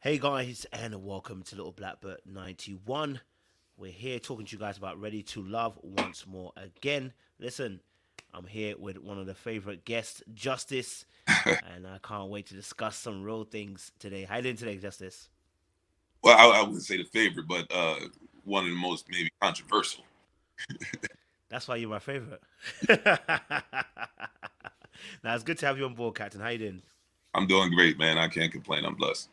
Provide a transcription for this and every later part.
Hey guys, and welcome to Little Blackbook 91. We're here talking to you guys about Ready to Love once more again. Listen, I'm here with one of the favorite guests, Justice, and I can't wait to discuss some real things today. How you doing today, Justice? Well, I wouldn't say the favorite, but one of the most maybe controversial. That's why you're my favorite. Now it's good to have you on board, Captain. How you doing? I'm doing great, man. I can't complain. I'm blessed.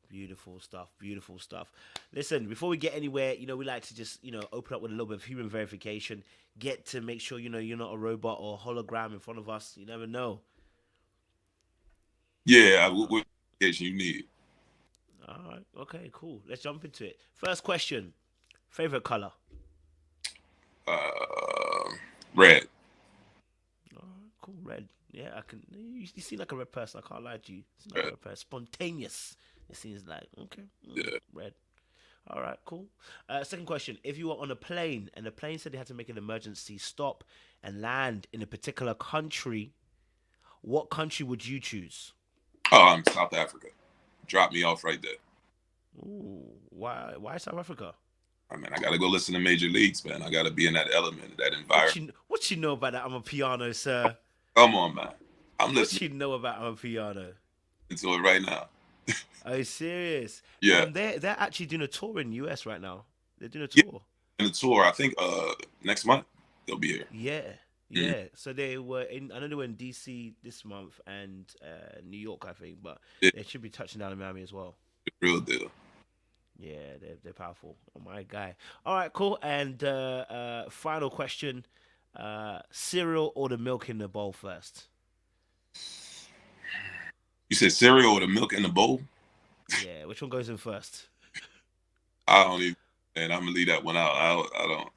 Beautiful stuff. Beautiful stuff. Listen, before we get anywhere, we like to just, open up with a little bit of human verification. Get to make sure, you're not a robot or a hologram in front of us. You never know. Yeah, Uh, what education you need? all right. Okay, cool. Let's jump into it. First question. Favorite color? Uh, Red. All right, cool. Red. Yeah, I can. You seem like a red person. I can't lie to you. You seem like a Red. red person. Spontaneous. It seems like. Okay. Yeah. Red. All right, cool. Second question. If you were on a plane and the plane said they had to make an emergency stop and land in a particular country, what country would you choose? Oh, I'm South Africa. Drop me off right there. Ooh, why South Africa? I mean, I got to go listen to Major Leagues, man. I got to be in that element, that environment. What you know about that? I'm a piano, sir. Come on, man. I'm What listening you know about I'm a piano? to it right now. Are you serious? Yeah. They're actually doing a tour in US right now. They're doing a Yeah. tour. And the tour, I think next month they'll be here. Yeah, Mhm. yeah. So they were in. I know they were in DC this month and New York, I think, but Yeah, they should be touching down in Miami as well. the real deal. Yeah, they're powerful. Oh my guy. All right, cool. And final question: cereal or the milk in the bowl first? You said cereal with the milk in the bowl? Yeah, which one goes in first? I don't even, and I'm gonna leave that one out. I don't.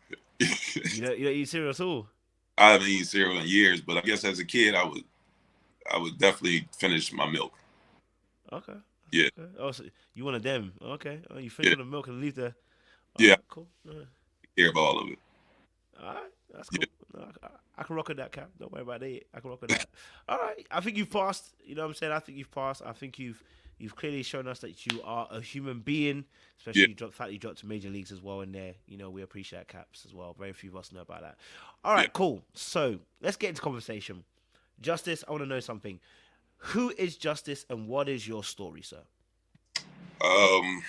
You don't eat cereal at all? I haven't eaten cereal in years, but I guess as a kid, I would definitely finish my milk. Okay, Yeah, okay. Oh, so you one of them? Okay. Oh, you finish yeah, with the milk and leave the. All yeah. right, cool. I care about all of it. All right, that's Yeah, cool. No, I can rock with that, Cap. Don't worry about it. I can rock with that. All right, I think you've passed. You know what I'm saying? I think you've passed. I think you've clearly shown us that you are a human being, yeah, especially the fact you dropped to major leagues as well in there. We appreciate Caps as well. Very few of us know about that. All yeah. right, cool. So let's get into conversation. Justice, I want to know something. Who is Justice and what is your story, sir? Um,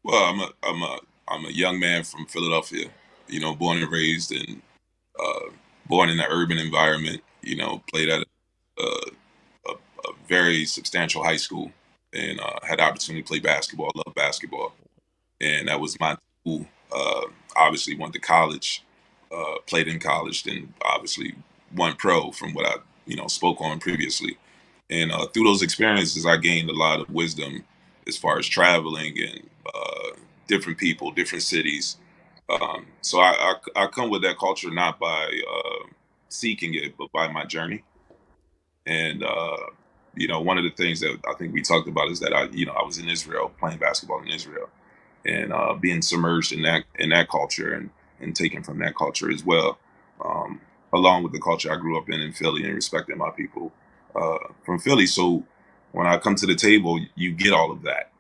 well, I'm a young man from Philadelphia. Born and raised and uh, born in an urban environment. Played at a, a very substantial high school and had the opportunity to play basketball. Love basketball, and that was my school. Obviously, went to college, played in college, then obviously went pro from what I spoke on previously. And through those experiences, I gained a lot of wisdom as far as traveling and different people, different cities. So I come with that culture not by seeking it, but by my journey. And one of the things that I think we talked about is that I was in Israel playing basketball in Israel and being submerged in that culture and taken from that culture as well, um, along with the culture I grew up in Philly and respecting my people from Philly. So when I come to the table, you get all of that.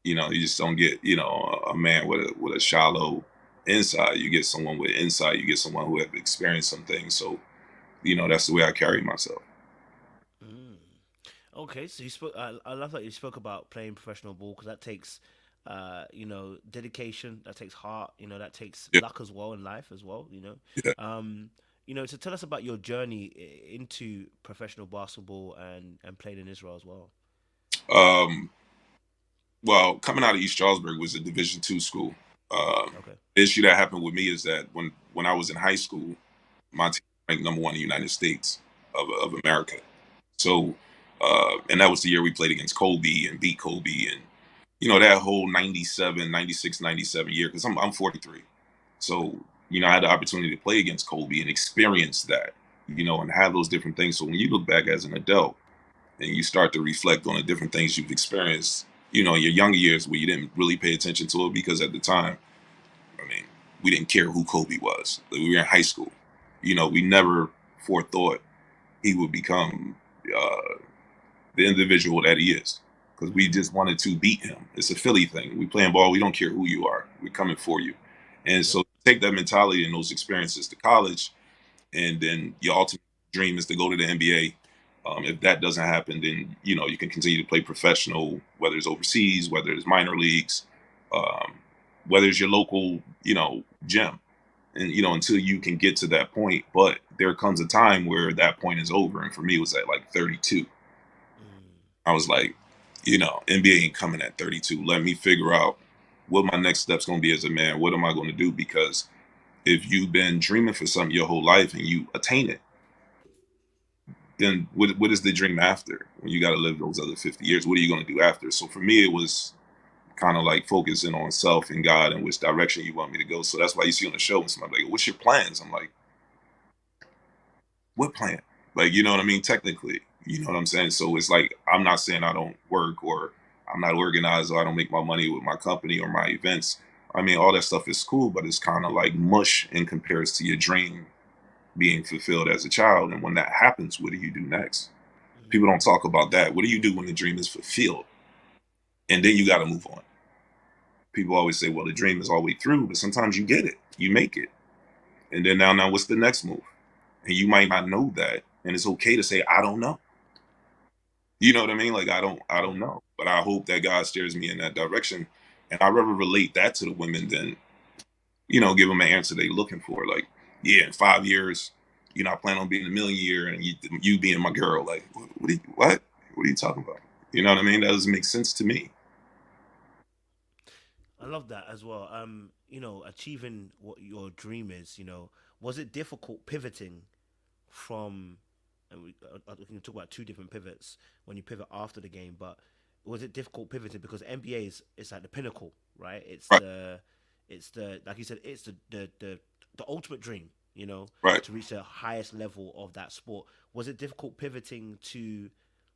You just don't get a man with a shallow inside. You get someone with insight. You get someone who has experienced some things. So that's the way I carry myself. Mm. Okay, so you spoke. I love that you spoke about playing professional ball because that takes, dedication. That takes heart. That takes Yeah, luck as well in life as well. yeah. Um, so tell us about your journey into professional basketball and playing in Israel as well. Um, well, coming out of East Stroudsburg was a Division II school. Okay. The issue that happened with me is that when I was in high school, my team ranked number one in the United States of America. So, and that was the year we played against Kobe and beat Kobe, and that whole 97, 96, 97 year. Because I'm 43, so I had the opportunity to play against Kobe and experience that, and have those different things. So when you look back as an adult and you start to reflect on the different things you've experienced, in your younger years where you didn't really pay attention to it because at the time, I mean, we didn't care who Kobe was. Like, we were in high school. We never forethought he would become uh, the individual that he is. because we just wanted to beat him. It's a Philly thing. We playing ball. We don't care who you are. We're coming for you. And Yep. so take that mentality and those experiences to college, and then your ultimate dream is to go to the NBA. If that doesn't happen, then you can continue to play professional, whether it's overseas, whether it's minor leagues, um, whether it's your local, gym, and until you can get to that point. But there comes a time where that point is over, and for me, it was at like 32. Mm. I was like, NBA ain't coming at 32. Let me figure out what my next step's going to be as a man. What am I going to do? Because if you've been dreaming for something your whole life and you attain it, then what is the dream after? When you got to live those other 50 years, what are you going to do after? So for me, it was kind of like focusing on self and God and which direction you want me to go. So that's why you see on the show when somebody like, "What's your plans?" I'm like, "What plan?" Like, you know what I mean? Technically, you know what I'm saying? So it's like, I'm not saying I don't work or I'm not organized or I don't make my money with my company or my events. I mean, all that stuff is cool, but it's kind of like mush in comparison to your dream being fulfilled as a child. And when that happens, what do you do next? People Mm. don't talk about that. What do you do when the dream is fulfilled? And then you got to move on. People always say, well, the dream is all the way through, but sometimes you get it, you make it. And then now, what's the next move? And you might not know that. And it's okay to say, I don't know. You know what I mean? Like, I don't Yeah. know. But I hope that God steers me in that direction. And I rather relate that to the women than, give them an answer they're looking for. Like, yeah, in 5 years, I plan on being a millionaire and you being my girl. Like, what? What are you talking about? You know what I mean? That doesn't make sense to me. I love that as well. Achieving what your dream is, was it difficult pivoting from, and we can talk about two different pivots when you pivot after the game, but was it difficult pivoting because NBA is it's like the pinnacle, right? Right, It's the like you said, it's the ultimate dream, right. to reach the highest level of that sport. Was it difficult pivoting to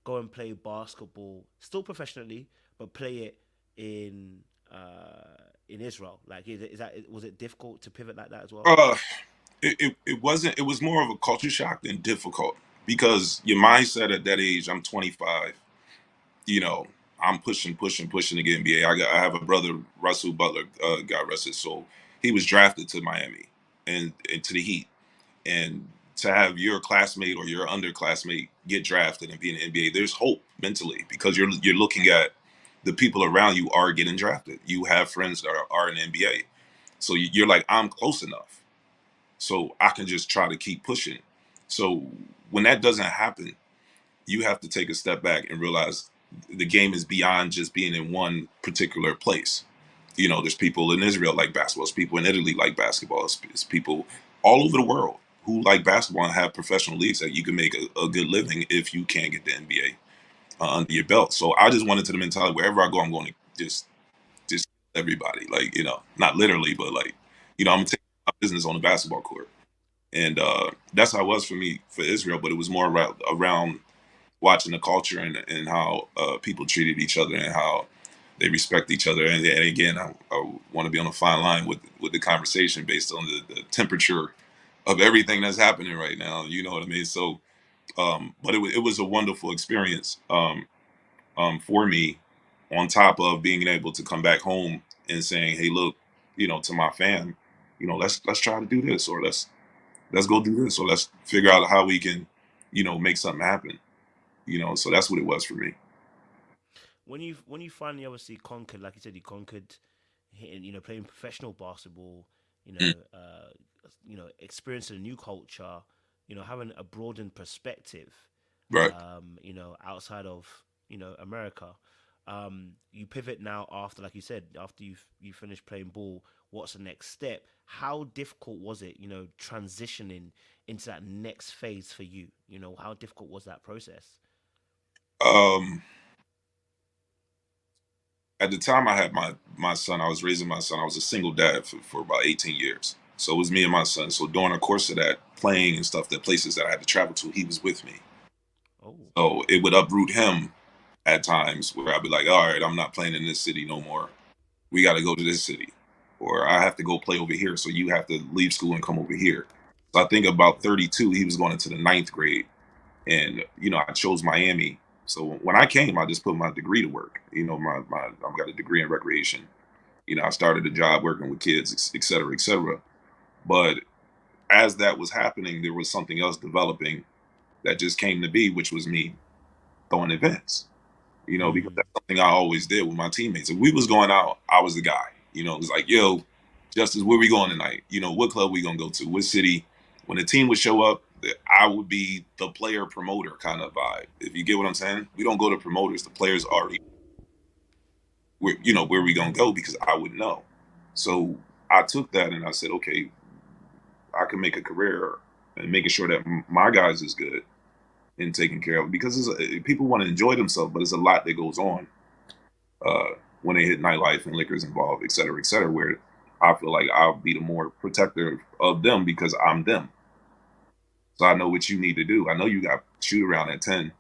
go and play basketball still professionally, but play it in in Israel? Like, is that was it difficult to pivot like that as well? Uh, it wasn't. It was more of a culture shock than difficult because your mindset at that age. I'm 25. You know, I'm pushing, pushing, pushing to get NBA. I have a brother, Russell Butler, got arrested, so he was drafted to Miami and to the Heat. And to have your classmate or your underclassmate get drafted and be in the NBA, there's hope mentally because you're looking at the people around you are getting drafted. You have friends that are in the NBA, so you're like, I'm close enough, so I can just try to keep pushing. So when that doesn't happen, you have to take a step back and realize the game is beyond just being in one particular place. There's people in Israel like basketball, there's people in Italy like basketball, it's people all over the world who like basketball and have professional leagues that you can make a good living if you can get the NBA under your belt. So I just wanted to the mentality wherever I go, I'm going to just everybody, like, not literally, but like, I'm gonna take my business on the basketball court. And that's how it was for me for Israel, but it was more around watching the culture and how people treated each other and how they respect each other. And again, I want to be on a fine line with the conversation based on the temperature of everything that's happening right now. You know what I mean? So, but it was a wonderful experience for me. On top of being able to come back home and saying, "Hey, look, to my fam, let's try to do this, or let's go do this, or let's figure out how we can, make something happen." So that's what it was for me. When you finally obviously conquered, like you said, you conquered, hitting, playing professional basketball, Mm, experiencing a new culture, having a broadened perspective, right. outside of America. You pivot now after, like you said, after you finish playing ball. What's the next step? How difficult was it, transitioning into that next phase for you? How difficult was that process? Um, at the time I had my son, I was raising my son. I was a single dad for about 18 years. So it was me and my son. So during the course of that playing and stuff, the places that I had to travel to, he was with me. Oh, So it would uproot him at times where I'd be like, all right, I'm not playing in this city no more. We got to go to this city. Or I have to go play over here. So you have to leave school and come over here. So I think about 32, he was going into the ninth grade. And, I chose Miami So when I came, I just put my degree to work. I've got a degree in recreation. I started a job working with kids, et cetera, et cetera. But as that was happening, there was something else developing that just came to be, which was me throwing events. Because Mm. that's something I always did with my teammates. If we was going out, I was the guy. It was like, yo, Justice, where we going tonight? What club we gonna go to? What city? When the team would show up, I would be the player promoter kind of vibe. If you get what I'm saying, we don't go to promoters. The players already, where we gonna go because I would know. So I took that and I said, okay, I can make a career and making sure that my guys is good and taken care of because people want to enjoy themselves, but it's a lot that goes on when they hit nightlife and liquor's involved, et cetera, where I feel like I'll be the more protector of them because I'm them. So I know what you need to do. I know you got shoot around at 10.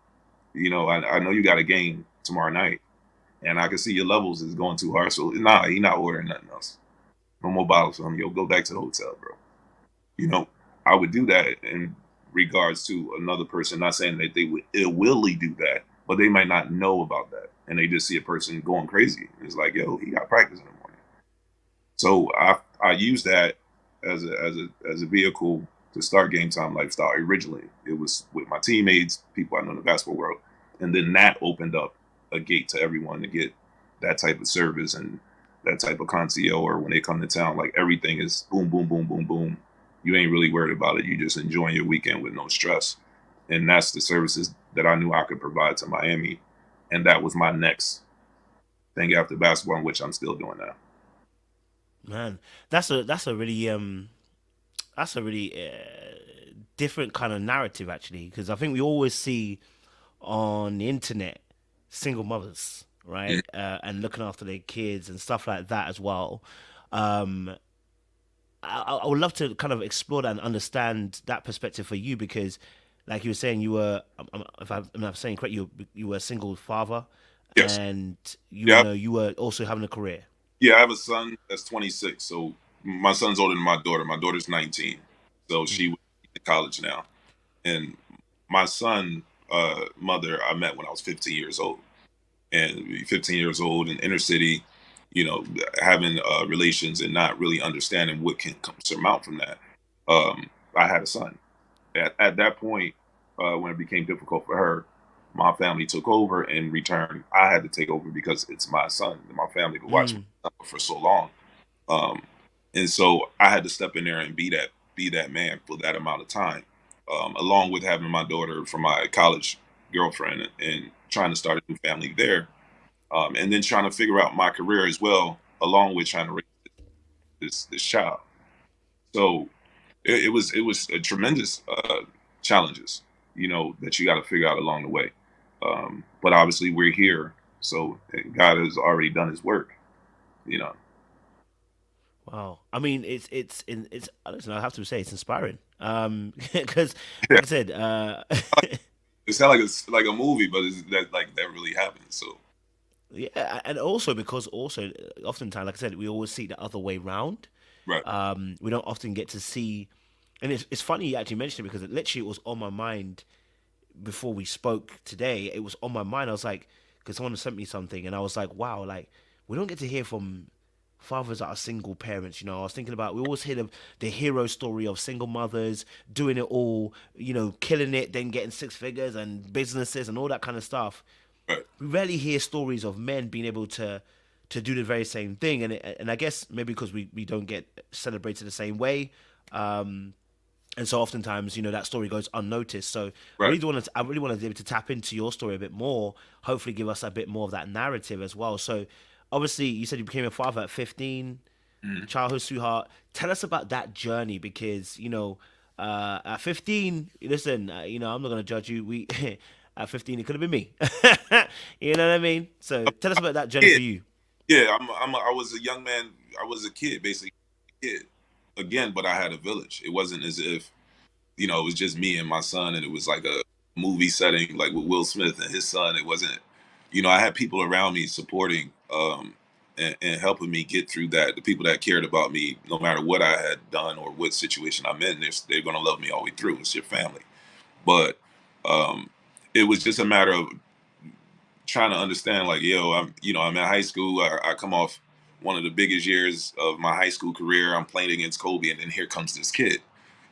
I know you got a game tomorrow night, and I can see your levels is going too hard. So nah, he not ordering nothing else. No more bottles from him. Yo, go back to the hotel, bro. I would do that in regards to another person. Not saying that they would willingly do that, but they might not know about that, and they just see a person going crazy. It's like, yo, he got practice in the morning. So I use that as a vehicle to start game time lifestyle. Originally, it was with my teammates, people I know in the basketball world, and then that opened up a gate to everyone to get that type of service and that type of concierge. Or when they come to town, like everything is boom, boom, boom, boom, boom. You ain't really worried about it. You just enjoying your weekend with no stress. And that's the services that I knew I could provide to Miami. And that was my next thing after basketball, which I'm still doing now. Man, that's a really different kind of narrative actually, because I think we always see on the internet single mothers, Mhm. right, and looking after their kids and stuff like that as well. Um, I would love to kind of explore that and understand that perspective for you because, like you were saying, you were, if I'm saying correct, you were a single father, Yes. and Yeah. you were also having a career. Yeah. I have a son that's 26. So my son's older than my daughter. My daughter's 19. So she Mm. went to college now. And my son, mother, I met when I was 15 years old. And 15 years old in inner city, having relations and not really understanding what can surmount from that. I had a son. At that point, when it became difficult for her, my family took over. In return, I had to take over because it's my son. My family could watch my Mm. son for so long, um, and so I had to step in there and be that man for that amount of time, along with having my daughter from my college girlfriend and trying to start a new family there, and then trying to figure out my career as well, along with trying to raise this child. So it was a tremendous challenges, that you got to figure out along the way. But obviously we're here, so God has already done His work. You know, Wow. I mean, it's listen, I have to say it's inspiring. Because like I said, it sounds like it's like a movie, but it's that like that really happened. So yeah, and also because also oftentimes, like I said, we always see the other way round. right, We don't often get to see, and it's funny you actually mentioned it because it was on my mind before we spoke today. It was on my mind. I was like, because someone sent me something, and I was like, wow, like we don't get to hear from fathers that are single parents. I was thinking about we always hear the hero story of single mothers doing it all, killing it, then getting six figures and businesses and all that kind of stuff. right, We rarely hear stories of men being able to do the very same thing, and I guess maybe because we don't get celebrated the same way. And so oftentimes, that story goes unnoticed. So right. I really wanted to be able to tap into your story a bit more. Hopefully, give us a bit more of that narrative as well. So, obviously, you said you became a father at 15, Mhm. childhood sweetheart. Tell us about that journey because at 15, listen, I'm not gonna judge you. We at 15, it could have been me. You know what I mean? So, tell us about that journey Yeah, for you. yeah. I was a young man. I was a kid, basically a kid again, but I had a village. It wasn't as if it was just me and my son, and it was like a movie setting, like with Will Smith and his son. It wasn't, I had people around me supporting, and helping me get through that. The people that cared about me, no matter what I had done or what situation I'm in, they're going to love me all the way through. It's your family. But um, it was just a matter of trying to understand, like, yo, I'm in high school. I come off one of the biggest years of my high school career. I'm playing against Kobe, and then here comes this kid.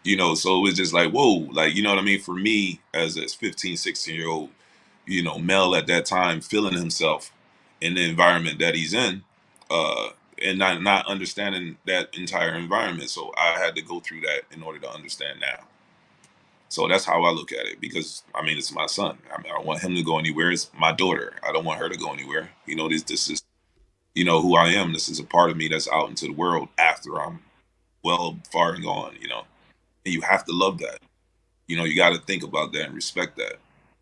So it was just like, whoa, like, you know what I mean? For me, as a 15, 16-year old, male at that time, feeling himself in the environment that he's in, uh, and not understanding that entire environment. So I had to go through that in order to understand now. So that's how I look at it, because I mean, it's my son. I mean, I don't want him to go anywhere. It's my daughter. I don't want her to go anywhere. This is who I am. This is a part of me that's out into the world after I'm well far and gone. And you have to love that. You got to think about that and respect that.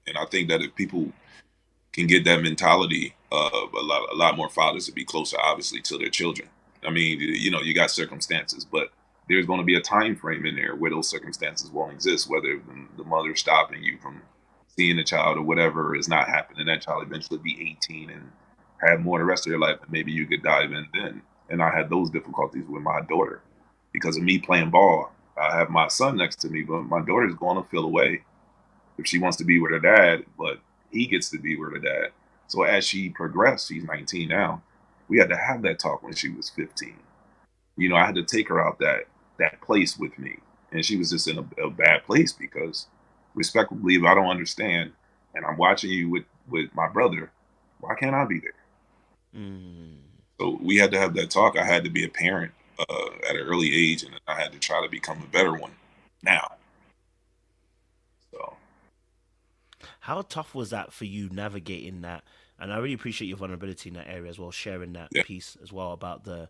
And I think that if people can get that mentality, a lot more fathers would be closer, obviously, to their children. I mean, you got circumstances, but there's going to be a time frame in there where those circumstances won't exist, whether the mother stopping you from seeing the child or whatever is not happening. That child eventually be 18 and have more the rest of their life, and maybe you could dive in then. And I had those difficulties with my daughter because of me playing ball. I have my son next to me, but my daughter's going to feel away if she wants to be with her dad, but he gets to be with her dad. So as she progressed, she's 19 now. We had to have that talk when she was 15. I had to take her out that place with me, and she was just in a bad place because, respectfully, if I don't understand and I'm watching you with my brother, why can't I be there? Mm. So we had to have that talk. I had to be a parent at an early age, and I had to try to become a better one now. So How tough was that for you navigating that? And I really appreciate your vulnerability in that area as well, sharing that yeah, piece as well about the,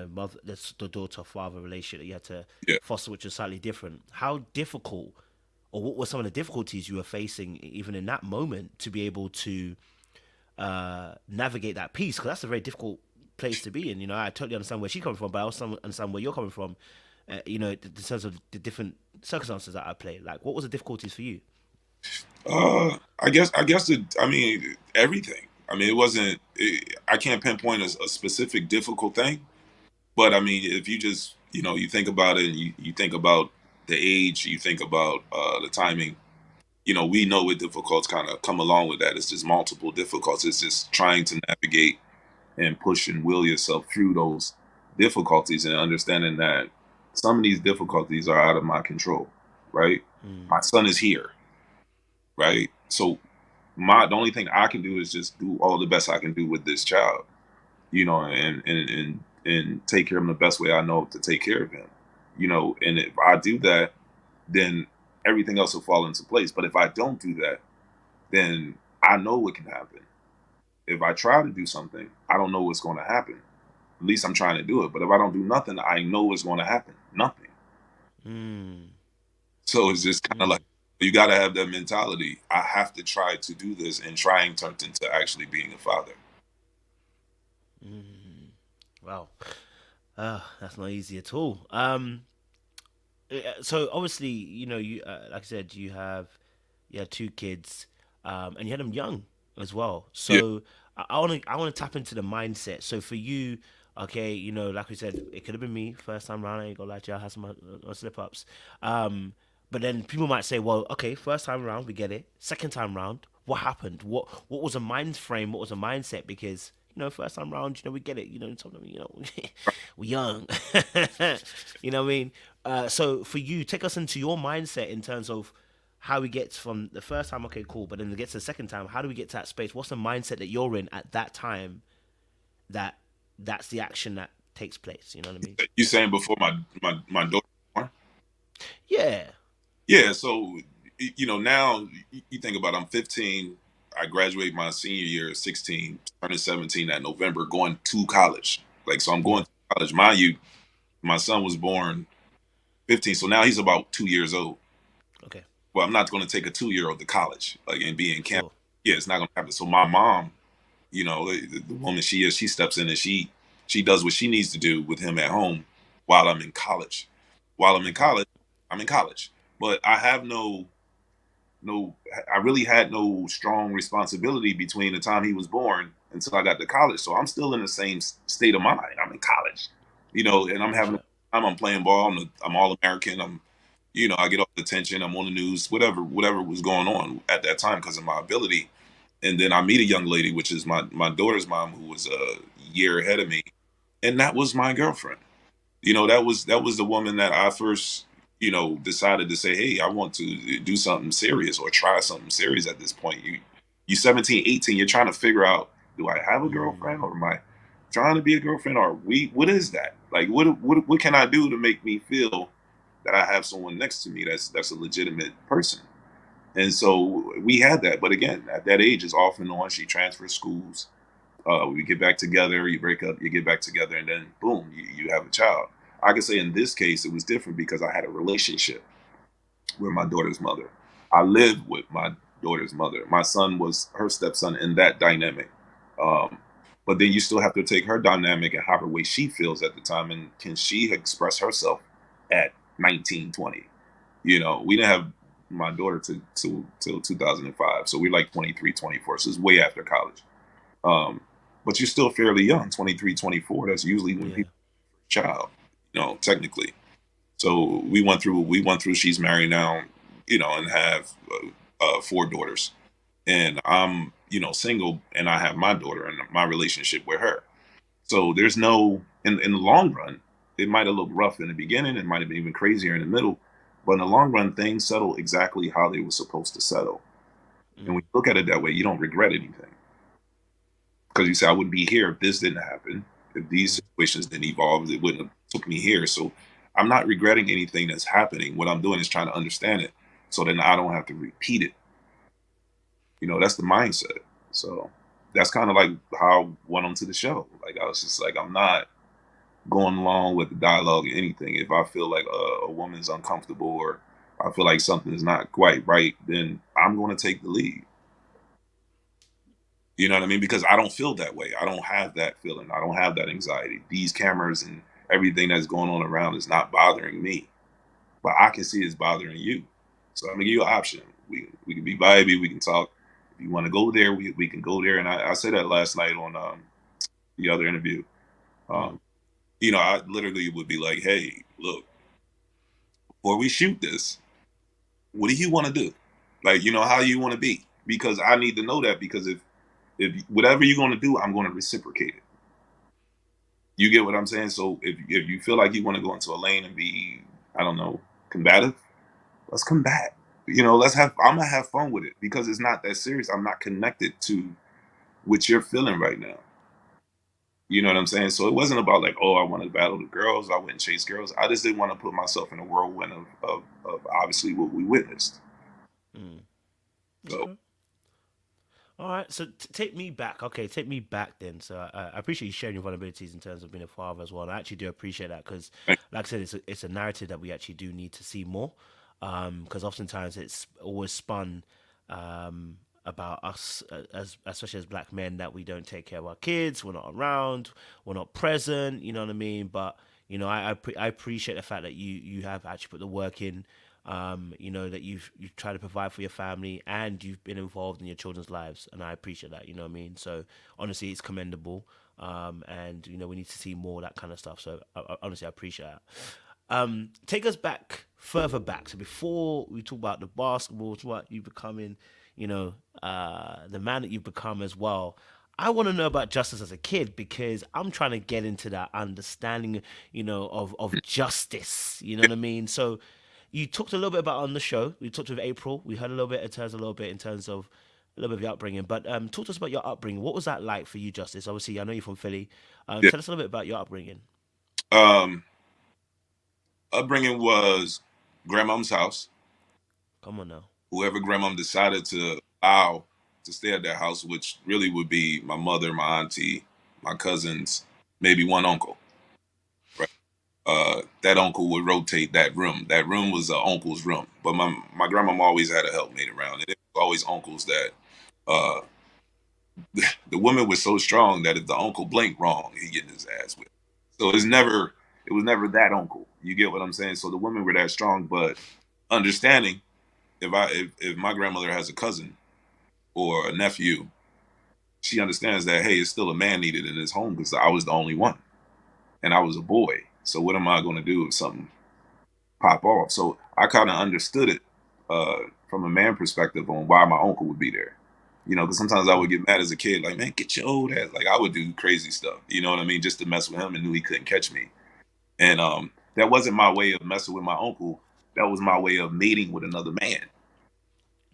mother, the daughter father relationship that you had to yeah. foster, which is slightly different. How difficult, or what were some of the difficulties you were facing even in that moment to be able to navigate that piece? Because that's a very difficult place to be in. I totally understand where she's coming from, but I also understand where you're coming from. In terms of the different circumstances that I play. Like, what was the difficulties for you? I mean, everything. I mean, it wasn't. I can't pinpoint a specific difficult thing, but I mean, if you just you think about it, and you think about the age, you think about the timing. We know what difficulties kind of come along with that. It's just multiple difficulties. It's just trying to navigate and push and will yourself through those difficulties, and understanding that some of these difficulties are out of my control. Right, Mm. my son is here. Right, so the only thing I can do is just do all the best I can do with this child, and take care of him the best way I know to take care of him. And if I do that, then everything else will fall into place. But if I don't do that, then I know what can happen. If I try to do something, I don't know what's going to happen. At least I'm trying to do it. But if I don't do nothing, I know what's going to happen. Nothing. Mm. So it's just kind of like, Mm. you got to have that mentality. I have to try to do this, and trying turned into actually being a father. Mm. Wow. That's not easy at all. So obviously, you like I said, you had two kids, and you had them young as well. Yeah. So I want to tap into the mindset. So for you, okay, like we said, it could have been me first time round. I ain't gonna lie to you, I had some slip ups. But then people might say, well, okay, first time round, we get it. Second time round, what happened? What was a mind frame? What was a mindset? Because first time round, we get it. Sometimes, we're young. You know what I mean? So for you, take us into your mindset in terms of how we get from the first time, okay, cool, but then it gets to the second time. How do we get to that space? What's the mindset that you're in at that time that that's the action that takes place? You know what I mean? You saying before my daughter was born? Yeah. Yeah. So now you think about, I'm 15. I graduate my senior year at 16, turning 17 that November, going to college. Like, so I'm Yeah. going to college. Mind you, my son was born 15, so now he's about 2 years old. Okay. Well, I'm not going to take a 2-year-old to college, like, and be in camp. Sure. Yeah, it's not going to happen. So my mom, the woman she is, she steps in, and she does what she needs to do with him at home while I'm in college. While I'm in Okay. college, I'm in college, but I have no, I really had no strong responsibility between the time he was born until I got to college. So I'm still in the same state of mind. I'm in college, and I'm For having a sure. time. I'm playing ball. I'm all American. I get all the attention. I'm on the news. Whatever was going on at that time because of my ability. And then I meet a young lady, which is my daughter's mom, who was a year ahead of me, and that was my girlfriend. That was the woman that I first, decided to say, hey, I want to do something serious or try something serious at this point. You 17, 18, you're trying to figure out, do I have a girlfriend, or am I trying to be a girlfriend, or what is that? Like, what can I do to make me feel that I have someone next to me that's a legitimate person? And so we had that. But again, at that age, it's off and on. She transfers schools. We get back together, you break up, you get back together, and then boom, you have a child. I can say in this case, it was different because I had a relationship with my daughter's mother. I lived with my daughter's mother. My son was her stepson in that dynamic. Um, but then you still have to take her dynamic and how her way she feels at the time. And can she express herself at 19, 20? We didn't have my daughter till 2005. So we're like 23, 24. So it's way after college. Um, but you're still fairly young, 23, 24. That's usually when people child, technically. So we went through, she's married now, and have 4 daughters. And I'm, single, and I have my daughter and my relationship with her. So there's no, in the long run, it might have looked rough in the beginning. It might have been even crazier in the middle. But in the long run, things settle exactly how they were supposed to settle. And when you look at it that way, you don't regret anything. Because you say, I wouldn't be here if this didn't happen. If these situations didn't evolve, it wouldn't have took me here. So I'm not regretting anything that's happening. What I'm doing is trying to understand it so then I don't have to repeat it. That's the mindset. So that's kind of like how I went onto the show. Like, I was just like, I'm not going along with the dialogue or anything. If I feel like a woman's uncomfortable, or I feel like something is not quite right, then I'm going to take the lead. You know what I mean? Because I don't feel that way. I don't have that feeling. I don't have that anxiety. These cameras and everything that's going on around is not bothering me, but I can see it's bothering you. So I'm gonna give you an option. We can be vibey. We can talk. If you want to go there, we can go there. And I said that last night on the other interview. Um, I literally would be like, hey, look, before we shoot this, what do you want to do? Like, how you want to be? Because I need to know that, because if whatever you're going to do, I'm going to reciprocate it. You get what I'm saying? So if you feel like you want to go into a lane and be, I don't know, combative, let's combat. I'm gonna have fun with it, because it's not that serious. I'm not connected to what you're feeling right now. You know what I'm saying? So it wasn't about like, oh, I want to battle the girls. I wouldn't chase girls. I just didn't want to put myself in a whirlwind of obviously what we witnessed. Mm. So Okay. All right, so take me back. Okay, take me back then. So I appreciate you sharing your vulnerabilities in terms of being a father as well. And I actually do appreciate that because, like I said, it's a narrative that we actually do need to see more. Because oftentimes it's always spun about us as especially as black men, that we don't take care of our kids, we're not around, we're not present. You know what I mean? But I appreciate the fact that you have actually put the work in. That you've tried to provide for your family and you've been involved in your children's lives, and I appreciate that. You know what I mean? So honestly, it's commendable, and we need to see more of that kind of stuff. So honestly, I appreciate that. Take us back further back. So before we talk about the basketball, to what you becoming, the man that you've become as well. I want to know about justice as a kid, because I'm trying to get into that understanding, of justice. You know what I mean? So you talked a little bit about on the show. We talked with April. We heard a little bit in terms of a little bit of your upbringing. But talk to us about your upbringing. What was that like for you, Justice? Obviously, I know you're from Philly. yeah. Tell us a little bit about your upbringing. Um, Upbringing was grandmom's house. Come on now. Whoever grandmom decided to allow to stay at that house, which really would be my mother, my auntie, my cousins, maybe one uncle. Right? That uncle would rotate that room. That room was an uncle's room, but my grandmom always had a helpmate around, and it was always uncles that. Uh, the woman was so strong that if the uncle blinked wrong, he getting his ass whipped. So it was never that uncle. You get what I'm saying? So the women were that strong, but understanding, if my grandmother has a cousin or a nephew, she understands that, hey, it's still a man needed in his home, because I was the only one and I was a boy. So what am I going to do if something pop off? So I kind of understood it from a man perspective on why my uncle would be there. You know, because sometimes I would get mad as a kid, like, man, get your old ass. Like I would do crazy stuff. You know what I mean? Just to mess with him, and knew he couldn't catch me. And that wasn't my way of messing with my uncle. That was my way of mating with another man.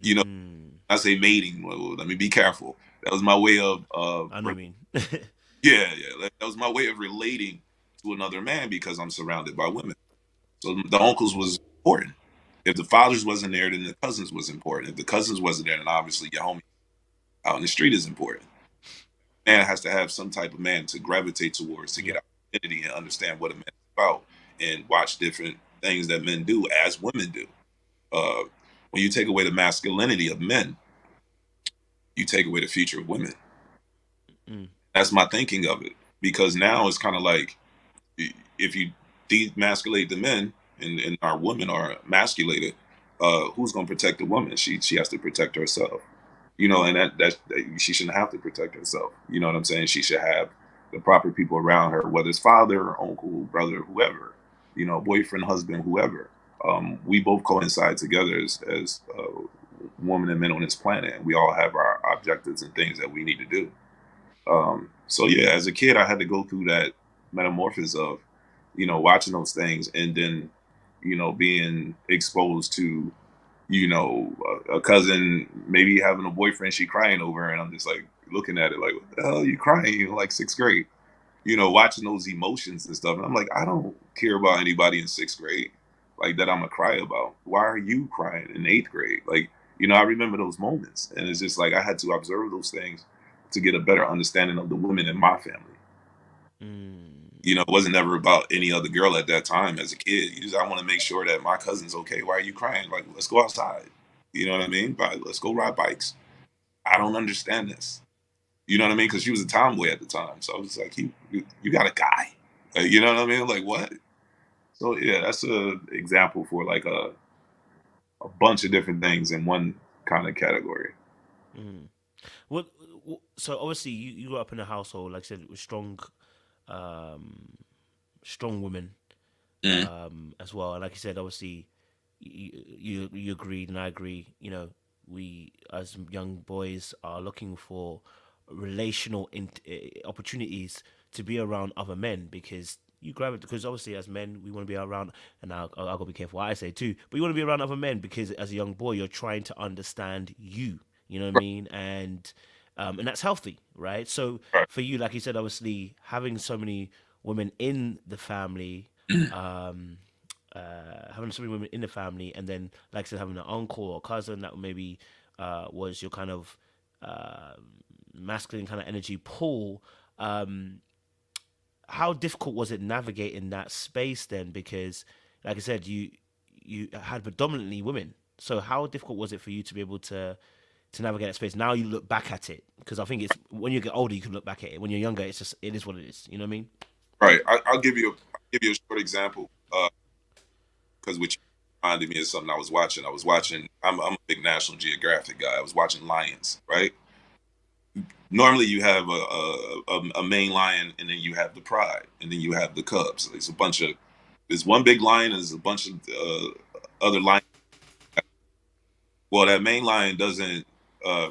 You know, Mm. I say mating. Well, let me be careful. That was my way of I know what you mean. yeah. That was my way of relating to another man because I'm surrounded by women. So the uncles was important. If the fathers wasn't there, then the cousins was important. If the cousins wasn't there, then obviously your homie out in the street is important. Man has to have some type of man to gravitate towards to get Yeah. our identity and understand what a man is about and watch different things that men do as women do. Uh, when you take away the masculinity of men, you take away the future of women. Mm. That's my thinking of it. Because now it's kind of like if you demasculate the men and our women are emasculated, who's going to protect the woman? She has to protect herself. You know, and that she shouldn't have to protect herself. You know what I'm saying? She should have the proper people around her, whether it's father, uncle, brother, whoever, you know, boyfriend, husband, whoever. We both coincide together as women and men on this planet, and we all have our objectives and things that we need to do. So yeah, as a kid, I had to go through that metamorphosis of, you know, watching those things and then, you know, being exposed to, you know, a cousin maybe having a boyfriend she crying over, and I'm just like looking at it like, what the hell are you crying? You're like sixth grade, you know, watching those emotions and stuff. And I'm like, I don't care about anybody in sixth grade like that. I'm gonna cry about. Why are you crying in eighth grade? Like, you know, I remember those moments, and it's just like I had to observe those things to get a better understanding of the women in my family. Mm. You know, it wasn't ever about any other girl at that time as a kid. You just, I want to make sure that my cousin's okay. Why are you crying? Like, let's go outside. You know what I mean? Let's go ride bikes. I don't understand this. You know what I mean? Because she was a tomboy at the time. So I was like, you got a guy. You know what I mean? Like, what? So yeah, that's a example for like a bunch of different things in one kind of category. Mm. Well, so obviously you grew up in a household, like I said, with um, strong women Mm. as well. And like you said, obviously you agreed and I agree. You know, we as young boys are looking for relational opportunities to be around other men because you grab it because obviously as men we want to be around and I'll gotta be careful what I say too, but you want to be around other men because as a young boy you're trying to understand you know what I mean, and that's healthy, right? So Right. for you, like you said, obviously having so many women in the family, Mm. um, having so many women in the family, and then like I said, having an uncle or cousin that maybe was your kind of uh, masculine kind of energy pool. Um, how difficult was it navigating that space then? Because, like I said, you had predominantly women. So how difficult was it for you to be able to navigate that space? Now you look back at it because I think it's when you get older you can look back at it. When you're younger, it's just it is what it is. You know what I mean? Right. I'll give you a short example. Because which reminded me of something I was watching. I'm a big National Geographic guy. I was watching lions, right? Normally, you have a main lion, and then you have the pride, and then you have the cubs. There's one big lion, and there's a bunch of other lions. Well, that main lion doesn't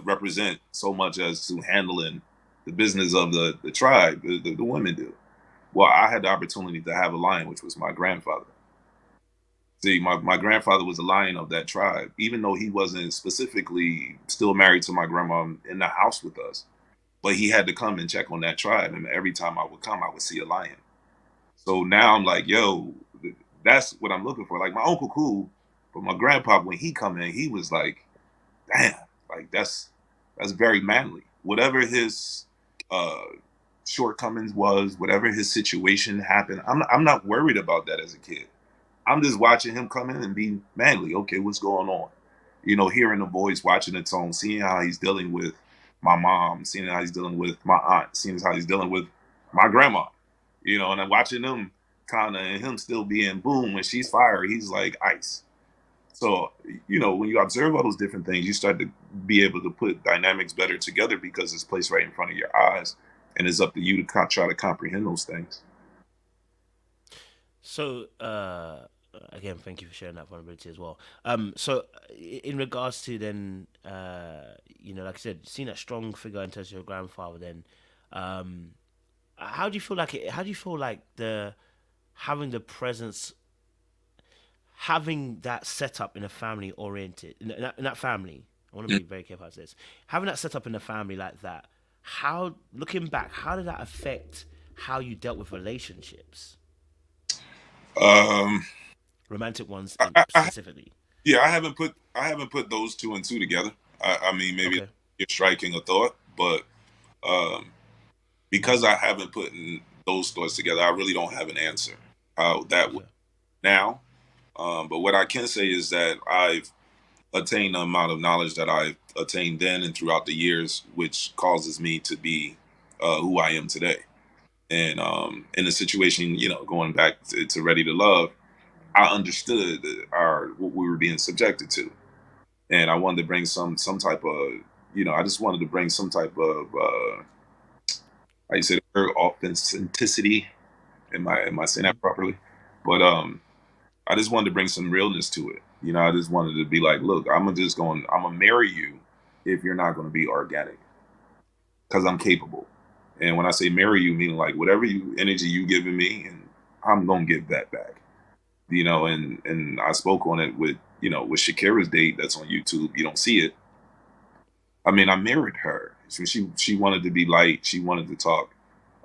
represent so much as to handling the business of the tribe. The women do. Well, I had the opportunity to have a lion, which was my grandfather. See, my grandfather was a lion of that tribe, even though he wasn't specifically still married to my grandma in the house with us. But he had to come and check on that tribe. And every time I would come, I would see a lion. So now I'm like, yo, that's what I'm looking for. Like my uncle cool, but my grandpa, when he come in, he was like, damn, like that's very manly. Whatever his uh shortcomings was, whatever his situation happened, I'm not worried about that as a kid. I'm just watching him come in and be manly. Okay, what's going on? You know, hearing the voice, watching the tone, seeing how he's dealing with my mom, seeing how he's dealing with my aunt, seeing how he's dealing with my grandma. You know, and I'm watching them kind of, and him still being boom when she's fire, he's like ice. So, you know, when you observe all those different things, you start to be able to put dynamics better together because it's placed right in front of your eyes, and it's up to you to try to comprehend those things. So again, thank you for sharing that vulnerability as well. So in regards to then, like I said, seeing that strong figure in terms of your grandfather, then, um, how do you feel like it? How do you feel like the having the presence, having that setup in a family oriented in that family? I want to be very careful about this. Having that set up in a family like that, how looking back, how did that affect how you dealt with relationships, Um, romantic ones I specifically? yeah, I haven't put those two and two together. I mean, maybe Okay. you're striking a thought, but um, because I haven't put those thoughts together, I really don't have an answer how that would Okay. now. But what I can say is that I've attained the amount of knowledge that I've attained then and throughout the years, which causes me to be who I am today. And in the situation, going back to Ready to Love, I understood our what we were being subjected to, and I wanted to bring some type of, I just wanted to bring some type of how you say the word, authenticity. Am I saying Hmm. that properly? But I just wanted to bring some realness to it. I just wanted to be like, look, I'm gonna marry you if you're not gonna be organic, because I'm capable. And when I say marry you, meaning like whatever energy you giving me, and I'm gonna give that back. And I spoke on it with with Shakira's date that's on YouTube. You don't see it. I mean, I married her. She wanted to be light. She wanted to talk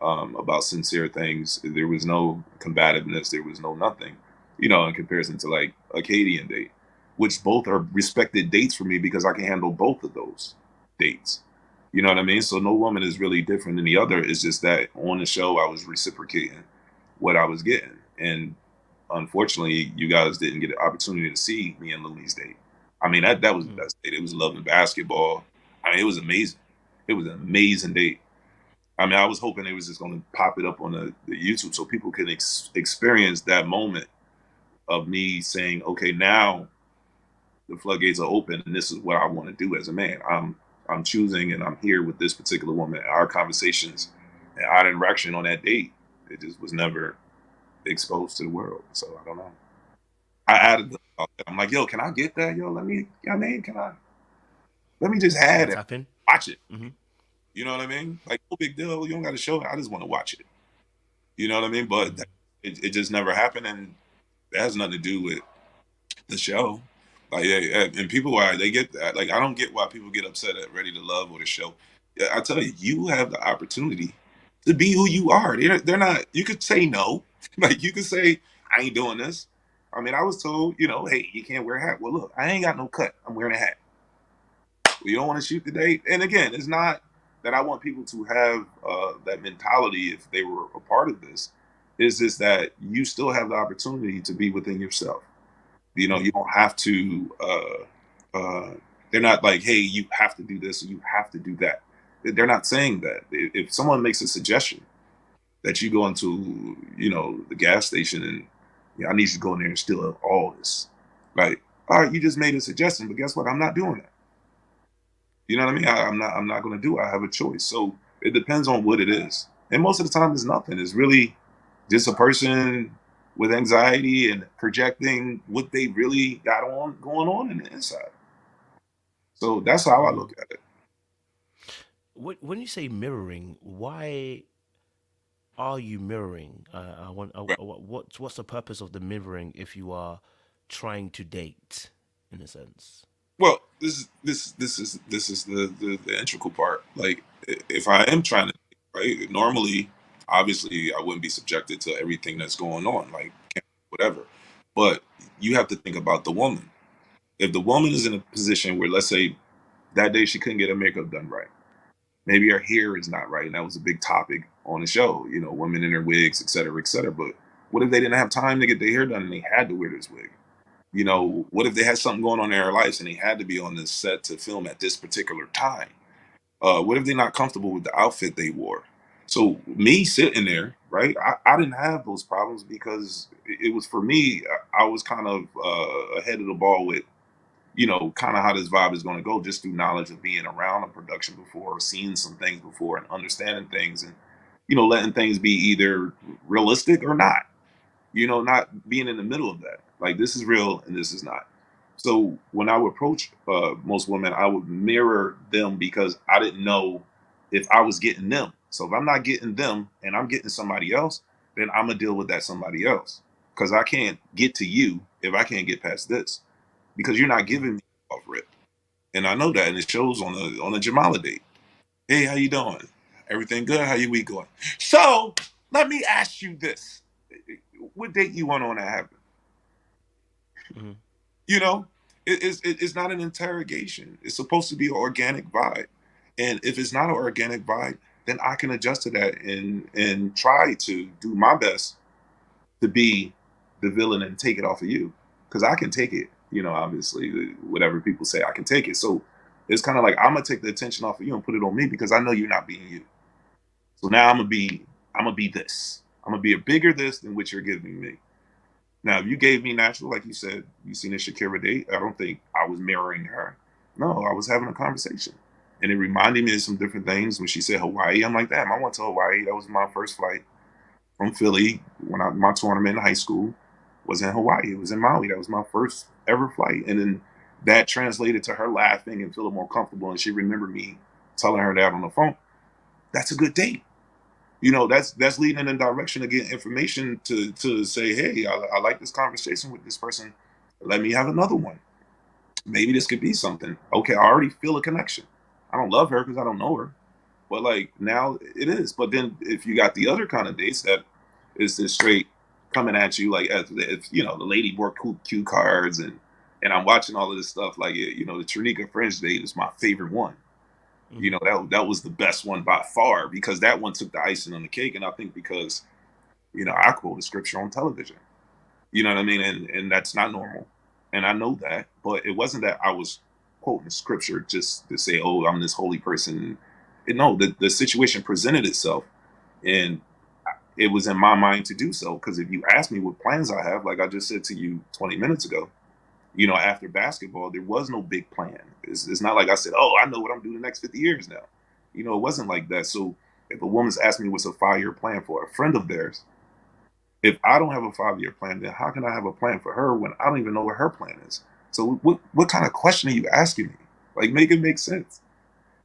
about sincere things. There was no combativeness. There was no nothing. In comparison to like a Acadian date, which both are respected dates for me because I can handle both of those dates. You know what I mean? So no woman is really different than the other. It's just that on the show I was reciprocating what I was getting, and unfortunately, you guys didn't get the opportunity to see me and Looney's date. I mean, that was the Mm. best date. It was love and basketball. I mean, it was amazing. It was an amazing date. I mean, I was hoping they was just going to pop it up on the YouTube so people could experience that moment of me saying, okay, now the floodgates are open, and this is what I want to do as a man. I'm choosing, and I'm here with this particular woman. Our conversations and our interaction on that date, it just was never exposed to the world. So I don't know. I added the, I'm like, yo, can I get that? Yo, let me just Can I add it, tap in? watch it. Hmm. You know what I mean? Like, no big deal. You don't got to show it. I just want to watch it. You know what I mean? But Hmm. it just never happened, and it has nothing to do with the show. Like, yeah, yeah, and people, why they get that? Like, I don't get why people get upset at Ready to Love or the show. Yeah, I tell you, you have the opportunity to be who you are. They're not. You could say no. Like, you could say, I ain't doing this. I mean, I was told, hey, you can't wear a hat. Well, look, I ain't got no cut. I'm wearing a hat. Well, you don't want to shoot today. And again, it's not that I want people to have that mentality if they were a part of this. It's just that you still have the opportunity to be within yourself. You Mm. don't have to. They're not like, hey, you have to do this or you have to do that. They're not saying that. If someone makes a suggestion that you go into, the gas station and I need you to go in there and steal all this, right? All right, you just made a suggestion, but guess what? I'm not doing that. You know what I mean? I'm not going to do it. I have a choice. So it depends on what it is. And most of the time, it's nothing. It's really just a person with anxiety and projecting what they really got on going on in the inside. So that's how I Mm. look at it. When you say mirroring, why are you mirroring? I want. Right. What's the purpose of the mirroring if you are trying to date, in a sense? Well, this is the integral part. Like, if I am trying to, right? Normally, obviously, I wouldn't be subjected to everything that's going on, like whatever. But you have to think about the woman. If the woman is in a position where, let's say, that day she couldn't get her makeup done right, maybe her hair is not right, and that was a big topic on the show. Women in their wigs, et cetera, et cetera. But what if they didn't have time to get their hair done and they had to wear this wig? What if they had something going on in their lives and they had to be on this set to film at this particular time? What if they're not comfortable with the outfit they wore? So me sitting there, right? I didn't have those problems because it was for me. I was kind of ahead of the ball with, kind of how this vibe is going to go just through knowledge of being around a production before, seeing some things before, and understanding things, and letting things be either realistic or not. Not being in the middle of that. Like this is real and this is not. So when I would approach most women, I would mirror them because I didn't know if I was getting them. So if I'm not getting them and I'm getting somebody else, then I'm gonna deal with that somebody else because I can't get to you if I can't get past this because you're not giving me off rip. And I know that, and it shows on the Jamala date. Hey, how you doing? Everything good? How your week going? So let me ask you this: what date you want on that happen? Mm-hmm. You know, it's not an interrogation. It's supposed to be an organic vibe, and if it's not an organic vibe, then I can adjust to that and try to do my best to be the villain and take it off of you because I can take it. You know, obviously, whatever people say, I can take it. So it's kind of like I'm gonna take the attention off of you and put it on me because I know you're not being you. So now I'm gonna be this. I'm gonna be a bigger this than what you're giving me. Now, if you gave me natural, like you said, you seen a Shakira date, I don't think I was mirroring her. No, I was having a conversation. And it reminded me of some different things. When she said Hawaii, I'm like, damn, I went to Hawaii. That was my first flight from Philly when my tournament in high school was in Hawaii. It was in Maui. That was my first ever flight. And then that translated to her laughing and feeling more comfortable. And she remembered me telling her that on the phone. That's a good date. You know, that's leading in a direction to get information to say, hey, I like this conversation with this person. Let me have another one. Maybe this could be something. Okay, I already feel a connection. I don't love her because I don't know her, but like now it is. But then if you got the other kind of dates that is just straight coming at you, like if you know the lady bought cue cards and I'm watching all of this stuff, like you know the Trinica French date is my favorite one. You Mm-hmm. know that was the best one by far because that one took the icing on the cake, and I think because you know I quote a scripture on television. You know what I mean, and that's not normal, and I know that, but it wasn't that I was quoting scripture just to say, oh, I'm this holy person. No, the situation presented itself, and it was in my mind to do so. Because if you ask me what plans I have, like I just said to you 20 minutes ago, you know, after basketball, there was no big plan. It's not like I said, oh, I know what I'm doing the next 50 years now. You know, it wasn't like that. So if a woman's asking me what's a 5 year plan for a friend of theirs, if I don't have a 5 year plan, then how can I have a plan for her when I don't even know what her plan is? So what kind of question are you asking me? Like, make it make sense.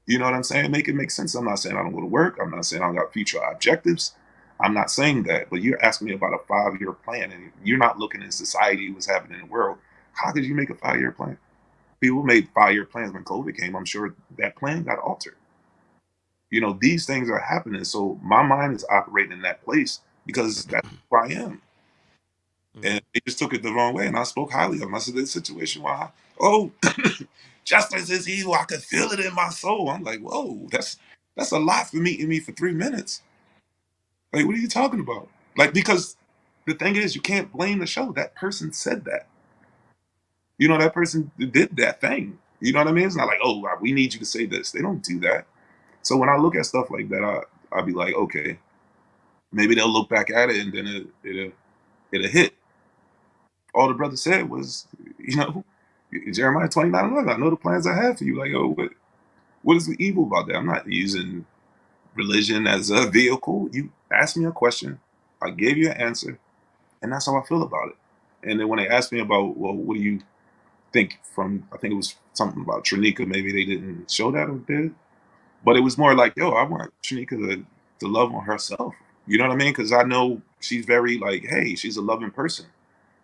You know what I'm saying? Make it make sense. I'm not saying I don't go to work. I'm not saying I don't got future objectives. I'm not saying that. But you're asking me about a 5 year plan, and you're not looking at society, what's happening in the world. How could you make a 5 year plan? People made 5 year plans when COVID came. I'm sure that plan got altered. You know, these things are happening. So my mind is operating in that place because that's who I am. Mm-hmm. And they just took it the wrong way. And I spoke highly of them. I said, this situation, why? Oh, justice is evil. I could feel it in my soul. I'm like, whoa, that's a lot for meeting me for 3 minutes. Like, what are you talking about? Like, because the thing is, you can't blame the show. That person said that. You know, that person did that thing. You know what I mean? It's not like, oh, we need you to say this. They don't do that. So when I look at stuff like that, I'll be like, okay, maybe they'll look back at it and then it'll hit. All the brother said was, you know, Jeremiah 29:11. I know the plans I have for you. Like, oh, what is the evil about that? I'm not using religion as a vehicle. You asked me a question, I gave you an answer, and that's how I feel about it. And then when they asked me about, well, what do you think from, I think it was something about Trinica, maybe they didn't show that or did, but it was more like, yo, I want Trinica to love on herself. You know what I mean? Because I know she's very like, hey, she's a loving person.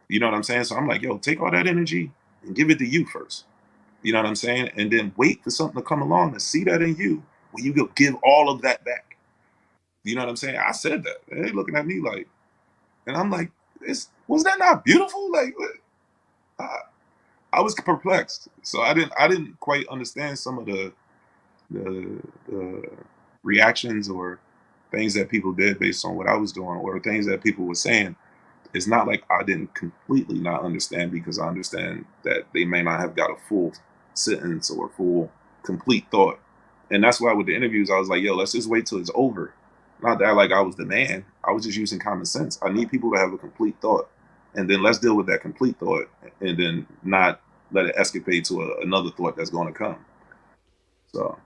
You know what I'm saying? So I'm like, yo, take all that energy and give it to you first. You know what I'm saying? And then wait for something to come along and see that in you when you go give all of that back. You know what I'm saying? I said that. And they looking at me like, and I'm like, was that not beautiful? Like, I, I was perplexed. So I didn't quite understand some of the reactions or things that people did based on what I was doing or things that people were saying. It's not like I didn't completely not understand because I understand that they may not have got a full sentence or full complete thought. And that's why with the interviews, I was like, yo, let's just wait till it's over. Not that like I was the man. I was just using common sense. I need people to have a complete thought. And then let's deal with that complete thought and then not let it escapade to another thought that's going to come. So,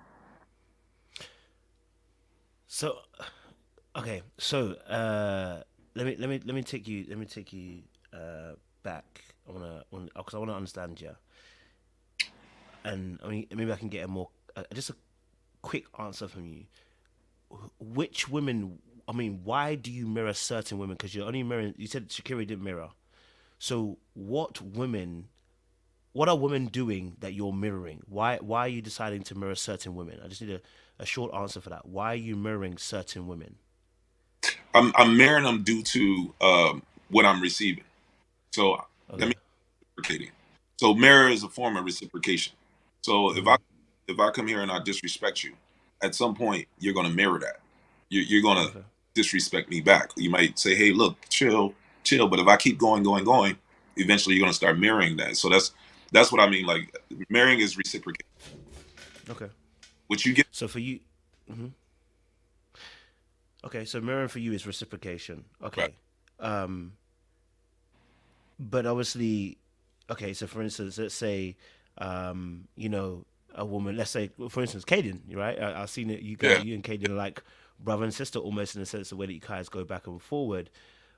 So okay, so let me take you back. because I wanna understand you, and I mean maybe I can get a more just a quick answer from you. Which women? I mean, why do you mirror certain women? Because you're only mirroring. You said Shakira didn't mirror. So what women? What are women doing that you're mirroring? Why are you deciding to mirror certain women? I just need a short answer for that. Why are you mirroring certain women? I'm marrying them due to what I'm receiving. So let Okay. me reciprocating. So mirror is a form of reciprocation. So Hmm. if I come here and I disrespect you, at some point you're going to mirror that. You're going to Okay. disrespect me back. You might say, "Hey, look, chill, chill." But if I keep going, eventually you're going to start mirroring that. So that's what I mean. Like marrying is reciprocating. Okay. What you get, So for you, hmm okay. So mirroring for you is reciprocation. right? Okay. Um, but obviously, okay. So for instance, let's say, you know, a woman. Let's say, for instance, Caden. Right? I've seen it. Yeah. You and Caden are like brother and sister almost in the sense of where you guys go back and forward.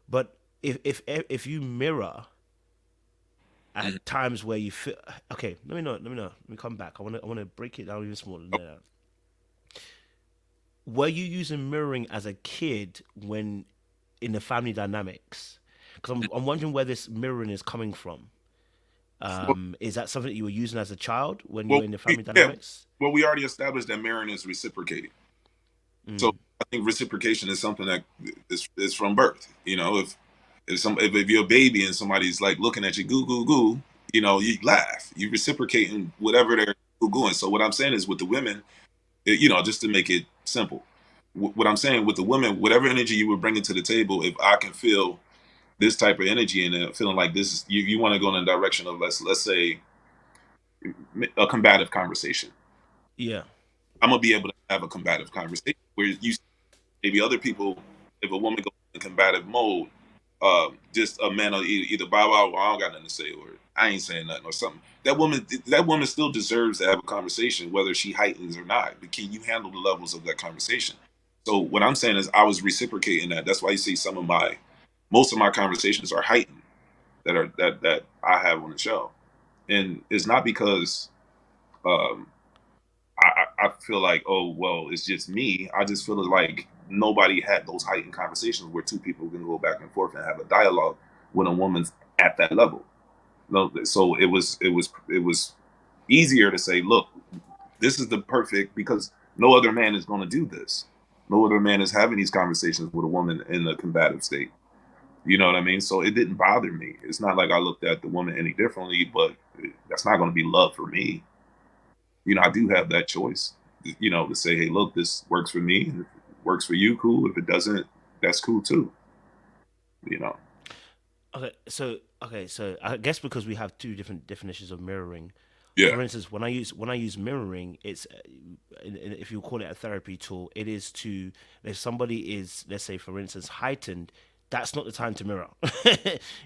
But if you mirror Mhm. at times where you feel okay, let me come back. I want to break it down even smaller than that. Were you using mirroring as a kid when in the family dynamics? Because I'm wondering where this mirroring is coming from. Well, Is that something that you were using as a child when you well, were in the family yeah. dynamics? Well, we already established that marrying is reciprocating. So Mm, I think reciprocation is something that is from birth. You know, if you're a baby and somebody's like looking at you goo goo goo, you know, you laugh. You reciprocating whatever they're goo gooing. So what I'm saying is with the women, you know, just to make it simple, what I'm saying with the women, whatever energy you were bringing to the table, if I can feel this type of energy and feeling like this is you want to go in the direction of let's say a combative conversation. yeah, I'm gonna be able to have a combative conversation where you maybe other people, if a woman goes in combative mode, just a man will either bow out or I don't got nothing to say or I ain't saying nothing or something. That woman still deserves to have a conversation, whether she heightens or not. But can you handle the levels of that conversation? So what I'm saying is I was reciprocating that. That's why you see most of my conversations are heightened that I have on the show. And it's not because um, I feel like, oh well, it's just me. I just feel like nobody had those heightened conversations where two people can go back and forth and have a dialogue when a woman's at that level. No, so it was easier to say, look, this is the perfect because no other man is going to do this. No other man is having these conversations with a woman in a combative state. You know what I mean? So it didn't bother me. It's not like I looked at the woman any differently, but that's not going to be love for me. You know, I do have that choice, you know, to say, hey, look, this works for me. If it works for you, cool. If it doesn't, that's cool too. You know, okay, so I guess because we have two different definitions of mirroring. yeah. For instance, when I use mirroring, it's if you call it a therapy tool, it is to if somebody is, let's say, for instance, heightened. That's not the time to mirror.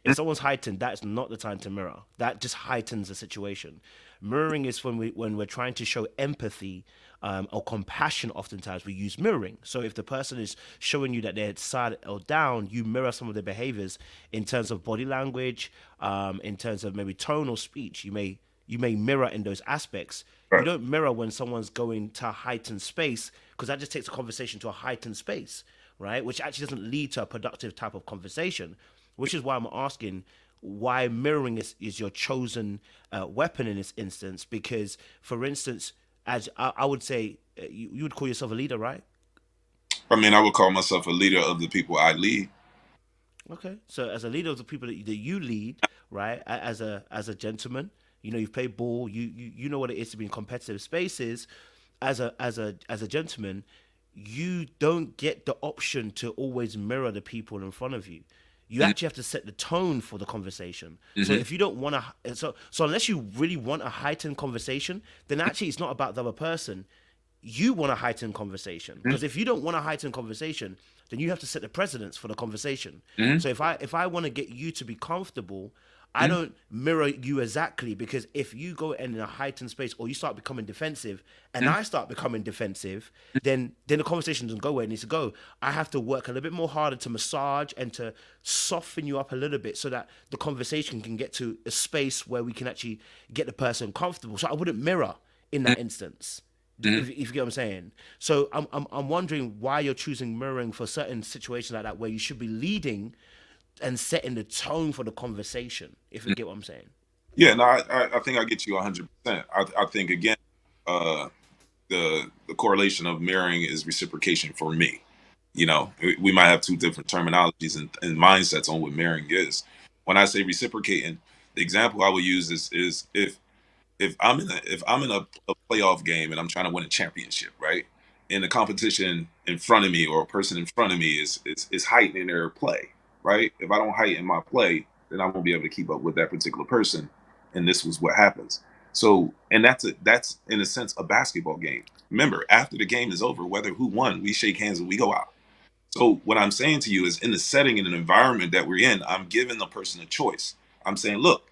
If someone's heightened, that's not the time to mirror. That just heightens the situation. Mirroring is when we're trying to show empathy or compassion. Oftentimes we use mirroring. So if the person is showing you that they're sad or down, you mirror some of their behaviors in terms of body language, in terms of maybe tone or speech. You may mirror in those aspects. You Right. don't mirror when someone's going to a heightened space because that just takes a conversation to a heightened space, right? Which actually doesn't lead to a productive type of conversation, which is why I'm asking why mirroring is your chosen weapon in this instance. Because, for instance, as I would say, you would call yourself a leader, right? I mean, I would call myself a leader of the people I lead. Okay, so as a leader of the people that you lead, right? As a gentleman, you've played ball. You know what it is to be in competitive spaces. As a gentleman, you don't get the option to always mirror the people in front of you. You actually have to set the tone for the conversation. So Mm-hmm. if you don't want to, so unless you really want a heightened conversation, then actually it's not about the other person. You want a heightened conversation because if you don't want a heightened conversation, then you have to set the precedence for the conversation. Mm-hmm. So if I want to get you to be comfortable, I don't mirror you exactly, because if you go in a heightened space or you start becoming defensive and I start becoming defensive, then the conversation doesn't go where it needs to go. I have to work a little bit more harder to massage and to soften you up a little bit so that the conversation can get to a space where we can actually get the person comfortable. So I wouldn't mirror in that instance. If you get what I'm saying. So I'm wondering why you're choosing mirroring for certain situations like that where you should be leading and setting the tone for the conversation, if you get what I'm saying. Yeah, no, I think I get you 100%. I think again, uh, the correlation of mirroring is reciprocation for me. You know, we might have two different terminologies and mindsets on what mirroring is. When I say reciprocating, the example I would use is if I'm in a playoff game and I'm trying to win a championship, right? And the competition in front of me or a person in front of me is heightening their play, right? If I don't heighten my play, then I won't be able to keep up with that particular person. And this was what happens. So, and that's in a sense a basketball game. Remember, after the game is over, whether who won, we shake hands and we go out. So what I'm saying to you is in the setting and an environment that we're in, I'm giving the person a choice. I'm saying, look,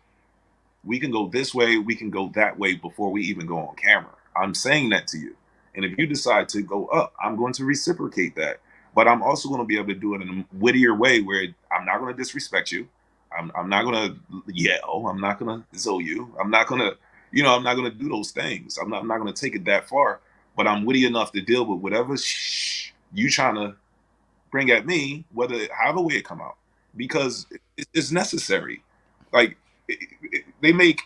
we can go this way, we can go that way before we even go on camera. I'm saying that to you. And if you decide to go up, I'm going to reciprocate that. But I'm also going to be able to do it in a wittier way where I'm not going to disrespect you. I'm not going to yell. I'm not going to zo you. I'm not going to, I'm not going to do those things. I'm not going to take it that far. But I'm witty enough to deal with whatever you trying to bring at me, however way it come out, because it's necessary. Like they make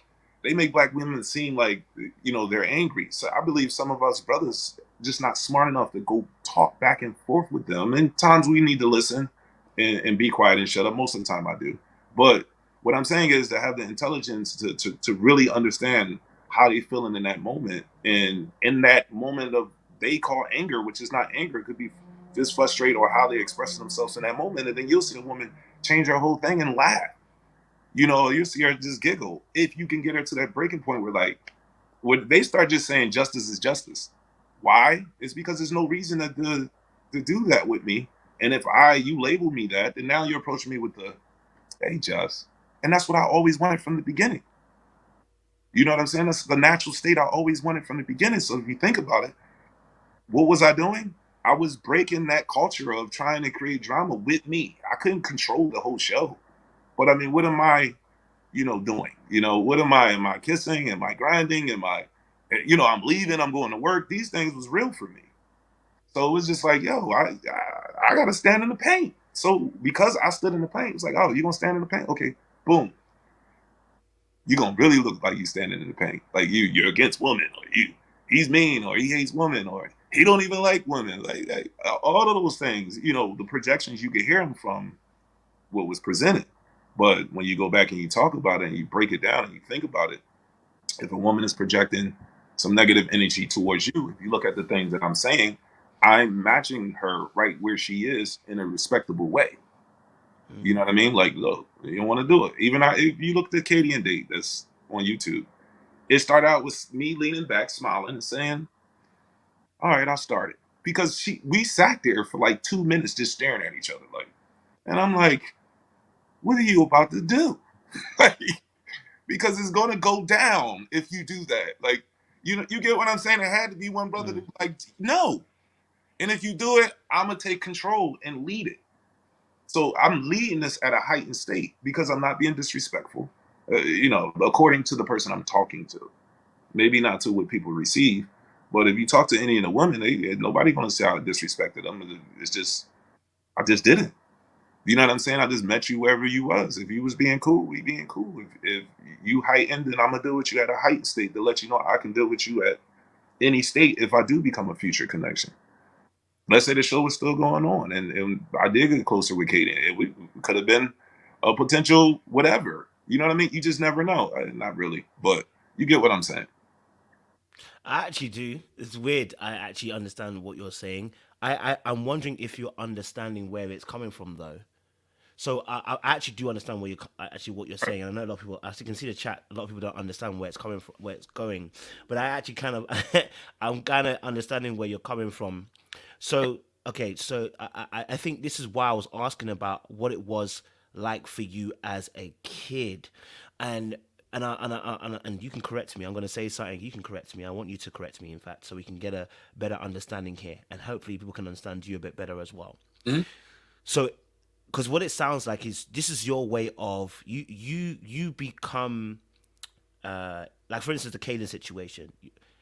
black women seem like they're angry. So I believe some of us brothers just not smart enough to go talk back and forth with them. And times we need to listen and be quiet and shut up. Most of the time I do. But what I'm saying is to have the intelligence to really understand how they feeling in that moment. And in that moment of they call anger, which is not anger, it could be just frustrated or how they express themselves in that moment. And then you'll see a woman change her whole thing and laugh. You see her just giggle. If you can get her to that breaking point where when they start just saying justice is justice. Why? It's because there's no reason to do that with me. And if you label me that, then now you're approaching me with the, hey, just. And that's what I always wanted from the beginning. You know what I'm saying? That's the natural state I always wanted from the beginning. So if you think about it, what was I doing? I was breaking that culture of trying to create drama with me. I couldn't control the whole show. But I mean, what am I, doing? What am I kissing? Am I grinding? I'm leaving, I'm going to work. These things was real for me. So it was just like, yo, I got to stand in the paint. So because I stood in the paint, it's like, oh, you going to stand in the paint? Okay, boom. You're going to really look like you standing in the paint. Like you're against women, or he's mean, or he hates women, or he don't even like women. Like all of those things, the projections you could hear them from what was presented. But when you go back and you talk about it and you break it down and you think about it, if a woman is projecting some negative energy towards you, if you look at the things that I'm saying, I'm matching her right where she is in a respectable way. You know what I mean? Like, look, you don't want to do it. Even if you look at Katie and Date that's on YouTube, it started out with me leaning back, smiling, and saying, all right, I'll start it. Because we sat there for like 2 minutes just staring at each other. And I'm like, what are you about to do? Because it's going to go down if you do that. Like, you get what I'm saying? It had to be one brother to no. And if you do it, I'm going to take control and lead it. So I'm leading this at a heightened state because I'm not being disrespectful, according to the person I'm talking to. Maybe not to what people receive, but if you talk to any of the women, nobody going to say I disrespected them. It's just, I just didn't. You know what I'm saying? I just met you wherever you was. If you was being cool, we being cool. If you heightened, then I'm going to deal with you at a heightened state to let you know I can deal with you at any state if I do become a future connection. Let's say the show was still going on and I did get closer with Katie. We could have been a potential whatever. You know what I mean? You just never know. Not really, but you get what I'm saying. I actually do. It's weird. I actually understand what you're saying. I'm wondering if you're understanding where it's coming from, though. So I actually do understand what you're saying. And I know a lot of people, as you can see the chat, a lot of people don't understand where it's coming from, where it's going. But I actually I'm kind of understanding where you're coming from. So okay, so I think this is why I was asking about what it was like for you as a kid? And and you can correct me. I'm going to say something. You can correct me. I want you to correct me, in fact, so we can get a better understanding here, and hopefully people can understand you a bit better as well. Mhm. So, because what it sounds like is this is your way of you become like, for instance, the Caden situation.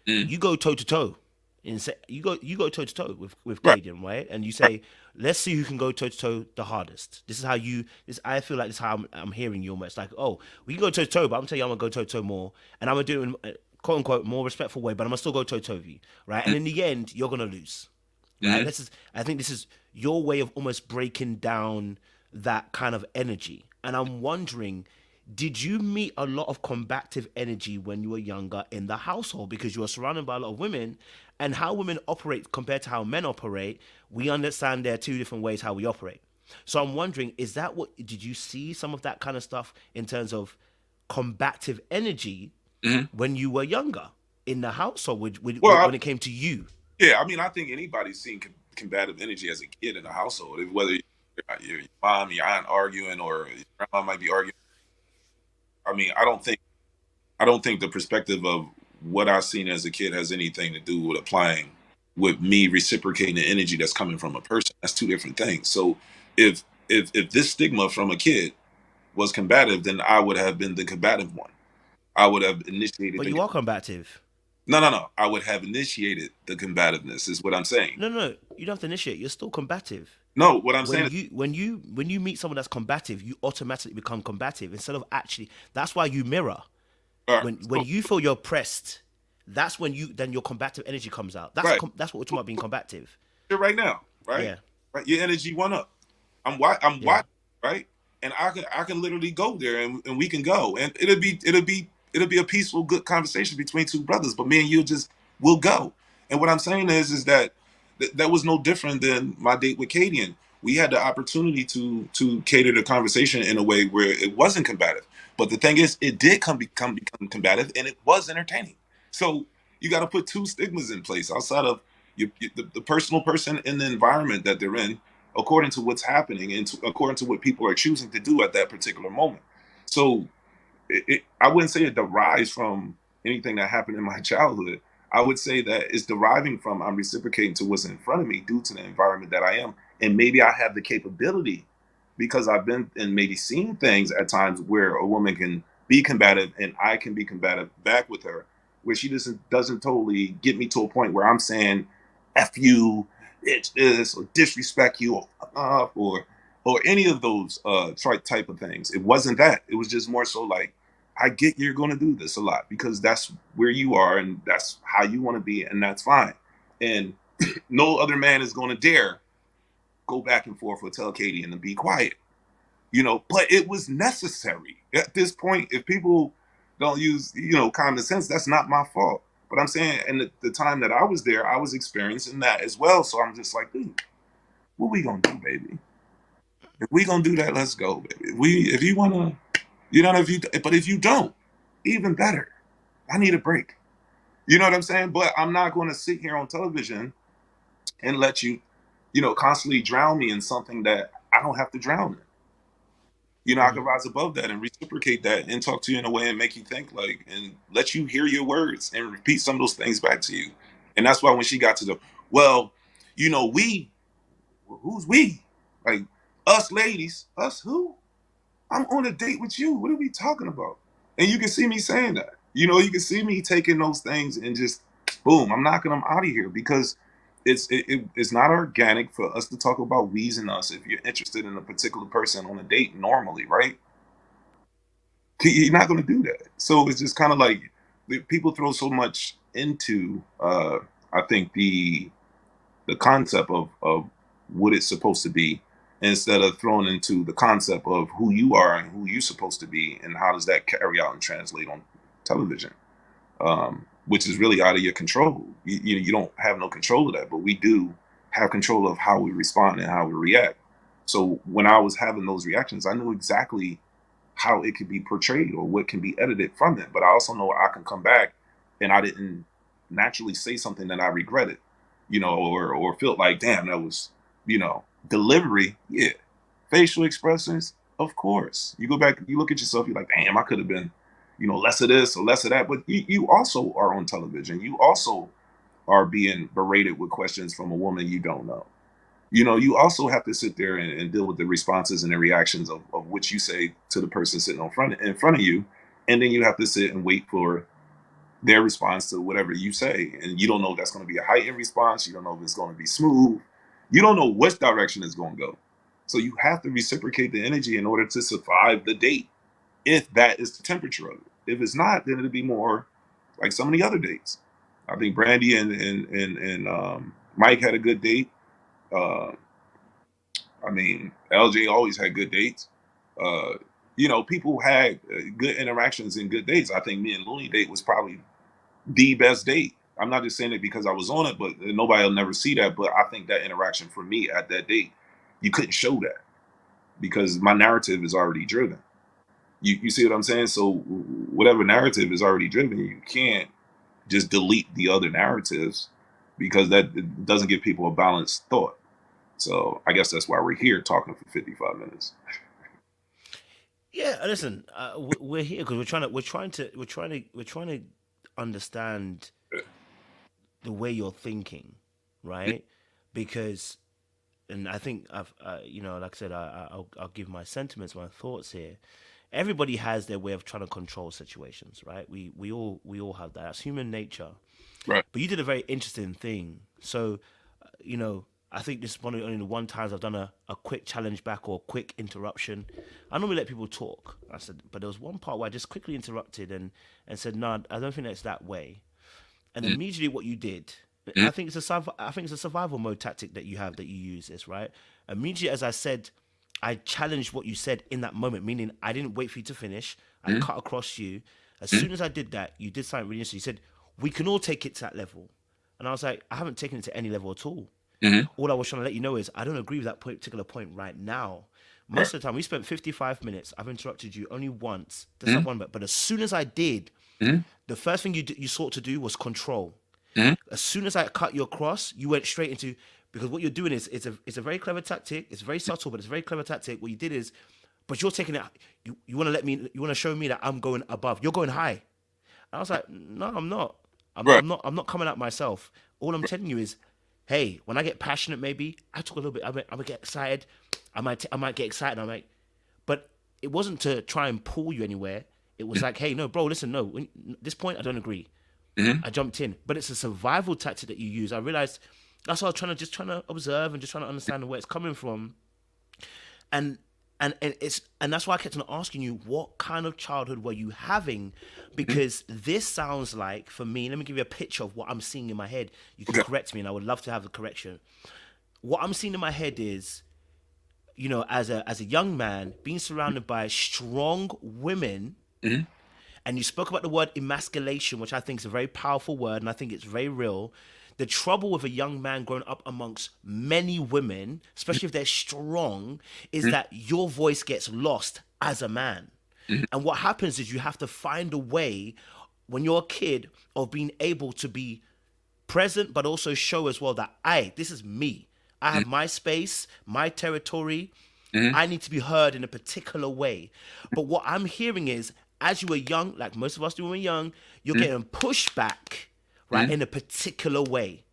Mhm. You go toe to toe. You go toe to toe with Right. Caden, right? And you Right. say, let's see who can go toe to toe the hardest. This is how you. This I feel like this is how I'm hearing you almost like, oh, we can go toe to toe, but I'm telling you, I'm gonna go toe to toe more, and I'm gonna do it in quote unquote more respectful way, but I'm gonna still go toe to toe with you, right? And in the end, you're gonna lose, right? Mhm. This is. I think this is your way of almost breaking down that kind of energy, and I'm wondering, did you meet a lot of combative energy when you were younger in the household, because you were surrounded by a lot of women, and how women operate compared to how men operate? We understand there are two different ways how we operate. So I'm wondering, is that what did you see some of that kind of stuff in terms of combative energy Mhm. when you were younger in the household Well, when it came to you? yeah, I mean, I think anybody's seen combative energy as a kid in the household. Whether your mom, your aunt arguing, or your grandma might be arguing. I mean, I don't think the perspective of what I've seen as a kid has anything to do with applying with me reciprocating the energy that's coming from a person. That's two different things. So if this stigma from a kid was combative, then I would have been the combative one. I would have initiated But the you are combative. no. I would have initiated the combativeness is what I'm saying. No, you don't have to initiate. You're still combative. No, what I'm saying when is you when you when you meet someone that's combative, you automatically become combative instead of actually. That's why you mirror. all right, When so you feel you're pressed, that's when you then your combative energy comes out. right. That's what we're talking about, being combative. Here right now, right? Yeah, Right. Your energy went up. I'm yeah. watching, right? And I can literally go there and we can go. And it'll be a peaceful, good conversation between two brothers. But me and you just will go. And what I'm saying is that that was no different than my date with Katie. And we had the opportunity to cater the conversation in a way where it wasn't combative. But the thing is, it did become combative, and it was entertaining. So you got to put two stigmas in place outside of the personal person in the environment that they're in, according to what's happening and according to what people are choosing to do at that particular moment. So I wouldn't say it derives from anything that happened in my childhood. I would say that it's deriving from I'm reciprocating to what's in front of me due to the environment that I am. And maybe I have the capability because I've been and maybe seen things at times where a woman can be combative and I can be combative back with her, where she doesn't totally get me to a point where I'm saying F you, it's this, or disrespect you, or fuck off, or any of those type of things. It wasn't that. It was just more so like, I get you're going to do this a lot because that's where you are and that's how you want to be, and that's fine. And no other man is going to dare go back and forth or tell Katie and to be quiet, But it was necessary at this point. If people don't use, common sense, that's not my fault. But I'm saying, and the time that I was there, I was experiencing that as well. So I'm just like, dude, what we gonna do, baby? If we gonna do that, let's go, baby. If you wanna, but if you don't, even better. I need a break. You know what I'm saying? But I'm not going to sit here on television and let you, constantly drown me in something that I don't have to drown in. I can Mm. rise above that and reciprocate that and talk to you in a way and make you think like and let you hear your words and repeat some of those things back to you. And that's why when she got to the well, we, who's we? Like us ladies, us who? I'm on a date with you. What are we talking about? And you can see me saying that. You can see me taking those things and just boom, I'm knocking them out of here because it's not organic for us to talk about we's and us if you're interested in a particular person on a date normally, right? You're not going to do that. So it's just kind of like people throw so much into I think the concept of what it's supposed to be instead of throwing into the concept of who you are and who you're supposed to be and how does that carry out and translate on television, which is really out of your control. You don't have no control of that, but we do have control of how we respond and how we react. So when I was having those reactions, I knew exactly how it could be portrayed or what can be edited from it, but I also know I can come back and I didn't naturally say something that I regretted, or felt like, damn, that was, delivery, yeah, facial expressions, Of course. You go back, you look at yourself, you're like, damn, I could have been, less of this or less of that. But you also are on television. You also are being berated with questions from a woman you don't know. You also have to sit there and deal with the responses and the reactions of what you say to the person sitting in front of you. And then you have to sit and wait for their response to whatever you say. And you don't know if that's going to be a heightened response. You don't know if it's going to be smooth. You don't know which direction it's going to go. So you have to reciprocate the energy in order to survive the date, if that is the temperature of it. If it's not, then it'll be more like some of the other dates. I think Brandy and Mike had a good date. LJ always had good dates. People had good interactions and good dates. I think me and Looney date was probably the best date. I'm not just saying it because I was on it, but nobody will never see that. But I think that interaction for me at that date, you couldn't show that because my narrative is already driven. You see what I'm saying? So whatever narrative is already driven, you can't just delete the other narratives because that doesn't give people a balanced thought. So I guess that's why we're here talking for 55 minutes. Yeah, listen, we're here because we're trying to understand the way you're thinking, right? Because, and I think like I said, I'll give my sentiments, my thoughts here. Everybody has their way of trying to control situations, right? We all have that. That's human nature. Right. But you did a very interesting thing. So, I think this is only the one times I've done a quick challenge back or a quick interruption. I normally let people talk. I said, but there was one part where I just quickly interrupted and said, no, I don't think that's that way. And immediately what you did, I think it's a survival mode tactic that you use this, right? Immediately as I said, I challenged what you said in that moment, meaning I didn't wait for you to finish. I cut across you. As soon as I did that, you did something really interesting. You said, we can all take it to that level. And I was like, I haven't taken it to any level at all. All I was trying to let you know is I don't agree with that particular point right now. Most of the time, we spent 55 minutes. I've interrupted you only once. That's not one, but as soon as I did, the first thing you sought to do was control. As soon as I cut you across, you went straight into, because what you're doing is it's a very clever tactic. It's very subtle, but it's a very clever tactic. What you did is, but you're taking it. You want to show me that I'm going above. You're going high. And I was like, no, I'm not. I'm not coming out myself. All I'm telling you is, hey, when I get passionate, maybe I talk a little bit. I might get excited. I might get excited. But it wasn't to try and pull you anywhere. It was like, hey, no, bro, listen, no. This point, I don't agree. I jumped in, but it's a survival tactic that you use. I realized that's why I was trying to observe and just trying to understand where it's coming from, and that's why I kept on asking you what kind of childhood were you having, because this sounds like, for me, let me give you a picture of what I'm seeing in my head. You can correct me, and I would love to have the correction. What I'm seeing in my head is, as a young man being surrounded by strong women. And you spoke about the word emasculation, which I think is a very powerful word, and I think it's very real. The trouble with a young man growing up amongst many women, especially if they're strong, is that your voice gets lost as a man. And what happens is you have to find a way, when you're a kid, of being able to be present, but also show as well that, this is me. I have my space, my territory. I need to be heard in a particular way. But what I'm hearing is, as you were young, like most of us do when we're young, you're getting pushed back, right, in a particular way.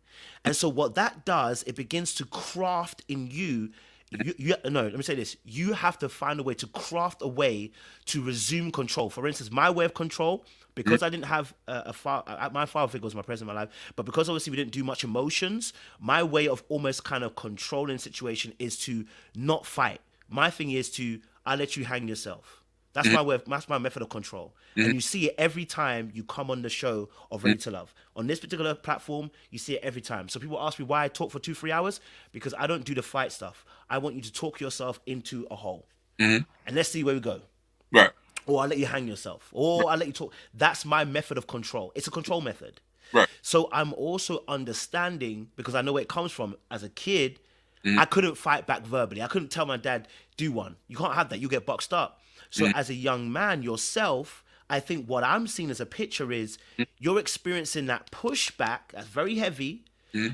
And so what that does, it begins to craft in you. No, let me say this. You have to find a way to craft a way to resume control. For instance, my way of control, because I didn't have my father figure was my present in my life, but because obviously we didn't do much emotions, my way of almost kind of controlling situation is to not fight. My thing is I let you hang yourself. That's my way. That's my method of control. And you see it every time you come on the show of Ready to Love. On this particular platform, you see it every time. So people ask me why I talk for 2-3 hours, because I don't do the fight stuff. I want you to talk yourself into a hole, and let's see where we go. Right. Or I'll let you hang yourself, or I'll let you talk. That's my method of control. It's a control method. Right. So I'm also understanding, because I know where it comes from. As a kid, I couldn't fight back verbally. I couldn't tell my dad, do one. You can't have that. You get boxed up. So as a young man yourself, I think what I'm seeing as a picture is you're experiencing that pushback that's very heavy,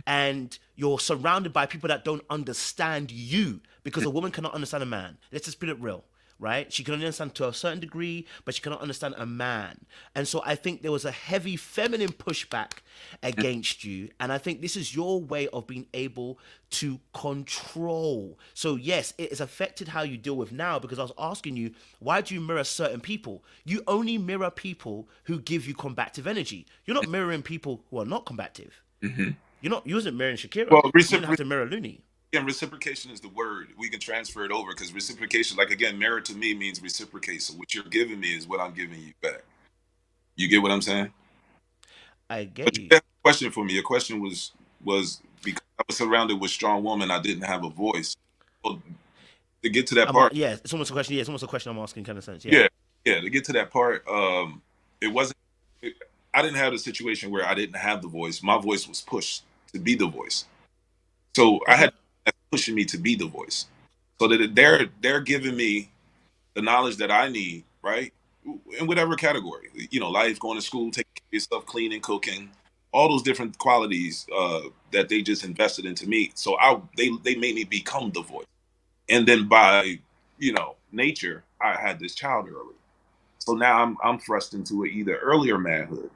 and you're surrounded by people that don't understand you, because a woman cannot understand a man. Let's just put it real, right? She can understand to a certain degree, but she cannot understand a man. And so I think there was a heavy feminine pushback against you. And I think this is your way of being able to control. So yes, it has affected how you deal with now, because I was asking you, why do you mirror certain people? You only mirror people who give you combative energy. You're not mirroring people who are not combative. Mm-hmm. You wasn't mirroring Shakira. Well, You didn't have to mirror Looney. again, reciprocation is the word. We can transfer it over because reciprocation, like again, mirror to me means reciprocate. So what you're giving me is what I'm giving you back. You get what I'm saying? I get But you you. had a question for me. Your question was because I was surrounded with strong women, I didn't have a voice. Well, to get to that part, Yeah, it's almost a question. Yeah, it's almost a question I'm asking, kind of sense. Yeah. yeah, yeah. To get to that part, it wasn't. It, I didn't have a situation where I didn't have the voice. My voice was pushed to be the voice. So I Okay. had that's pushing me to be the voice. So that they're giving me the knowledge that I need, right? In whatever category, life, going to school, taking care of yourself, cleaning, cooking, all those different qualities that they just invested into me. So they made me become the voice, and then by nature, I had this child early. So now I'm thrust into an either earlier manhood,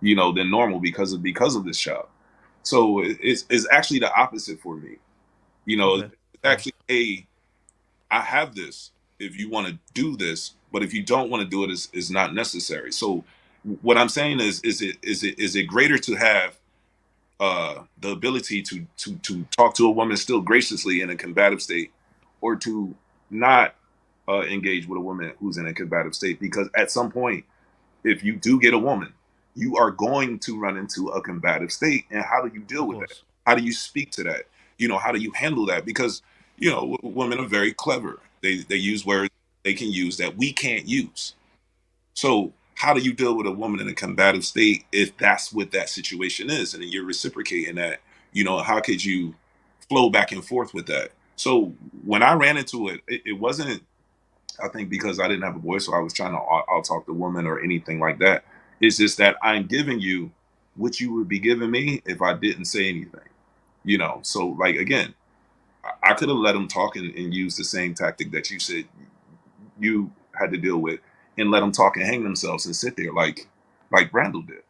than normal because of this child. So it's actually the opposite for me. Okay. It's actually, hey, I have this if you want to do this, but if you don't want to do it, is not necessary. So what I'm saying is it greater to have the ability to talk to a woman still graciously in a combative state, or to not engage with a woman who's in a combative state? Because at some point, if you do get a woman, you are going to run into a combative state. And how do you deal Of with that? course. How do you speak to that? How do you handle that? Because, women are very clever. They use words they can use that we can't use. So how do you deal with a woman in a combative state if that's what that situation is? And then you're reciprocating that, how could you flow back and forth with that? So when I ran into it, it wasn't, I think, because I didn't have a voice, or I was trying to out talk the woman or anything like that. It's just that I'm giving you what you would be giving me if I didn't say anything. So like again, I could have let them talk and use the same tactic that you said you had to deal with, and let them talk and hang themselves and sit there like Randall did,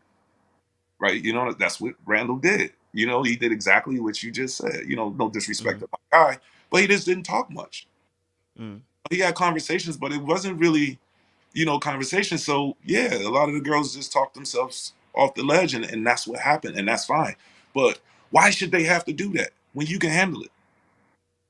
right? That's what Randall did. He did exactly what you just said. No disrespect Mm, to my guy, but he just didn't talk much. mm. He had conversations, but it wasn't really conversation. So yeah, a lot of the girls just talk themselves off the ledge, and that's what happened, and that's fine. But why should they have to do that when you can handle it?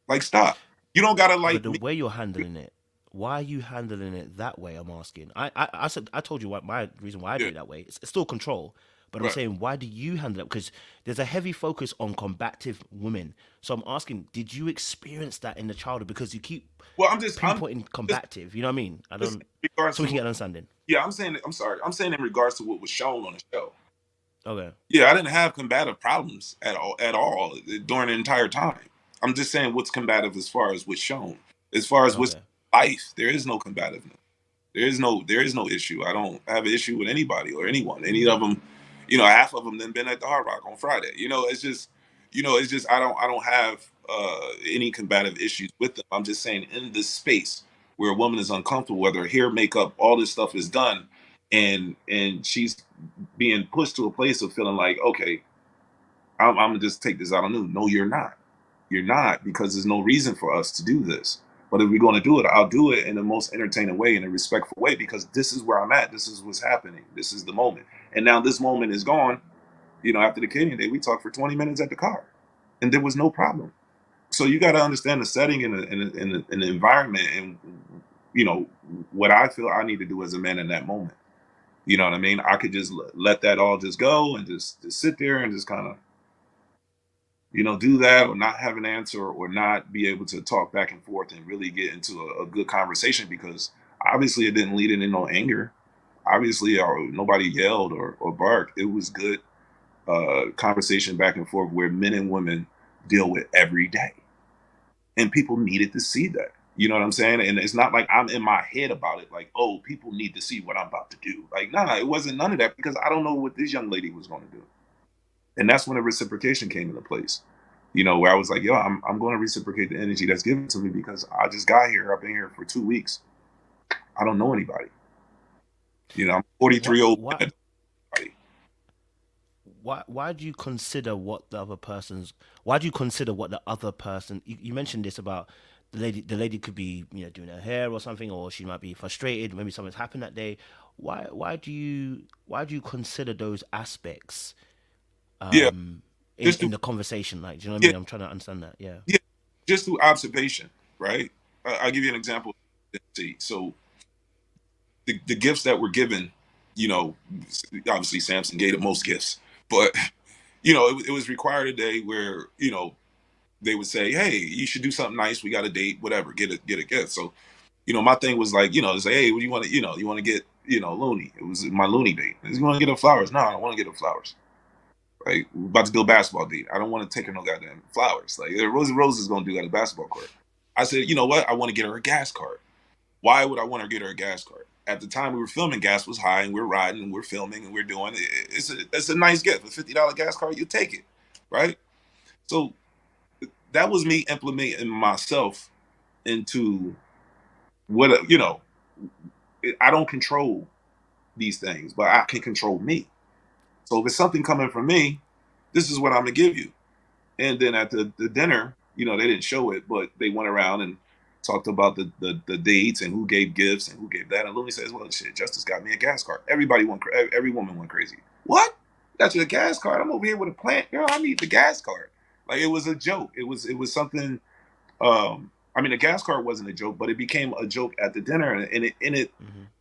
Like, stop. You don't gotta But like the me. way you're handling it, why are you handling it that way? I'm asking. I said I told you what my reason why I do Yeah, it that way. It's still control, but I'm right. saying why do you handle it? Because there's a heavy focus on combative women. So I'm asking, did you experience that in the childhood? Because you keep Well, I'm pinpointing just, combative. You know what I mean? I just don't. in regards So we to can get an understanding. yeah, I'm sorry. I'm saying in regards to what was shown on the show. Okay. Yeah, I didn't have combative problems at all during the entire time. I'm just saying what's combative as far as what's shown. As far as what's Okay. life, there is no combativeness. There is no issue. I don't have an issue with anybody or anyone. Any of them, half of them then been at the Hard Rock on Friday. It's just I don't have any combative issues with them. I'm just saying in this space where a woman is uncomfortable, whether her hair, makeup, all this stuff is done, and she's being pushed to a place of feeling like, okay, I'm gonna just take this out on you. No, you're not. You're not, because there's no reason for us to do this. But if we're going to do it, I'll do it in the most entertaining way, in a respectful way, because this is where I'm at. This is what's happening. This is the moment. And now this moment is gone. After the Canyon Day, we talked for 20 minutes at the car, and there was no problem. So you got to understand the setting and the environment, and what I feel I need to do as a man in that moment. You know what I mean? I could just let that all just go and just sit there and just kind of do that, or not have an answer, or not be able to talk back and forth and really get into a good conversation, because obviously it didn't lead into no anger. Obviously, or nobody yelled or barked. It was good conversation back and forth where men and women deal with every day. And people needed to see that. You know what I'm saying? And it's not like I'm in my head about it, like, oh, people need to see what I'm about to do. Like, nah, it wasn't none of that, because I don't know what this young lady was going to do. And that's when the reciprocation came into place. Where I was like, yo, I'm going to reciprocate the energy that's given to me, because I just got here. I've been here for 2 weeks. I don't know anybody. You know, I'm 43 old man. Why do you consider what the other person's? Why do you consider what the other person? You mentioned this about the lady. The lady could be doing her hair or something, or she might be frustrated. Maybe something's happened that day. Why do you consider those aspects Yeah, just in the conversation? Like, do you know what I yeah, mean? I'm trying to understand that. Yeah. yeah, just through observation, right? I'll give you an example. So the gifts that were given, you know, obviously Samson gave the most gifts, but it was required a day where they would say, hey, you should do something nice. We got a date, whatever, get a gift. So my thing was like, to say, hey, what do you want to, you want to get, Looney. It was my Looney date. You want to get her flowers? No, I don't want to get her flowers. Like, we're about to do a basketball date. I don't want to take her no goddamn flowers. Like, Rose is going to do that at a basketball court. I said, you know what? I want to get her a gas card. Why would I want to get her a gas card? At the time we were filming, gas was high, and we're riding, and we're filming, and we're doing it. It's a nice gift. A $50 gas card, you take it, right? So that was me implementing myself into what I don't control these things, but I can control me. So if it's something coming from me, this is what I'm gonna give you. And then at the dinner, they didn't show it, but they went around and talked about the dates and who gave gifts and who gave that. And Looney says, well, shit, Justice got me a gas card. Every woman went crazy. What? Got you a gas card? I'm over here with a plant. Girl, I need the gas card. Like, it was a joke. It was something. I mean, the gas card wasn't a joke, but it became a joke at the dinner, and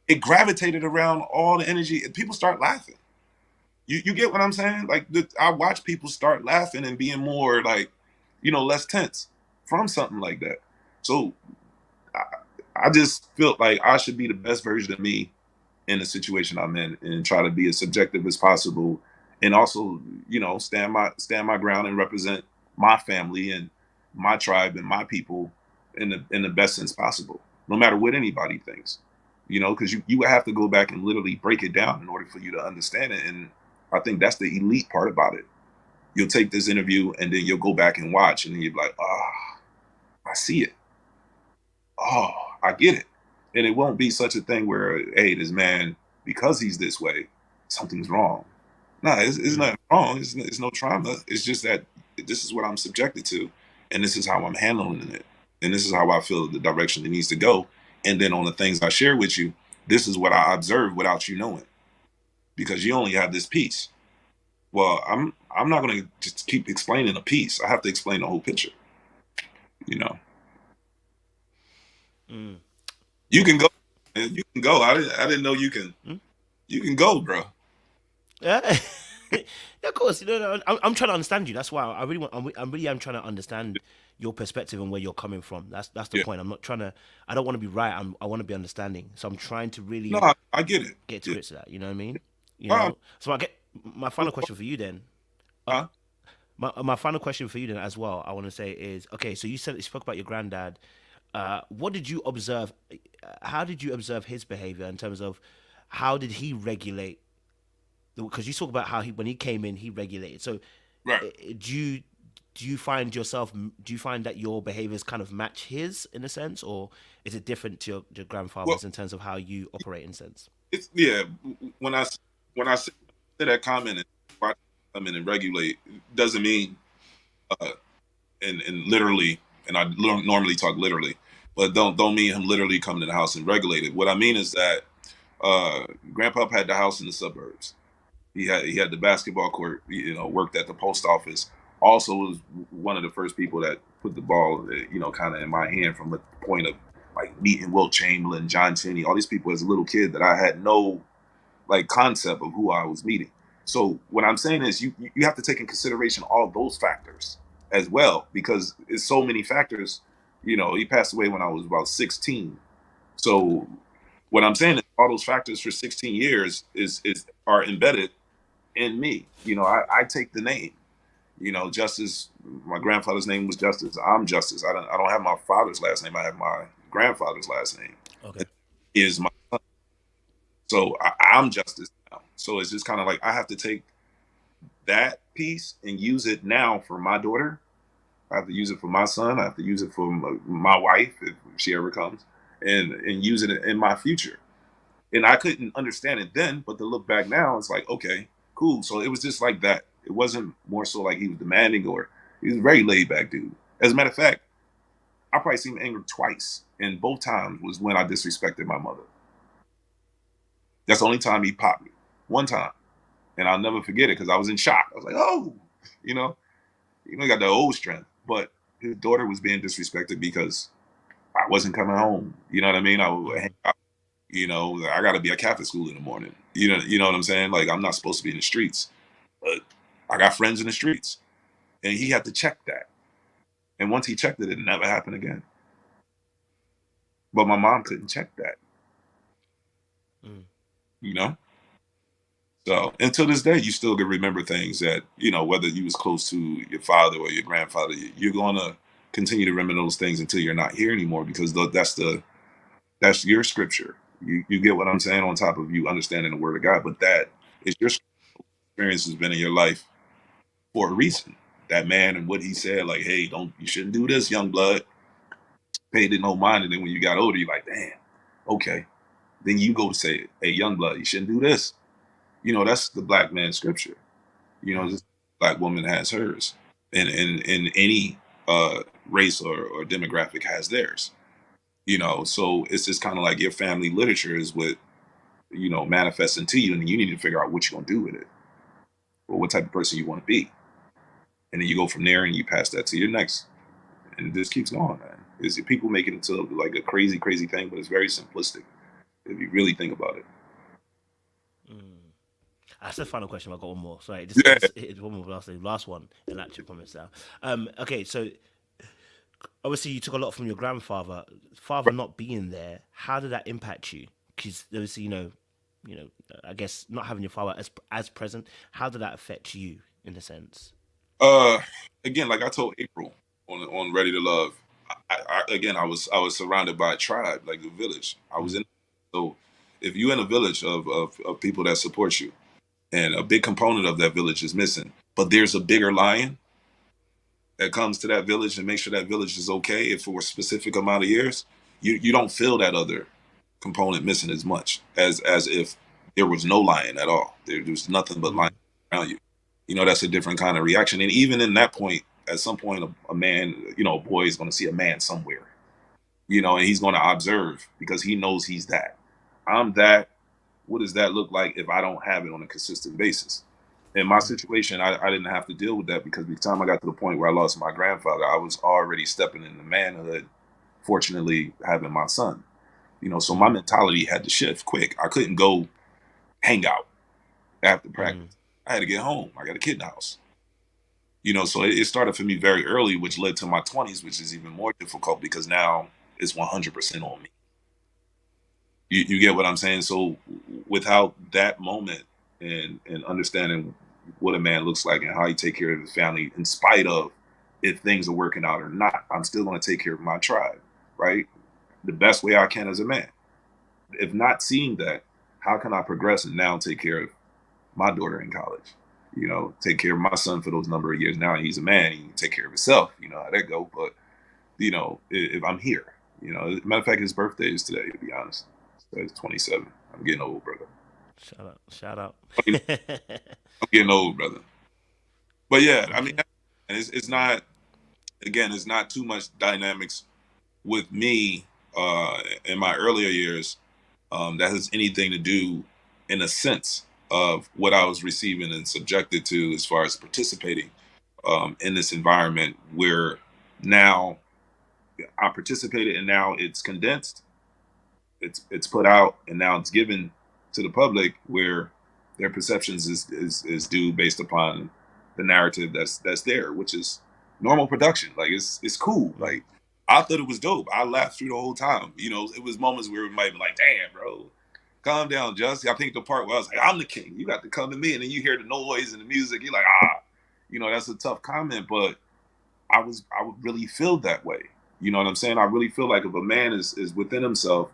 it gravitated around all the energy. People start laughing. You get what I'm saying? Like, I watch people start laughing and being more like, less tense from something like that. So I just felt like I should be the best version of me in the situation I'm in, and try to be as subjective as possible, and also, stand my ground and represent my family and my tribe and my people in the best sense possible, no matter what anybody thinks. Because you would have to go back and literally break it down in order for you to understand it. And I think that's the elite part about it. You'll take this interview and then you'll go back and watch, and then you'll be like, I see it. Oh, I get it. And it won't be such a thing where, hey, this man, because he's this way, something's wrong. No, it's not wrong. It's no trauma. It's just that this is what I'm subjected to, and this is how I'm handling it, and this is how I feel the direction it needs to go. And then on the things I share with you, this is what I observe without you knowing, because you only have this piece. Well, I'm not going to just keep explaining a piece. I have to explain the whole picture. You know. You can go. You can go. I didn't know you can. You can go, bro. Yeah. Yeah, of course. I'm trying to understand you. That's why I really want. I'm really am trying to understand your perspective and where you're coming from. That's the point. I'm not trying to. I don't want to be right. I want to be understanding. So I'm trying to really. No, I get it. Get to grips with that. You know what I mean? So I get my final question for you then. My final question for you then as well, I want to say is, okay, so you spoke about your granddad. What did you observe? How did you observe his behavior in terms of how did he regulate? Because you talk about how when he came in, he regulated. So, right. Do you find yourself? Do you find that your behaviors kind of match his in a sense, or is it different to your grandfather's in terms of how you operate in a sense? It's When I say that comment and watch come in and regulate, doesn't mean and literally. And I normally talk literally, but don't mean him literally coming to the house and regulate it. What I mean is that Grandpa had the house in the suburbs. He had the basketball court. Worked at the post office. Also was one of the first people that put the ball, kind of in my hand from the point of like meeting Wilt Chamberlain, John Tenney, all these people as a little kid that I had no like concept of who I was meeting. So what I'm saying is you have to take in consideration all those factors as well, because it's so many factors. He passed away when I was about 16. So what I'm saying is all those factors for 16 years are embedded in me. I take the name. Justice. My grandfather's name was Justice. I'm Justice. I don't have my father's last name. I have my grandfather's last name. Okay. It is my son. So I'm Justice now. So it's just kind of like I have to take that piece and use it now for my daughter. I have to use it for my son. I have to use it for my wife if she ever comes. and use it in my future. And I couldn't understand it then, but to look back now, it's like, okay, cool. So it was just like that. It wasn't more so like he was demanding, or he was a very laid back dude. As a matter of fact, I probably seen him angry twice, and both times was when I disrespected my mother. That's the only time he popped me. One time. And I'll never forget it because I was in shock. I was like, oh, you know, he got the old strength. But his daughter was being disrespected because I wasn't coming home. You know what I mean? I would hang out, I got to be at Catholic school in the morning. You know what I'm saying? Like, I'm not supposed to be in the streets, but I got friends in the streets. And he had to check that. And once he checked it, it never happened again. But my mom couldn't check that. You know? So until this day, you still can remember things that, whether you was close to your father or your grandfather, you're going to continue to remember those things until you're not here anymore, because that's your scripture. You get what I'm saying, on top of you understanding the word of God, but that is your experience has been in your life for a reason. That man and what he said, like, hey, you shouldn't do this, young blood. Paid it no mind. And then when you got older, you're like, damn, okay. Then you go say, hey, young blood, you shouldn't do this. That's the black man's scripture. This black woman has hers, and any race or demographic has theirs. So it's just kind of like your family literature is what manifests into you, and then you need to figure out what you're gonna do with it, or what type of person you want to be, and then you go from there and you pass that to your next, and it just keeps going, man. People make it into like a crazy thing, but it's very simplistic if you really think about it. That's the final question. I've got one more. Sorry, Yeah. it's one more last one, and actually promise now. Okay, so obviously you took a lot from your grandfather. Father not being there, how did that impact you? Because obviously, I guess not having your father as present, how did that affect you in a sense? Again, like I told April on Ready to Love, I was surrounded by a tribe, like a village. I was in. So if you're in a village of people that support you, and a big component of that village is missing, but there's a bigger lion that comes to that village and makes sure that village is okay if for a specific amount of years, you don't feel that other component missing as much as if there was no lion at all. There's nothing but lion around you. That's a different kind of reaction. And even in that point, at some point, a man, a boy is going to see a man somewhere, and he's going to observe because he knows he's that. I'm that. What does that look like if I don't have it on a consistent basis? In my situation, I didn't have to deal with that because by the time I got to the point where I lost my grandfather, I was already stepping into manhood, fortunately having my son. So my mentality had to shift quick. I couldn't go hang out after practice. I had to get home. I got a kid in the house. So it started for me very early, which led to my 20s, which is even more difficult because now it's 100% on me. You get what I'm saying? So without that moment and understanding what a man looks like and how he take care of his family, in spite of if things are working out or not, I'm still going to take care of my tribe, right? The best way I can as a man. If not seeing that, how can I progress and now take care of my daughter in college? Take care of my son for those number of years. Now he's a man, he can take care of himself. You know how that go. But, if I'm here, matter of fact, his birthday is today, to be honest. He's 27. I'm getting old, brother. Shout out. I'm getting old, brother. But yeah, I mean, it's not, again, it's not too much dynamics with me in my earlier years that has anything to do, in a sense, of what I was receiving and subjected to as far as participating in this environment where now I participated and now it's condensed, it's put out, and now it's given to the public where their perceptions is due based upon the narrative that's there, which is normal production. Like it's cool. Like I thought it was dope. I laughed through the whole time. It was moments where it might be like, damn, bro, calm down, Justin. I think the part where I was like, I'm the king. You got to come to me, and then you hear the noise and the music. You're like, that's a tough comment, but I would really feel that way. You know what I'm saying? I really feel like if a man is within himself,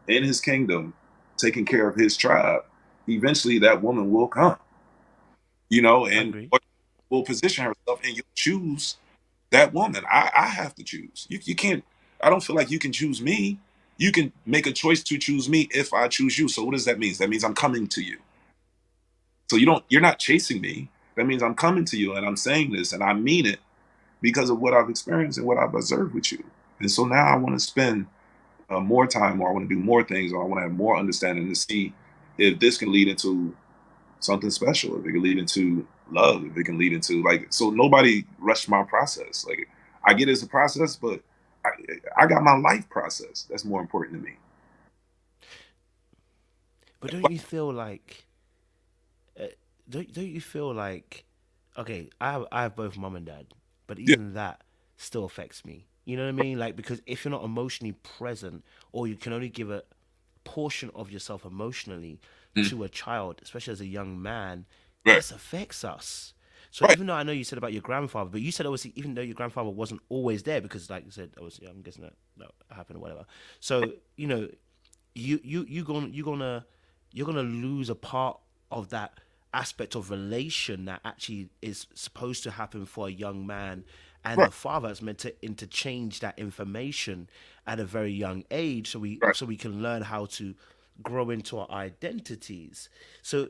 in his kingdom, taking care of his tribe, eventually that woman will come, and will position herself, and you'll choose that woman. I have to choose. You can't, I don't feel like you can choose me. You can make a choice to choose me if I choose you. So what does that mean? That means I'm coming to you. So you're not chasing me. That means I'm coming to you, and I'm saying this and I mean it because of what I've experienced and what I've observed with you. And so now I want to spend more time, or I want to do more things, or I want to have more understanding to see if this can lead into something special, if it can lead into love, if it can lead into like, so nobody rushed my process. Like, I get it as a process, but I, I got my life process. That's more important to me. But don't you feel like uh, don't you feel like okay, I have both mum and dad, but Yeah, even that still affects me. You know what I mean? Like because if you're not emotionally present, or you can only give a portion of yourself emotionally mm, to a child, especially as a young man, right, this affects us. So right, even though I know you said about your grandfather, but you said obviously even though your grandfather wasn't always there, because like you said, obviously I'm guessing that happened or whatever. So you know you're gonna lose a part of that aspect of relation that actually is supposed to happen for a young man and right, the father is meant to interchange that information at a very young age so we right. so we can learn how to grow into our identities. So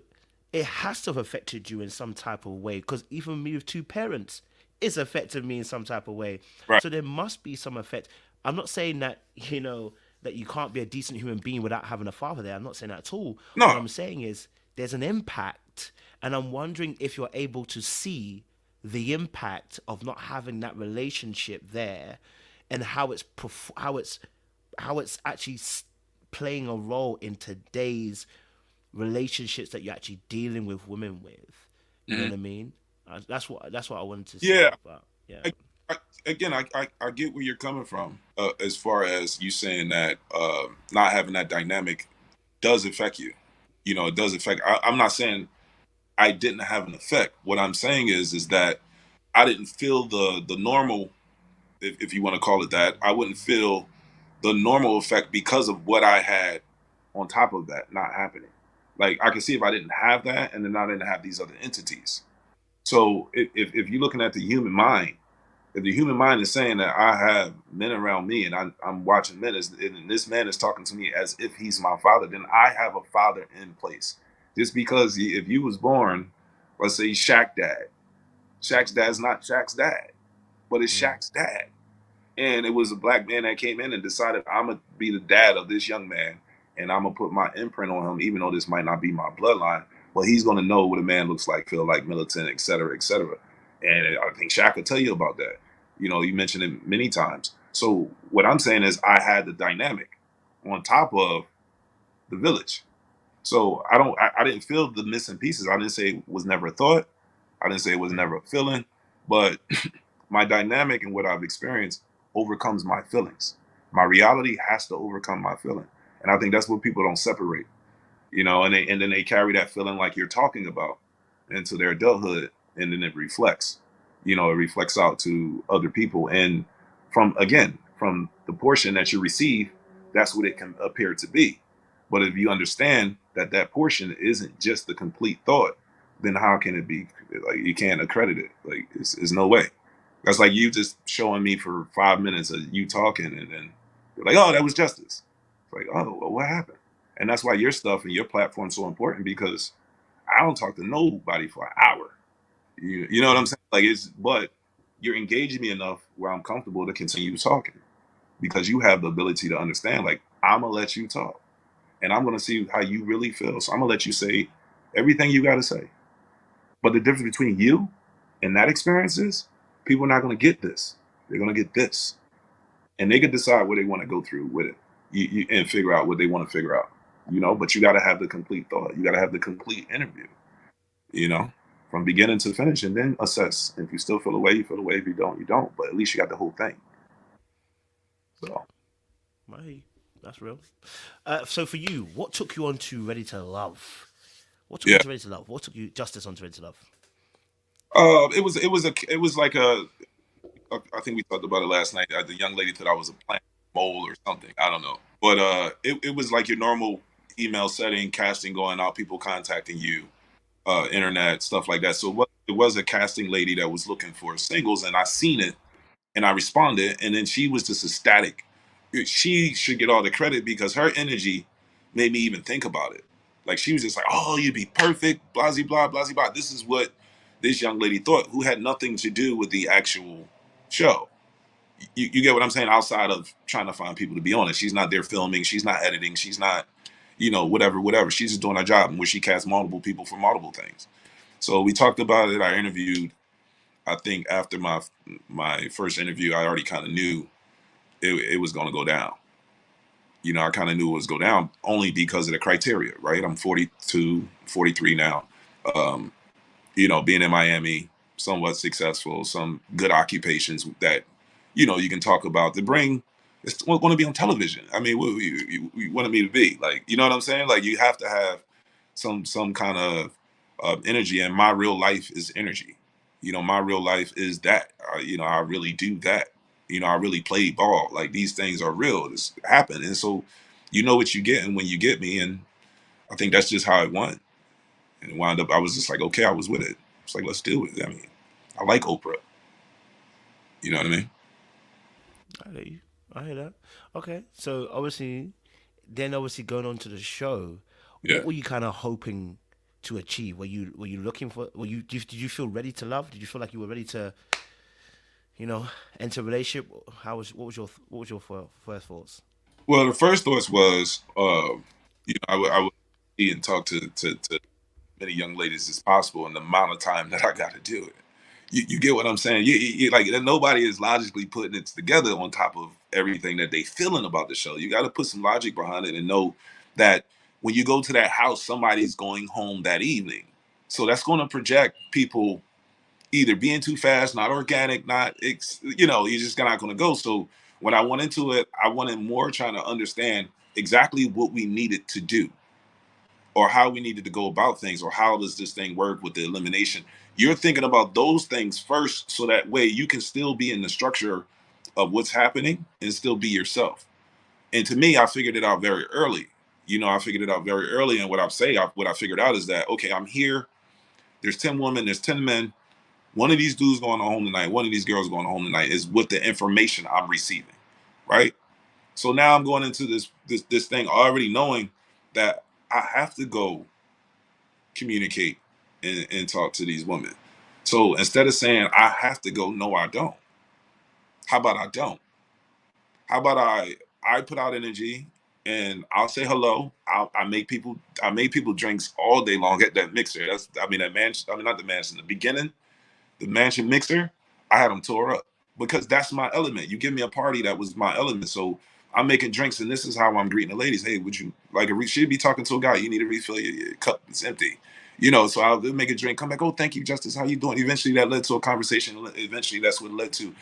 it has to have affected you in some type of way because even me with two parents it's affected me in some type of way. Right. So there must be some effect. I'm not saying that that you can't be a decent human being without having a father there. I'm not saying that at all. What No, I'm saying is there's an impact, and I'm wondering if you're able to see the impact of not having that relationship there, and how it's actually playing a role in today's relationships that you're actually dealing with women with. You know mhm. what I mean? That's what I wanted to Yeah. say. But yeah, I, again, I get where you're coming from, as far as you saying that not having that dynamic does affect you. You know, it does affect. I'm not saying I didn't have an effect. What I'm saying is that I didn't feel the normal, if you want to call it that. I wouldn't feel the normal effect because of what I had on top of that not happening. Like I could see if I didn't have that, and then I didn't have these other entities. So if you're looking at the human mind, if the human mind is saying that I have men around me and I'm watching men, and this man is talking to me as if he's my father, then I have a father in place. Just because if you was born, let's say Shaq's dad's not Shaq's dad, but it's mm, Shaq's dad. And it was a black man that came in and decided I'm gonna be the dad of this young man, and I'm gonna put my imprint on him, even though this might not be my bloodline. But he's gonna know what a man looks like, feel like, militant, et cetera, et cetera. And I think Shaq could tell you about that. You know, you mentioned it many times. So what I'm saying is, I had the dynamic on top of the village. So I didn't feel the missing pieces. I didn't say it was never a thought. I didn't say it was mm, never a feeling, but my dynamic and what I've experienced overcomes my feelings. My reality has to overcome my feeling. And I think that's what people don't separate, and then they carry that feeling like you're talking about into their adulthood, and then it reflects. It reflects out to other people. And from the portion that you receive, that's what it can appear to be. But if you understand that that portion isn't just the complete thought, then how can it be? Like, you can't accredit it. Like, it's no way. That's like you just showing me for 5 minutes of you talking, and then you're like, "Oh, that was justice." It's like, "Oh, well, what happened?" And that's why your stuff and your platform is so important, because I don't talk to nobody for an hour. You know what I'm mm. saying? Like, but you're engaging me enough where I'm comfortable to continue talking, because you have the ability to understand. Like, I'm gonna let you talk, and I'm gonna see how you really feel. So I'm gonna let you say everything you got to say. But the difference between you and that experience is, people are not gonna get this. They're gonna get this, and they can decide what they want to go through with it, and figure out what they want to figure out. But you got to have the complete thought. You got to have the complete interview. You know, from beginning to finish, and then assess. If you still feel away, you feel away. If you don't, you don't. But at least you got the whole thing. So, Hey, that's real. So for you, what took you on to Ready to Love? What took you yeah. to Ready to Love? What took you Justice on to Ready to Love? It was like a. I think we talked about it last night. The young lady thought I was a plant mole or something. I don't know, but it was like your normal email setting, casting going out, people contacting you, internet stuff like that. So it was a casting lady that was looking for singles, and I seen it, and I responded, and then she was just ecstatic she should get all the credit because her energy made me even think about it. Like she was just like, "Oh, you'd be perfect," blah blah blah blah. This is what this young lady thought, who had nothing to do with the actual show. You get what I'm saying? Outside of trying to find people to be on it, she's not there filming, she's not editing, she's not, whatever. She's just doing her job, and where she cast multiple people for multiple things. So we talked about it. I interviewed. I think after my first interview, I already kind of knew it was going to go down. I kind of knew it was go down only because of the criteria, right? I'm 42, 43 now. Um, being in Miami, somewhat successful, some good occupations that, you can talk about to bring, it's going to be on television. I mean, what you wanted me to be like, you know what I'm saying? Like you have to have some kind of energy, and my real life is energy. My real life is that, I really do that. I really play ball. Like these things are real. This happen. And so, what you get and when you get me. And I think that's just how it went. And it wound up, I was just like, okay, I was with it. It's like, let's do it. I mean, I like Oprah. You know what I mean? I hear you. I hear that. Okay, so obviously going on to the show, Yeah. what were you kind of hoping to achieve? Were you looking for? Did you feel ready to love? Did you feel like you were ready to enter a relationship? What was your first thoughts? Well, the first thoughts was, I would see and talk to many young ladies as possible in the amount of time that I got to do it. You get what I'm saying? Like nobody is logically putting it together on top of everything that they feeling about the show. You got to put some logic behind it and know that when you go to that house, somebody's going home that evening. So that's going to project people either being too fast, not organic, you're just not going to go. So when I went into it, I wanted more trying to understand exactly what we needed to do or how we needed to go about things or how does this thing work with the elimination. You're thinking about those things first so that way you can still be in the structure of what's happening and still be yourself. And to me, I figured it out very early. I figured it out very early. And what I figured out is that, okay, I'm here. There's 10 women, there's 10 men. One of these dudes going home tonight, one of these girls going home tonight is with the information I'm receiving. Right. So now I'm going into this thing already knowing that I have to go communicate and talk to these women. So instead of saying I have to go, no, I don't. How about I don't? How about I put out energy and I'll say hello. I make people drinks all day long at that mixer. That mansion. I mean not the mansion. The beginning, the mansion mixer. I had them tore up because that's my element. You give me a party that was my element. So I'm making drinks and this is how I'm greeting the ladies. Hey, would you like she'd be talking to a guy? You need to refill your cup. It's empty. So I'll make a drink, come back. Oh, thank you, Justice. How you doing? Eventually, that led to a conversation. Eventually, that's what led to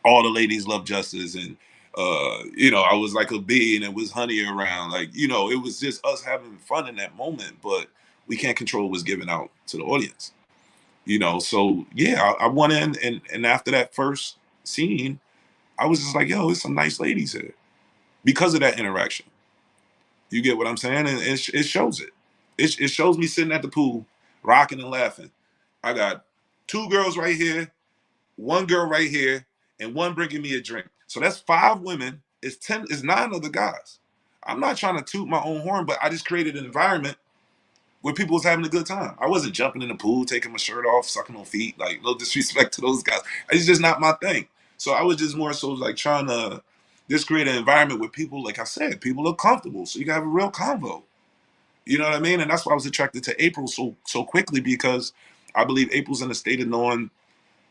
all the ladies love Justice, and I was like a bee, and it was honey around. Like, it was just us having fun in that moment, but we can't control what's given out to the audience. So yeah, I went in, and after that first scene, I was just like, yo, there's some nice ladies here because of that interaction. You get what I'm saying? And it shows it. It shows me sitting at the pool, rocking and laughing. I got two girls right here, one girl right here, and one bringing me a drink. So that's five women. It's 10. It's nine other guys. I'm not trying to toot my own horn, but I just created an environment where people was having a good time. I wasn't jumping in the pool, taking my shirt off, sucking on feet. Like no disrespect to those guys. It's just not my thing. So I was just more so like trying to just create an environment where people, like I said, people are comfortable. So you can have a real convo. You know what I mean? And that's why I was attracted to April so quickly because I believe April's in a state of knowing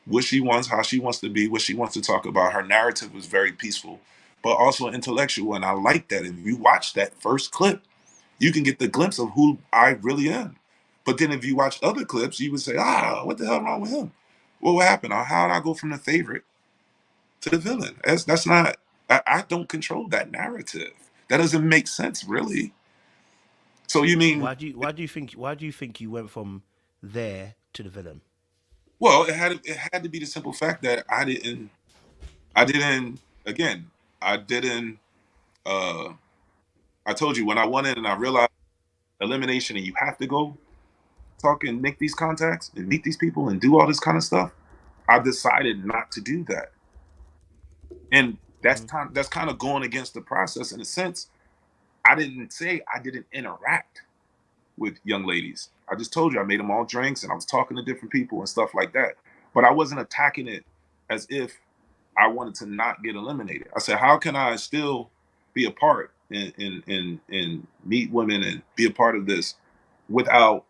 what she wants, how she wants to be, what she wants to talk about. Her narrative was very peaceful, but also intellectual. And I like that. If you watch that first clip, you can get the glimpse of who I really am. But then if you watch other clips, you would say, what the hell wrong with him? What happened? Or how did I go from the favorite to the villain? That's not, I don't control that narrative. That doesn't make sense, really. So you mean, Why do you think you went from there to the villain? well, it had to be the simple fact that I didn't again, I didn't uh I told you when I went in and I realized elimination and you have to go talk and make these contacts and meet these people and do all this kind of stuff. I decided not to do that. And That's kind of going against the process in a sense. I didn't say I didn't interact with young ladies. I just told you I made them all drinks and I was talking to different people and stuff like that. But I wasn't attacking it as if I wanted to not get eliminated. I said, how can I still be a part and meet women and be a part of this without,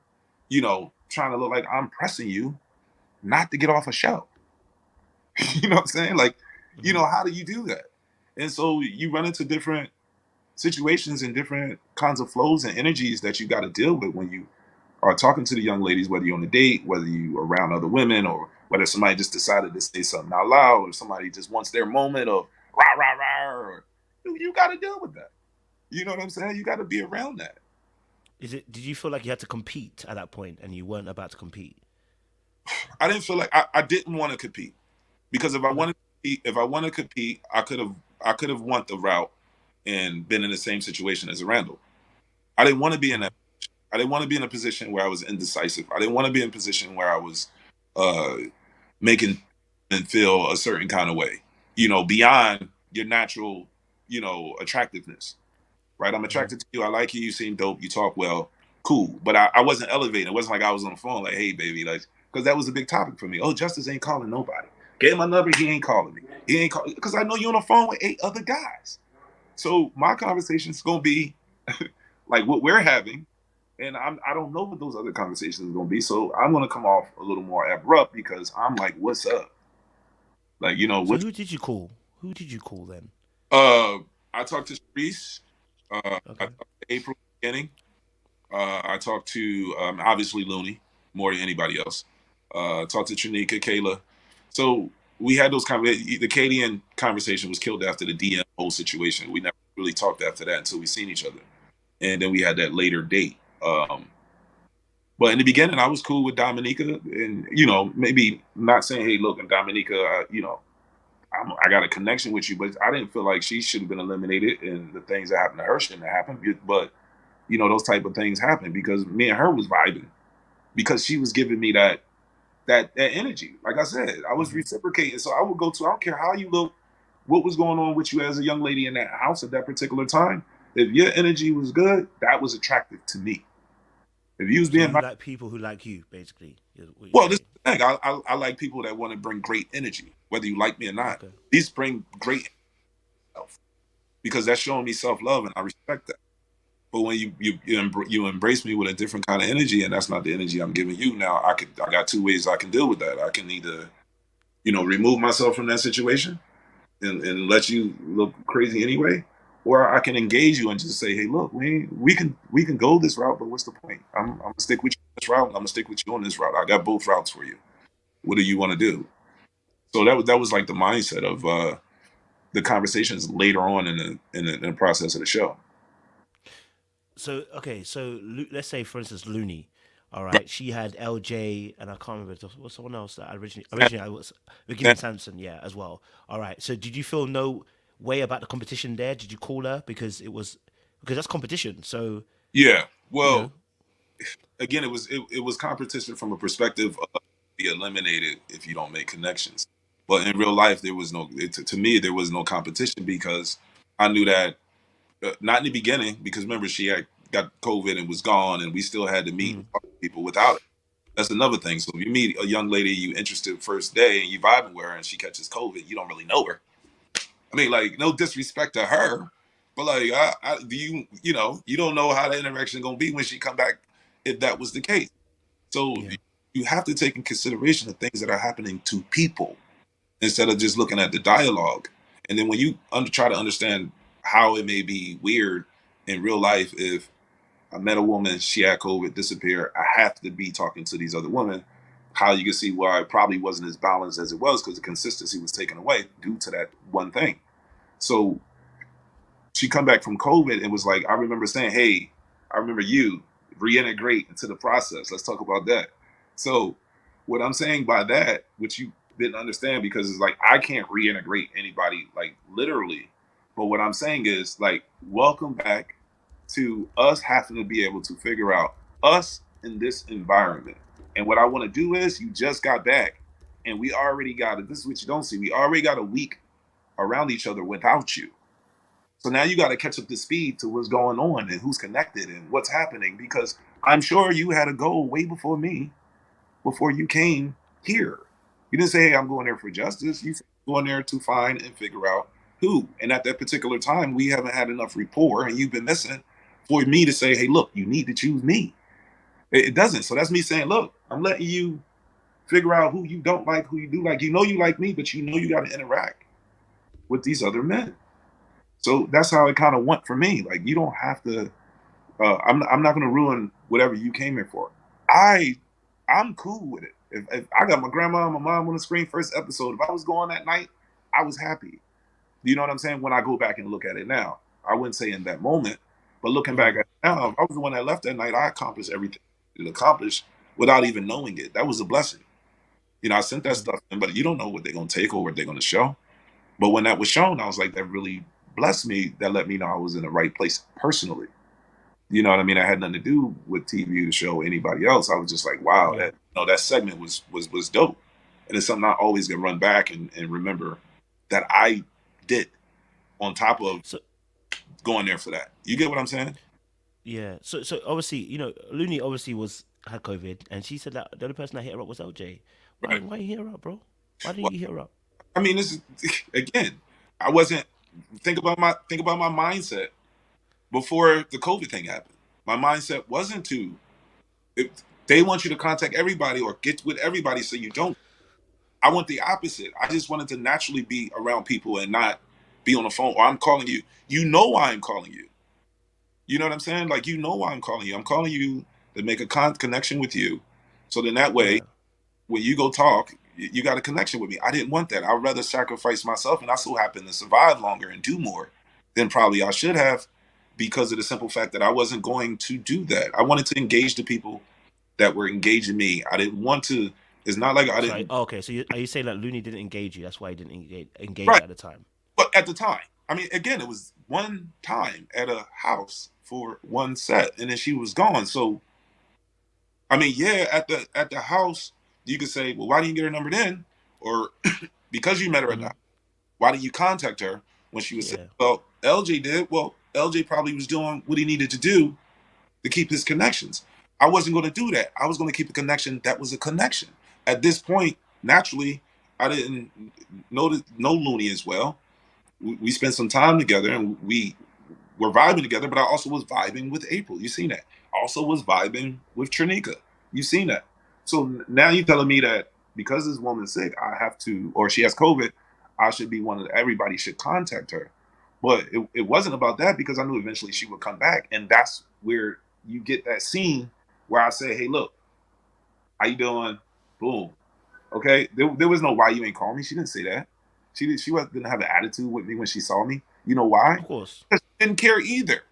trying to look like I'm pressing you not to get off a show? You know what I'm saying? Like, how do you do that? And so you run into different situations and different kinds of flows and energies that you got to deal with when you are talking to the young ladies, whether you're on a date, whether you are around other women, or whether somebody just decided to say something out loud, or somebody just wants their moment of rah, rah, rah, or you got to deal with that. You know what I'm saying? You got to be around that. Did you feel like you had to compete at that point and you weren't about to compete? I didn't feel like I didn't want to compete, because if I wanted to compete, I could have went the route and been in the same situation as a Randall. I didn't want to be in that. I didn't want to be in a position where I was indecisive. I didn't want to be in a position where I was making and feel a certain kind of way, beyond your natural, attractiveness, right? I'm attracted to you. I like you. You seem dope. You talk well. Cool. But I wasn't elevating. It wasn't like I was on the phone like, hey, baby, like, because that was a big topic for me. Oh, Justice ain't calling nobody. Gave my number. He ain't calling me. He ain't calling, because I know you're on the phone with 8 other guys. So my conversation is going to be like what we're having. And I don't know what those other conversations are going to be. So I'm going to come off a little more abrupt because I'm like, what's up? Like, So who did you call? Who did you call then? I talked to Sharice. I talked to April beginning. I talked to, obviously, Looney, more than anybody else. Talked to Trinika, Kayla. So we had those the Cadian conversation was killed after the DM whole situation. We never really talked after that until we seen each other. And then we had that later date. But in the beginning, I was cool with Dominica, and maybe not saying, "Hey, look, and Dominica, I got a connection with you," but I didn't feel like she should have been eliminated, and the things that happened to her shouldn't have happened. But those type of things happen because me and her was vibing, because she was giving me that energy. Like I said, I was reciprocating, so I would go to. I don't care how you look, what was going on with you as a young lady in that house at that particular time. If your energy was good, that was attractive to me. If you was being like people who like you, basically. Well, this is the thing. I like people that want to bring great energy, whether you like me or not. Okay. These bring great self, because that's showing me self-love, and I respect that. But when you embrace me with a different kind of energy, and that's not the energy I'm giving you, now I got 2 ways I can deal with that. I can either remove myself from that situation and let you look crazy anyway, or I can engage you and just say, hey, look, we can go this route, but what's the point? I'm gonna stick with you on this route, and I'm gonna stick with you on this route. I got both routes for you. What do you want to do? So that was like the mindset of the conversations later on in the process of the show. So okay, so let's say for instance Looney, all right, she had LJ and I can't remember what's someone else that originally I was Virginia Sampson, yeah, as well. All right, so did you feel no way about the competition there? Did you call her because that's competition? So yeah, well, again, it was competition from a perspective of be eliminated if you don't make connections. But in real life, there was to me there was no competition, because I knew that not in the beginning, because remember she had got COVID and was gone, and we still had to meet people without it. That's another thing. So if you meet a young lady you interested first day and you vibing with her and she catches COVID, you don't really know her. I mean, like, no disrespect to her, but like, do you don't know how the interaction gonna be when she come back, if that was the case. So you have to take in consideration the things that are happening to people instead of just looking at the dialogue. And then when you try to understand how it may be weird in real life, if I met a woman, she had COVID, disappeared, I have to be talking to these other women, how you can see why it probably wasn't as balanced as it was, because the consistency was taken away due to that one thing. So she come back from COVID and was like, I remember saying, hey, I remember you, reintegrate into the process. Let's talk about that. So what I'm saying by that, which you didn't understand, because it's like, I can't reintegrate anybody, like, literally. But what I'm saying is, like, welcome back to us having to be able to figure out us in this environment. And what I want to do is, you just got back and we already got it. This is what you don't see. We already got a week around each other without you. So now you got to catch up to speed to what's going on and who's connected and what's happening, because I'm sure you had a goal way before me, before you came here. You didn't say, hey, I'm going there for justice. You said going there to find and figure out who. And at that particular time, we haven't had enough rapport and you've been missing for me to say, hey, look, you need to choose me. It doesn't. So that's me saying, look, I'm letting you figure out who you don't like, who you do like. You know you like me, but you know you got to interact with these other men. So that's how it kind of went for me. Like, you don't have to. I'm not going to ruin whatever you came here for. I'm cool with it. If I got my grandma and my mom on the screen first episode, if I was going that night, I was happy. You know what I'm saying? When I go back and look at it now, I wouldn't say in that moment, but looking back at it now, if I was the one that left that night, I accomplished everything to accomplish without even knowing it. That was a blessing. You know, I sent that stuff in, but you don't know what they're going to take or what they're going to show. But when that was shown, I was like, that really blessed me. That let me know I was in the right place personally. You know what I mean? I had nothing to do with TV, the show, anybody else. I was just like, wow, that, you know, that segment was dope. And it's something I always gonna run back and remember that I did on top of going there for that. You get what I'm saying? Yeah. So obviously, you know, Looney obviously had COVID, and she said that the only person that hit her up was LJ. Why you hit her up, bro? Why didn't you hit her up? I mean, this is again, I wasn't think about my mindset before the COVID thing happened. My mindset wasn't to, if they want you to contact everybody or get with everybody so you don't. I want the opposite. I just wanted to naturally be around people and not be on the phone. Or I'm calling you. You know why I'm calling you. You know what I'm saying? Like, you know why I'm calling you. I'm calling you to make a connection with you. So then that way, when you go talk, you got a connection with me. I didn't want that. I'd rather sacrifice myself, and I so happen to survive longer and do more than probably I should have, because of the simple fact that I wasn't going to do that. I wanted to engage the people that were engaging me. I didn't want to. It's not like I didn't. Okay, so are you saying that Looney didn't engage you? That's why he didn't engage Right. at the time. But at the time, I mean, again, it was one time at a house for one set, and then she was gone. So, I mean, yeah, at the house, you could say, well, why didn't you get her number then? Or because you met her at the house, why didn't you contact her when she was sick? Well, LJ did. Well, LJ probably was doing what he needed to do to keep his connections. I wasn't going to do that. I was going to keep a connection that was a connection. At this point, naturally, I didn't know Looney as well. We spent some time together, and we were vibing together, but I also was vibing with April. You seen that. I also was vibing with Trinika. You seen that. So now you're telling me that because this woman's sick, I have to, or she has COVID, I should be one of everybody should contact her. But it wasn't about that, because I knew eventually she would come back. And that's where you get that scene where I say, hey, look, how you doing? Boom. Okay. There was no why you ain't call me. She didn't say that. She didn't have an attitude with me when she saw me. You know why? Of course. She didn't care either.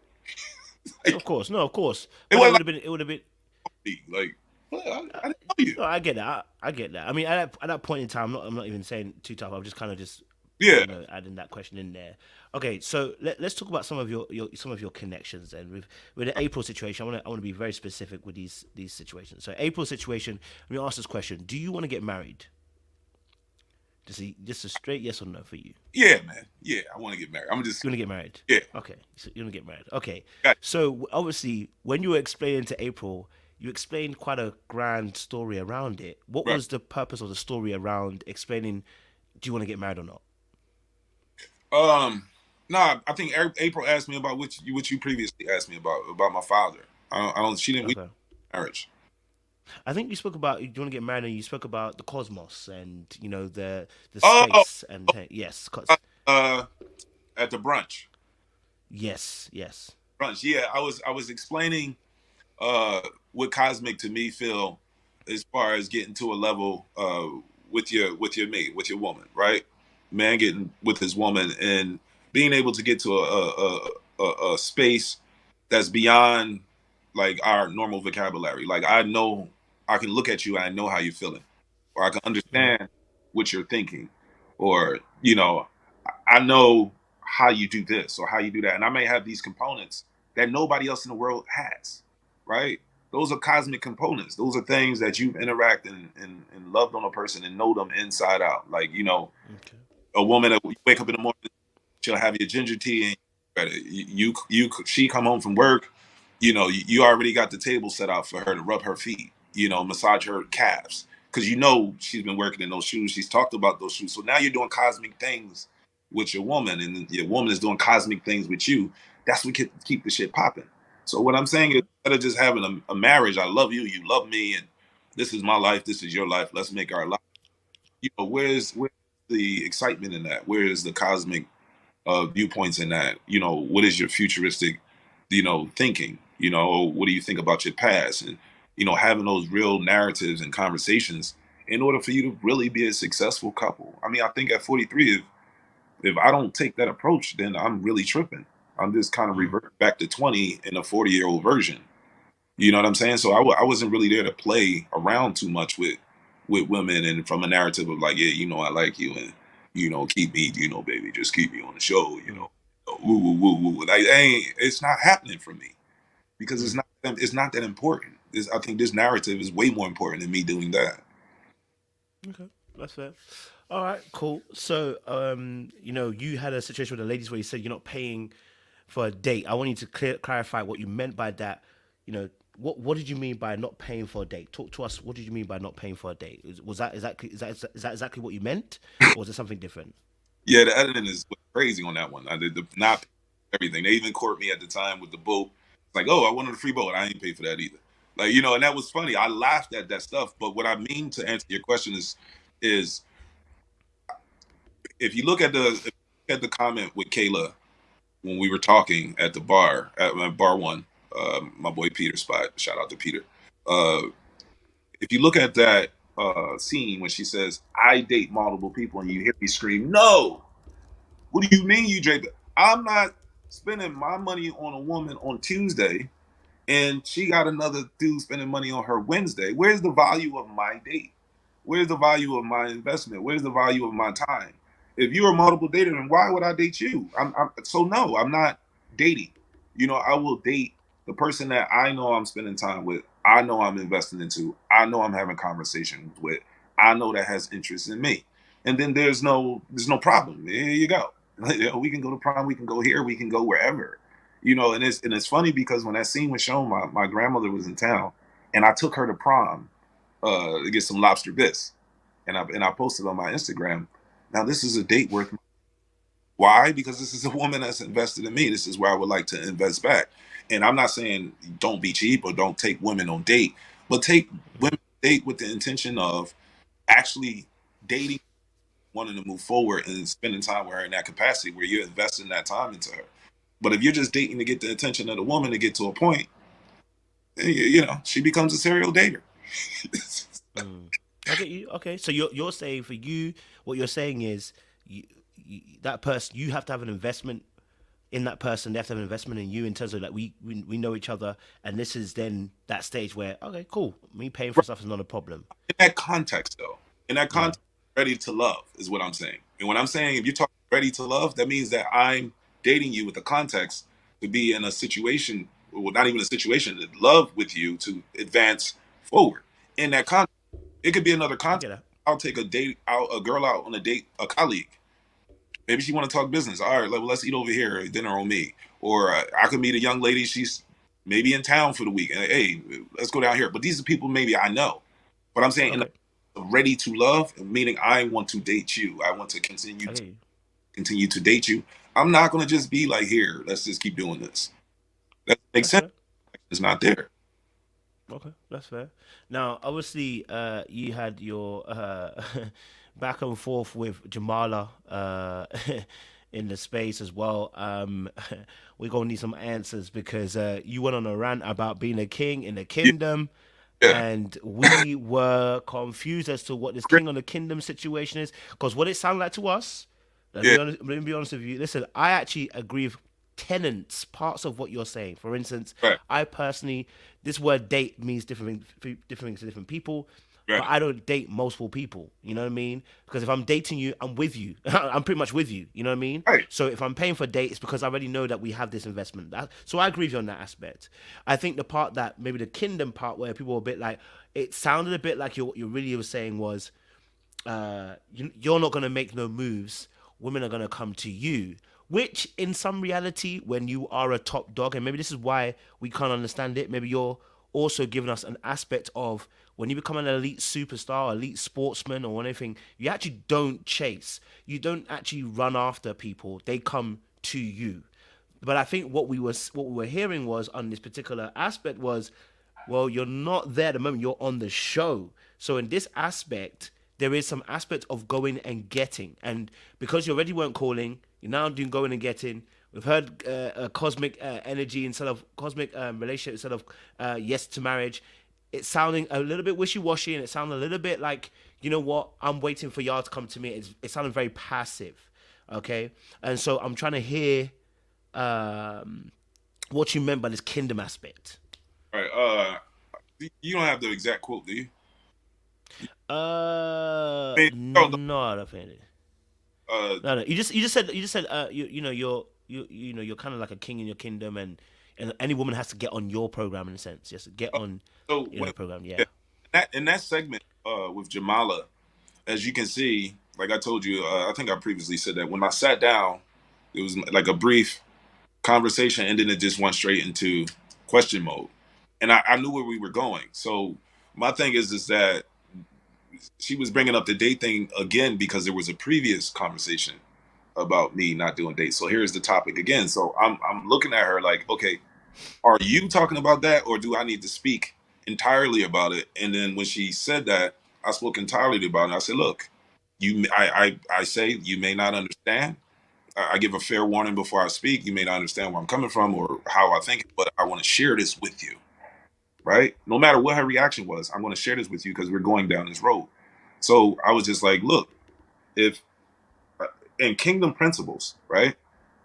Like, of course. No, of course. It would have been like, I didn't know you. No, I get that. I get that. I mean, at that point in time, I'm not even saying too tough. I'm just kind of adding that question in there. Okay, so let's talk about some of your connections then with the April situation. I want to be very specific with these situations. So April situation. Let me ask this question: do you want to get married? Just a straight yes or no for you. Yeah, man. Yeah, I want to get married. You want to get married? Yeah. Okay, so you want to get married? Okay. So obviously, when you were explaining to April, you explained quite a grand story around it. What was the purpose of the story around explaining? Do you want to get married or not? Nah. I think April asked me about what you previously asked me about my father. I don't. She didn't. Okay. Marriage. I think you spoke about you want to get married, and you spoke about the cosmos and the space and yes. At the brunch. Yes. Brunch. Yeah, I was explaining what cosmic to me feel as far as getting to a level with your mate, with your woman, right? Man getting with his woman and being able to get to a space that's beyond like our normal vocabulary. Like, I know I can look at you and I know how you're feeling, or I can understand what you're thinking, or I know how you do this or how you do that, and I may have these components that nobody else in the world has, right? Those are cosmic components. Those are things that you've interacted and loved on a person and know them inside out. Like, a woman that you wake up in the morning, she'll have your ginger tea, and she come home from work, you already got the table set out for her to rub her feet, massage her calves, because she's been working in those shoes. She's talked about those shoes. So now you're doing cosmic things with your woman, and your woman is doing cosmic things with you. That's what keep the shit popping. So what I'm saying is, instead of just having a marriage, I love you, you love me, and this is my life, this is your life. Let's make our life. Where's the excitement in that? Where is the cosmic viewpoints in that? What is your futuristic, thinking? What do you think about your past? And having those real narratives and conversations in order for you to really be a successful couple. I mean, I think at 43, if I don't take that approach, then I'm really tripping. I'm just kind of reverting back to 20 in a 40-year-old version. You know what I'm saying? So I wasn't really there to play around too much with women, and from a narrative of like, yeah, I like you, and keep me, baby, just keep me on the show, woo woo woo woo. Like, it's not happening for me, because it's not that important. I think this narrative is way more important than me doing that. Okay, that's fair. All right, cool. So, you had a situation with the ladies where you said you're not paying for a date. I want you to clarify what you meant by that. What did you mean by not paying for a date? Talk to us. What did you mean by not paying for a date? Was that exactly is that exactly what you meant, or was it something different? Yeah, the editing is crazy on that one. I did not everything. They even caught me at the time with the boat. It's like, oh, I wanted a free boat. I ain't pay for that either. Like, and that was funny. I laughed at that stuff. But what I mean, to answer your question, is if you look at the comment with Kayla when we were talking at the bar at my bar one, my boy Peter spot. Shout out to Peter. Uh, if you look at that scene when she says, "I date multiple people," and you hear me scream, "No! What do you mean you date? I'm not spending my money on a woman on Tuesday, and she got another dude spending money on her Wednesday. Where's the value of my date? Where's the value of my investment? Where's the value of my time? If you're a multiple dater, then why would I date you? So no, I'm not dating. I will date the person that I know I'm spending time with. I know I'm investing into. I know I'm having conversations with. I know that has interest in me. And then there's no problem. There you go. We can go to prom. We can go here. We can go wherever. And it's funny because when that scene was shown, my grandmother was in town, and I took her to prom to get some lobster bisque, and I posted on my Instagram. Now this is a date worth. Why? Because this is a woman that's invested in me. This is where I would like to invest back. And I'm not saying don't be cheap or don't take women on date, but take women on date with the intention of actually dating, wanting to move forward and spending time with her in that capacity where you're investing that time into her. But if you're just dating to get the attention of the woman to get to a point, she becomes a serial dater. I get you. Okay, so you're saying for you, what you're saying is that person, you have to have an investment in that person. They have to have an investment in you in terms of like we know each other, and this is then that stage where okay, cool, me paying for stuff is not a problem. In that context, though, ready to love is what I'm saying. And when I'm saying if you're talking ready to love, that means that I'm dating you with the context to be in a situation, well, not even a situation, to love with you to advance forward. In that context, it could be another context. I'll take a girl out on a date, a colleague. Maybe she want to talk business. All right, let's eat over here, dinner on me. Or I could meet a young lady. She's maybe in town for the week. And hey, let's go down here. But these are people maybe I know. But I'm saying ready to love, meaning I want to date you. I want to continue to date you. I'm not going to just be like, here, let's just keep doing this. That makes sense. It's not there. Okay, that's fair. Now, obviously, you had your back and forth with Jamala in the space as well. We're gonna need some answers because you went on a rant about being a king in the kingdom. Yeah. And we were confused as to what this king on the kingdom situation is. Because what it sounded like to us, let me be honest with you. Listen, I actually agree with parts of what you're saying. For instance, I personally, this word date means different things to different people. But I don't date multiple people. You know what I mean? Because if I'm dating you, I'm with you. I'm pretty much with you. You know what I mean? Right. So if I'm paying for a date, it's because I already know that we have this investment. So I agree with you on that aspect. I think the part that, maybe the kingdom part where people were a bit like, it sounded a bit like what you really were saying was, you're not going to make no moves women are going to come to you, which in some reality, when you are a top dog, and maybe this is why we can't understand it, maybe you're also giving us an aspect of when you become an elite superstar, elite sportsman, or anything, you actually don't chase. You don't actually run after people. They come to you. But I think what we were hearing was on this particular aspect was, well, you're not there at the moment. You're on the show. So in this aspect, there is some aspect of going and getting, and because you already weren't calling, you're now doing going and getting. We've heard cosmic energy instead of cosmic relationship instead of yes to marriage. It's sounding a little bit wishy-washy, and it sounded a little bit like, you know what, I'm waiting for y'all to come to me. It sounded very passive, okay? And so I'm trying to hear what you meant by this kingdom aspect. All right. You don't have the exact quote, do you? No, I don't think it. Uh, No. You just said you're kind of like a king in your kingdom, and any woman has to get on your program in a sense. Yes, get on so the program. Yeah. yeah, in that segment with Jamala, as you can see, like I told you, I think I previously said that when I sat down, it was like a brief conversation, and then it just went straight into question mode, and I knew where we were going. So my thing is that she was bringing up the date thing again because there was a previous conversation about me not doing dates. So here's the topic again. So I'm looking at her like, okay, are you talking about that, or do I need to speak entirely about it? And then when she said that, I spoke entirely about it. I said, look, I say you may not understand. I give a fair warning before I speak. You may not understand where I'm coming from or how I think, but I want to share this with you, right? No matter what her reaction was, I'm going to share this with you because we're going down this road. So I was just like, look, if in kingdom principles, right?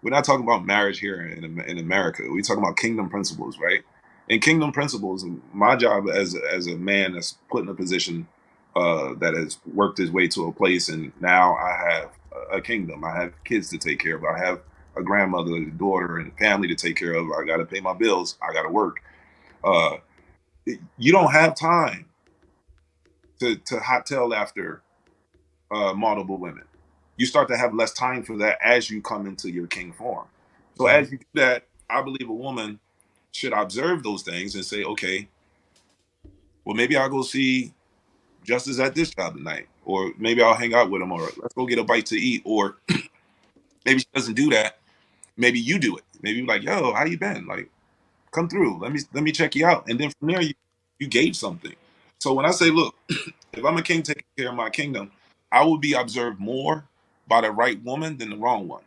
We're not talking about marriage here in America. We're talking about kingdom principles, right? In kingdom principles, my job as a man that's put in a position that has worked his way to a place, and now I have a kingdom. I have kids to take care of. I have a grandmother, a daughter, and family to take care of. I got to pay my bills. I got to work. Uh, you don't have time to hot tail after multiple women. You start to have less time for that as you come into your king form. So Mm-hmm. as you do that, I believe a woman should observe those things and say, okay, well, maybe I'll go see Justice at this job tonight, or maybe I'll hang out with him, or let's go get a bite to eat, or maybe she doesn't do that. Maybe you do it. Maybe you're like, yo, how you been? Like, come through. Let me check you out. And then from there, you gauge something. So when I say, look, if I'm a king taking care of my kingdom, I will be observed more by the right woman than the wrong one,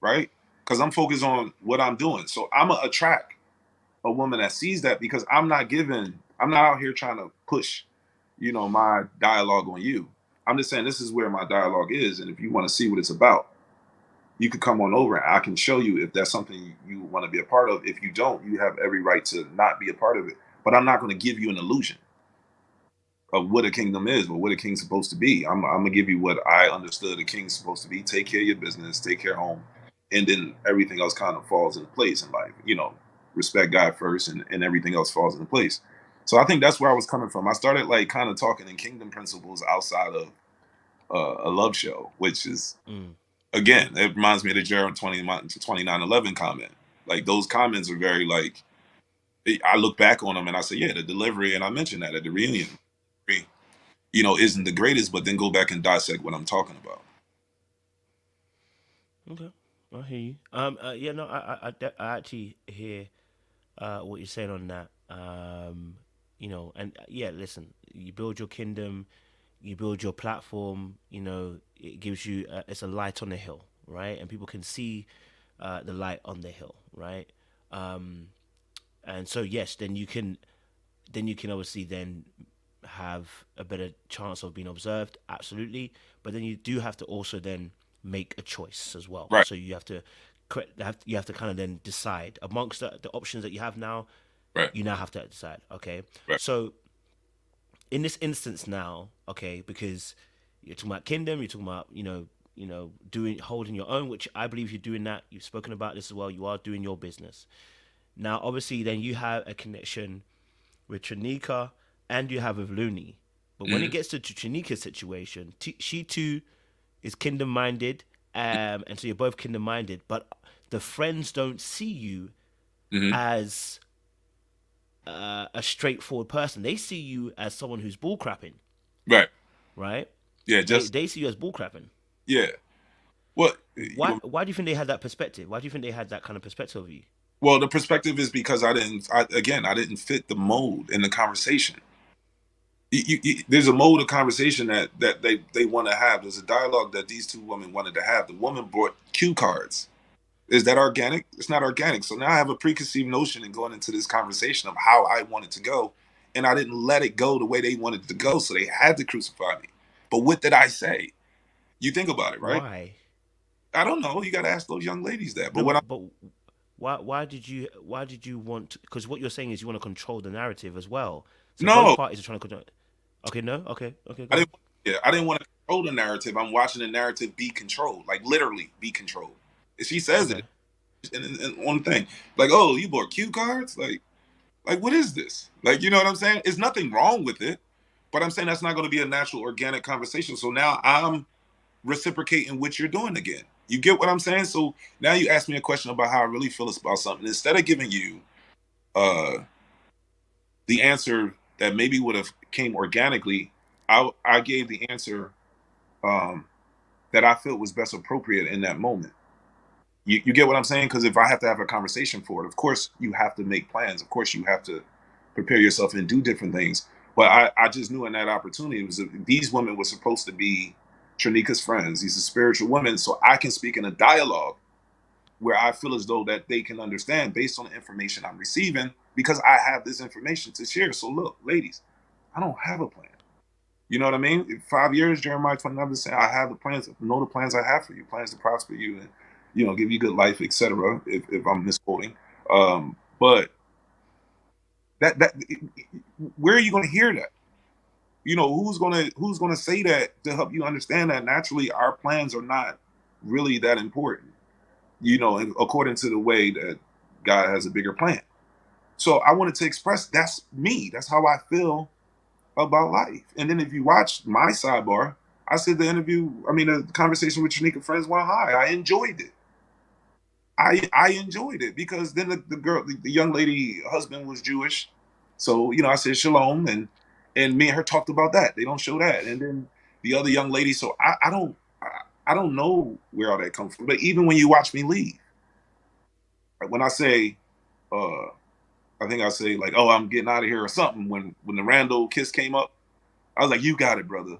right? Because I'm focused on what I'm doing. So I'm gonna attract a woman that sees that because I'm not out here trying to push, my dialogue on you. I'm just saying this is where my dialogue is. And if you want to see what it's about, you could come on over and I can show you if that's something you want to be a part of. If you don't, you have every right to not be a part of it. But I'm not going to give you an illusion of what a kingdom is or what a king's supposed to be. I'm gonna give you what I understood a king's supposed to be. Take care of your business, take care of home, and then everything else kind of falls into place in life. Respect God first, and everything else falls into place. So I think that's where I was coming from. I started like kind of talking in kingdom principles outside of a love show, which is Mm. again, it reminds me of the Jared 2911 comment. Like those comments are very like I look back on them and I say, yeah, the delivery, and I mentioned that at the reunion, isn't the greatest, but then go back and dissect what I'm talking about. Okay, I hear you. Yeah, no, I actually hear what you're saying on that. And yeah, listen, you build your kingdom, you build your platform. It gives you it's a light on the hill, right? And people can see the light on the hill, right? Um, and so yes, then you can obviously then have a better chance of being observed, absolutely. But then you do have to also then make a choice as well. Right, So you have to kind of then decide amongst the options that you have now. right, You now have to decide. Okay, right. so in this instance now, okay, because you're talking about kingdom, you're talking about doing holding your own, which I believe you're doing that. You've spoken about this as well. You are doing your business now. Obviously, then you have a connection with Tranika and you have with Looney. But when it Mhm. gets to Trinika's situation, she too is kingdom minded and so you're both kinder-minded, but the friends don't see you Hmm. as a straightforward person. They see you as someone who's bullcrapping, Right. right? Yeah. They Just they see you as bullcrapping. yeah. What? Why do you think they had that perspective? Why do you think they had that kind of perspective of you? Well, the perspective is because I didn't fit the mold in the conversation. There's a mode of conversation that they want to have. There's a dialogue that these two women wanted to have. The woman brought cue cards. Is that organic? It's not organic. So now I have a preconceived notion in going into this conversation of how I want it to go, and I didn't let it go the way they wanted it to go. So they had to crucify me. But what did I say? You think about it, right? Why? I don't know. You got to ask those young ladies that. But No, what I but why did you want? Because what you're saying is you want to control the narrative as well. So both no, parties are trying to control. Okay, no, okay, I go on. didn't. Yeah, I didn't want to control the narrative. I'm watching the narrative be controlled, like literally be controlled. She says it Okay, in one thing, like, "Oh, you bought cue cards? Like what is this? Like, you know what I'm saying? There's nothing wrong with it, but I'm saying that's not going to be a natural, organic conversation. So now I'm reciprocating what you're doing again. You get what I'm saying? So now you ask me a question about how I really feel about something. Instead of giving you uh the answer that maybe would have came organically, I gave the answer um that I felt was best appropriate in that moment. You get what I'm saying? Because if I have to have a conversation for it, of course you have to make plans. Of course you have to prepare yourself and do different things. But I just knew in that opportunity it was these women were supposed to be Trinika's friends. These are spiritual women, so I can speak in a dialogue where I feel as though that they can understand based on the information I'm receiving because I have this information to share. So look, ladies, I don't have a plan. You know what I mean? In 5 years, Jeremiah 29 saying, I have the plans, know the plans I have for you, plans to prosper you and, give you good life, etc. If I'm misquoting. But that where are you going to hear that? Who's gonna say that to help you understand that naturally our plans are not really that important, according to the way that God has a bigger plan. So I wanted to express that's me. That's how I feel about life. And then if you watch my sidebar, I said the conversation with Shanika Friends went high. I enjoyed it. I enjoyed it because then the girl, the young lady husband was Jewish. So, I said shalom and me and her talked about that. They don't show that. And then the other young lady, so I don't know where all that comes from. But even when you watch me leave, like when I say uh I think I say like, oh, I'm getting out of here or something. When the Randall kiss came up, I was like, you got it, brother.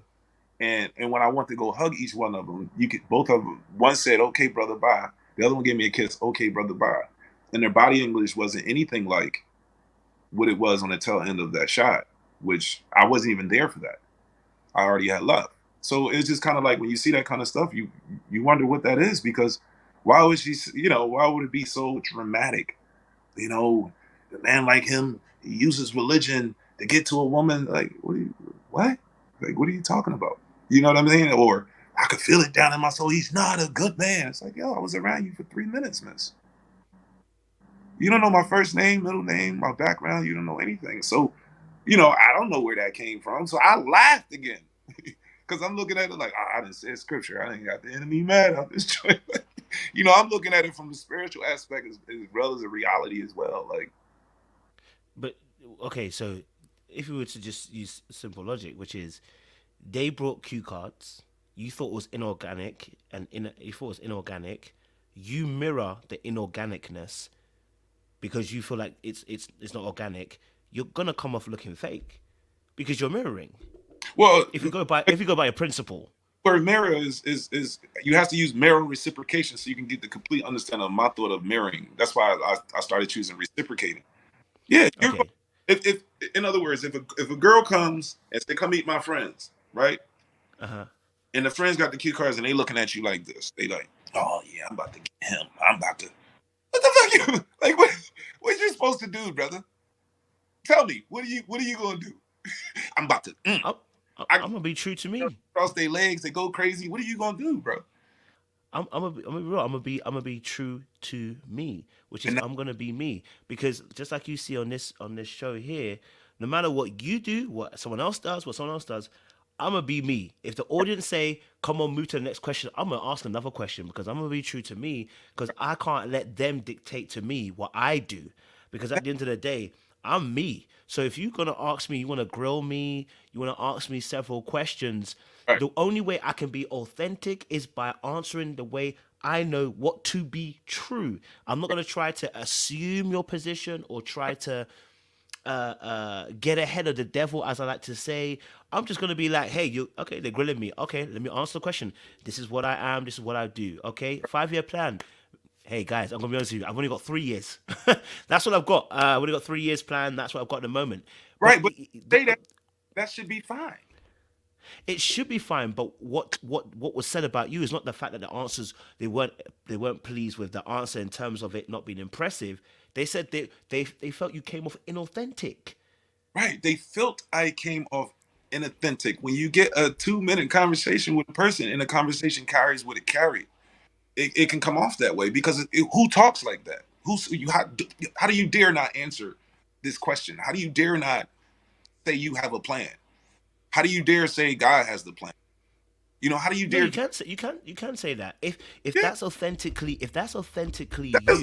And when I went to go hug each one of them, you could both of them. One said, "Okay, brother, bye." The other one gave me a kiss. "Okay, brother, bye." And their body English wasn't anything like what it was on the tail end of that shot, which I wasn't even there for that. I already had left. So it's just kind of like when you see that kind of stuff, you wonder what that is because why would it be so dramatic? A man like him, he uses religion to get to a woman. Like, what? Like, what are you talking about? You know what I mean? Or I could feel it down in my soul. He's not a good man. It's like, yo, I was around you for 3 minutes, miss. You don't know my first name, middle name, my background. You don't know anything. So, I don't know where that came from. So I laughed again because I'm looking at it like, I didn't say scripture. I didn't got the enemy mad out this joint. I'm looking at it from the spiritual aspect as well as the reality as well. Like, But okay, so if we were to just use simple logic, which is they brought cue cards, you thought it was inorganic, you thought it was inorganic. You mirror the inorganicness because you feel like it's not organic. You're gonna come off looking fake because you're mirroring. well, If you go by a principle, where mirror is you have to use mirror reciprocation so you can get the complete understanding of my thought of mirroring. That's why I started choosing reciprocating. Yeah, okay, if in other words, if a girl comes and say, "Come meet my friends," right? uh huh. And the friends got the cue cards and they looking at you like this. They like, "Oh yeah, I'm about to get him. I'm about to." What the fuck? Like what you supposed to do, brother? Tell me, what are you gonna do? I'm about to. I'm, I I'm gonna be true to me. cross their legs. They go crazy. What are you gonna do, bro? I'm gonna be true to me, which is And I'm gonna be me because just like you see on this show here, no matter what you do, what someone else does, I'm gonna be me. If the audience say, "Come on, move to the next question," I'm gonna ask another question because I'm gonna be true to me because I can't let them dictate to me what I do. Because at the end of the day, I'm me. So if you're gonna ask me, you wanna grill me, you wanna ask me several questions, Right. the only way I can be authentic is by answering the way I know what to be true. I'm not gonna try to assume your position or try to get ahead of the devil, as I like to say. I'm just gonna be like, hey, you okay? They're grilling me. Okay, let me answer the question. This is what I am. This is what I do. Okay, 5 year plan. Hey guys, I'm gonna be honest with you. I've only got 3 years. That's what I've got. I've only got 3 years plan. That's what I've got at the moment. But Right, but say that that should be fine. it should be fine. But what was said about you is not the fact that the answers they weren't pleased with the answer in terms of it not being impressive. They said they felt you came off inauthentic. Right. They felt I came off inauthentic. When you get a 2 minute conversation with a person and the conversation carries what it carried, it can come off that way because who talks like that? How do you dare not answer this question? How do you dare not say you have a plan? How do you dare say God has the plan? How do you No, dare? you can say that. If Yeah, that's authentically that's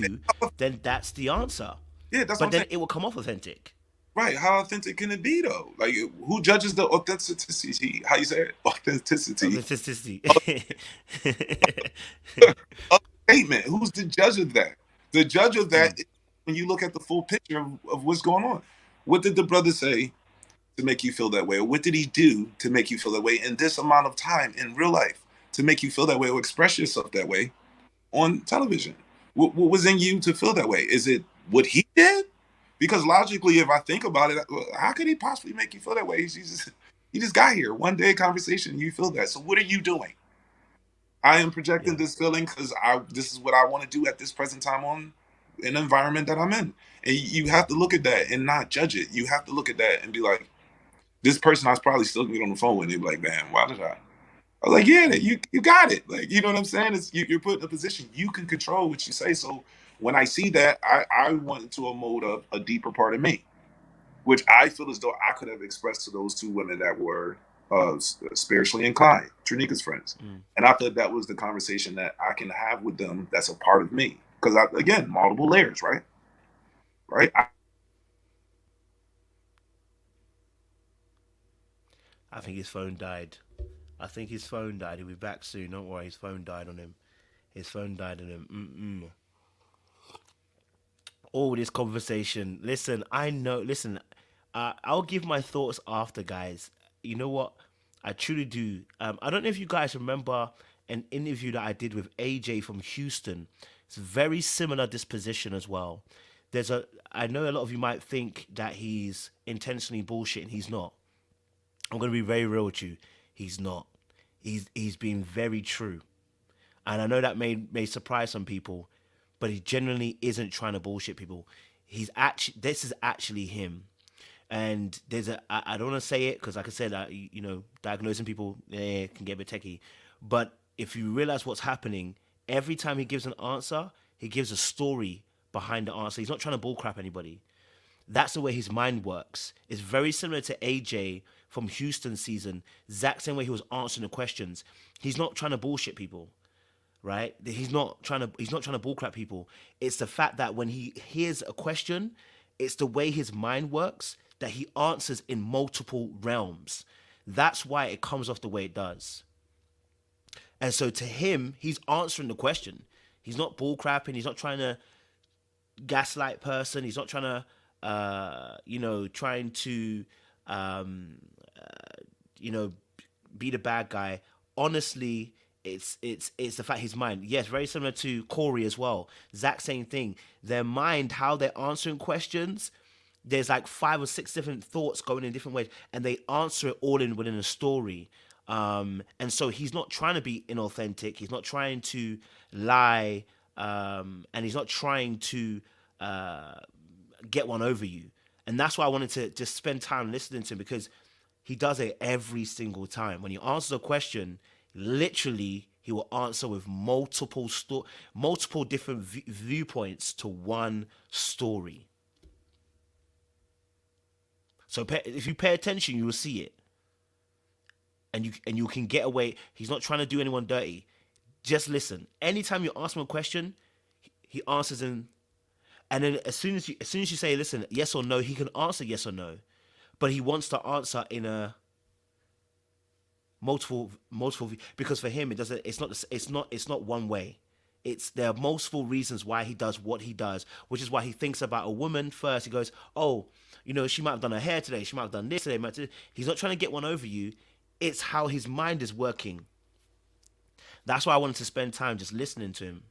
you, then that's the answer. yeah, that's what But I'm then saying. it will come off authentic. Right. How authentic can it be though? Like who judges the authenticity? How you say it? Authenticity Authenticity. of statement. Who's the judge of that? The judge of that Mm, is when you look at the full picture of what's going on. What did the brother say to make you feel that way? Or what did he do to make you feel that way in this amount of time in real life to make you feel that way or express yourself that way on television? What was in you to feel that way? Is it what he did? Because logically, if I think about it, how could he possibly make you feel that way? He just got here. One day conversation, you feel that. So what are you doing? I am projecting yeah. this feeling because I this is what I want to do at this present time on an environment that I'm in. And you have to look at that and not judge it. You have to look at that and be like, this person I was probably still gonna get on the phone with. They'd be like, "Damn, why did I?" I was like, "Yeah, you got it. Like, you know what I'm saying? You're put in a position you can control what you say." So when I see that, I went into a mode of a deeper part of me, which I feel as though I could have expressed to those two women that were spiritually inclined, Trinika's friends. Mm. And I thought that was the conversation that I can have with them that's a part of me. Because, again, multiple layers, right? Right? I think his phone died. I think his phone died. He'll be back soon. Don't worry. His phone died on him. His phone died on him. Mm-mm. All this conversation. Listen, I know. Listen, I'll give my thoughts after, guys. You know what? I truly do. I don't know if you guys remember an interview that I did with AJ from Houston. It's very similar disposition as well. I know a lot of you might think that he's intentionally bullshitting. He's not. I'm gonna be very real with you. He's not. He's been very true, and I know that may surprise some people, but he genuinely isn't trying to bullshit people. He's actually this is actually him, and I don't want to say it because like I said, diagnosing people can get a bit techie, but if you realize what's happening, every time he gives an answer, he gives a story behind the answer. He's not trying to bullcrap anybody. That's the way his mind works. It's very similar to AJ from Houston season. Exact same way he was answering the questions. He's not trying to bullshit people, right? He's not trying to bullcrap people. It's the fact that when he hears a question, it's the way his mind works that he answers in multiple realms. That's why it comes off the way it does. And so to him, he's answering the question. He's not bullcrapping. He's not trying to gaslight person. He's not trying to, trying to, um, you know, be the bad guy. Honestly, it's the fact his mind. Yes, very similar to Corey as well. Exact same thing. Their mind, how they're answering questions. There's like 5 or 6 different thoughts going in different ways, and they answer it all in within a story. And so he's not trying to be inauthentic. He's not trying to lie, and he's not trying to get one over you. And that's why I wanted to just spend time listening to him because he does it every single time. When he answers a question, literally he will answer with multiple different viewpoints to one story. So if you pay attention, you will see it. and you can get away. He's not trying to do anyone dirty. Just listen. Anytime you ask him a question, he answers in. And then as soon as you say, listen, yes or no, he can answer yes or no, but he wants to answer in a multiple because for him it doesn't. It's not one way. There are multiple reasons why he does what he does, which is why he thinks about a woman first. He goes, oh, she might have done her hair today. She might have done this today. He's not trying to get one over you. It's how his mind is working. That's why I wanted to spend time just listening to him,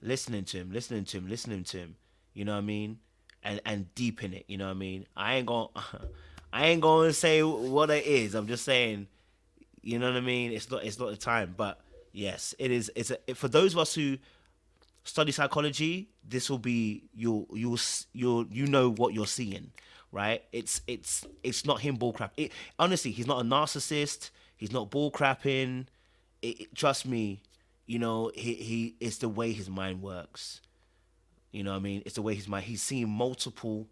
listening to him, listening to him, listening to him. You know what I mean? And deep in it. You know what I mean? I ain't gonna say what it is. I'm just saying. You know what I mean? It's not the time, but yes, it is. For those of us who study psychology, this will be you know what you're seeing, right? It's not him bullcrap. Honestly, he's not a narcissist. He's not bullcrapping. Trust me, he it's the way his mind works. You know what I mean? It's the way he's seeing multiple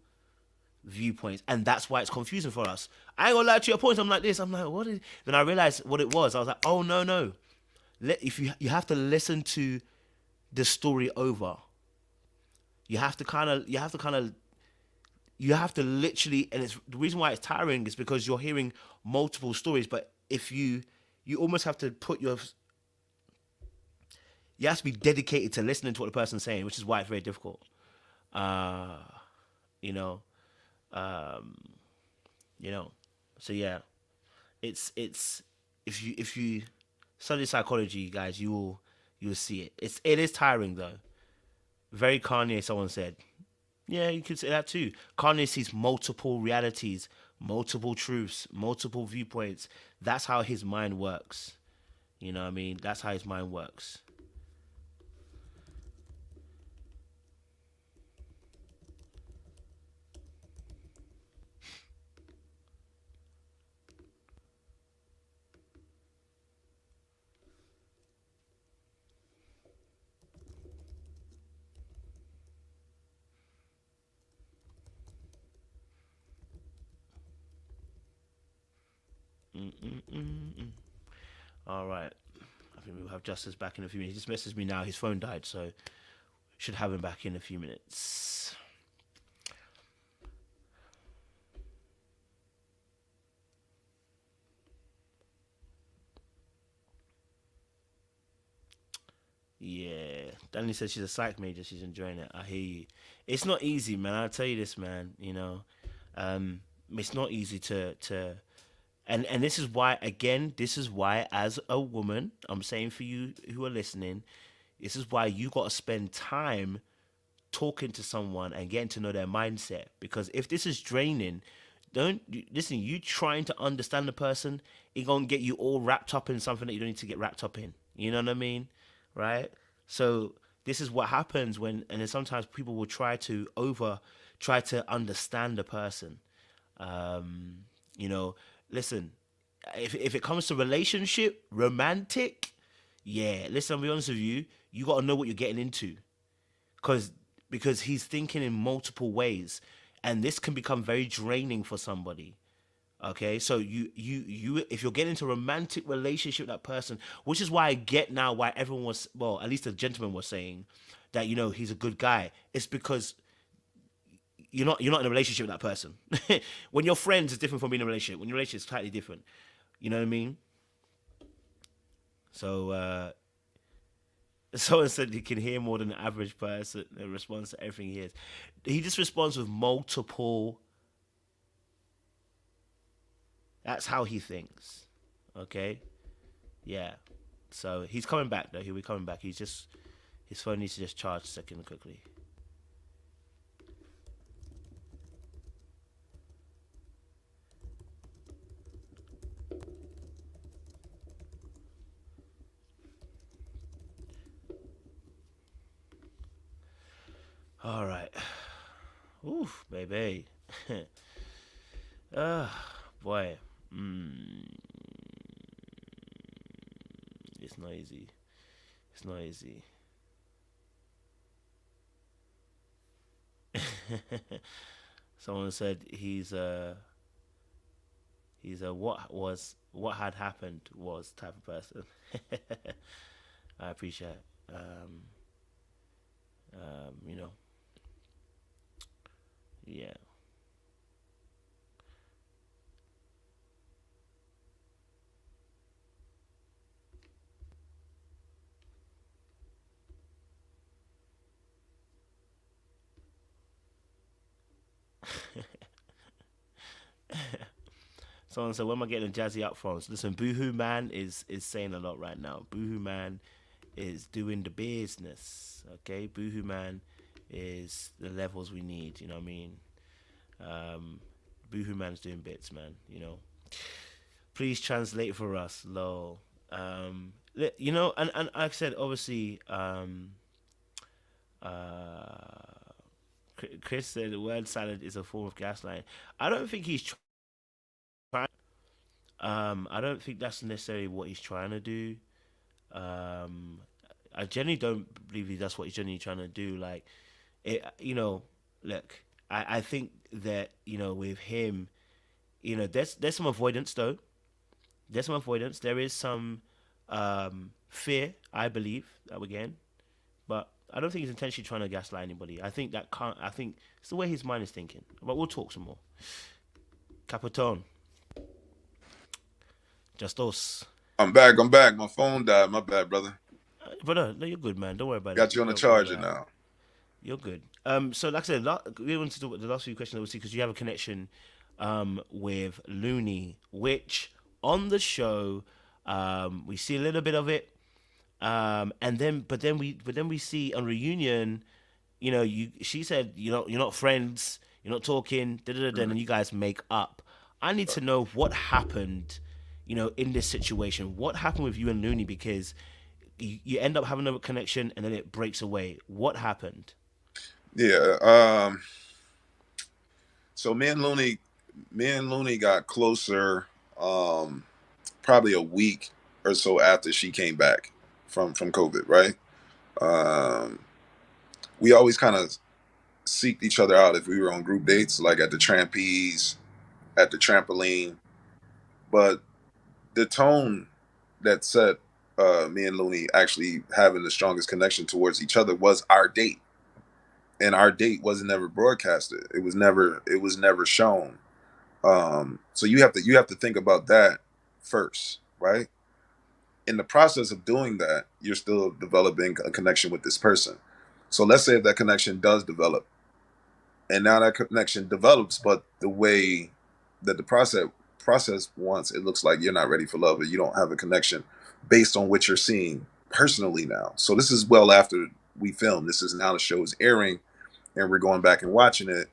viewpoints, and that's why it's confusing for us. I ain't gonna lie to your points. I'm like this. I'm like, what is? Then I realized what it was. I was like, oh no no. If you have to listen to the story over. You have to literally, and it's the reason why it's tiring is because you're hearing multiple stories. But if you almost have to you have to be dedicated to listening to what the person's saying, which is why it's very difficult. You know, um, So yeah, it's if you study psychology, guys, you'll see it. It is tiring though. Very Kanye, someone said. Yeah, you could say that too. Kanye sees multiple realities, multiple truths, multiple viewpoints. That's how his mind works. You know what I mean? That's how his mind works. Mm-mm-mm-mm. All right. I think we'll have Justice back in a few minutes. He just messaged me now. His phone died, so should have him back in a few minutes. Yeah. Danny says she's a psych major. She's enjoying it. I hear you. It's not easy, man. I'll tell you this, man. It's not easy and this is why, again, this is why, as a woman, I'm saying for you who are listening, this is why you got to spend time talking to someone and getting to know their mindset. Because if this is draining, don't listen. You trying to understand the person, it gonna get you all wrapped up in something that you don't need to get wrapped up in. You know what I mean, right? So this is what happens and then sometimes people will try to understand the person. Um, you know, listen. If it comes to relationship, romantic, yeah. Listen, I'll be honest with you. You got to know what you're getting into because he's thinking in multiple ways, and this can become very draining for somebody. Okay, so you if you're getting into a romantic relationship with that person, which is why I get now why everyone was, well, at least the gentleman was saying that he's a good guy. It's because you're not in a relationship with that person. When you're friends, it's different from being in a relationship. When you're in a relationship, it's slightly different. You know what I mean? So someone said he can hear more than the average person in response to everything he hears. He just responds with multiple. That's how he thinks. Okay? Yeah. So he's coming back though. He'll be coming back. His phone needs to just charge a second quickly. All right. Oof, baby. Boy. It's not easy. It's not easy. Someone said he's He's a what had happened was type of person. I appreciate it. You know, yeah. Someone said, "When am I getting jazzy up phones?" Listen, Boohoo Man is saying a lot right now. Boohoo Man is doing the business. Okay, Boohoo Man is the levels we need. You know what I mean? Um, Boohoo Man's doing bits, man. You know, please translate for us, lol. You know, and like I said, obviously, uh, Chris said the word salad is a form of gaslighting. I don't think he's trying. I don't think that's necessarily what he's trying to do. Um, I genuinely don't believe that's what he's genuinely trying to do. Like, you know, look, I think that with him, there's some avoidance though. There's some avoidance. There is some fear, I believe, again, but I don't think he's intentionally trying to gaslight anybody. I think that can't. I think it's the way his mind is thinking. But we'll talk some more. Capitone, just us. I'm back. I'm back. My phone died. My bad, brother. Brother, no, you're good, man. Don't worry about it. Got you on the charger now. You're good. So like I said, we wanted to talk about the last few questions, obviously, because you have a connection with Looney, which on the show we see a little bit of it, and then but then we see on reunion, she said you're not friends, you're not talking, and you guys make up. I need to know what happened, in this situation. What happened with you and Looney because you end up having a connection and then it breaks away. What happened? Yeah. So me and Looney got closer probably a week or so after she came back from COVID, right? Um, we always kind of seeked each other out if we were on group dates, like at the trampies, at the trampoline. But the tone that set me and Looney actually having the strongest connection towards each other was our date. And our date wasn't ever broadcasted. It was never shown. So you have to think about that first, right? In the process of doing that, you're still developing a connection with this person. So let's say if that connection does develop, and now that connection develops, but the way that the process wants, it looks like you're not ready for love, or you don't have a connection based on what you're seeing personally now. So this is well after we filmed. This is now the show is airing, and we're going back and watching it,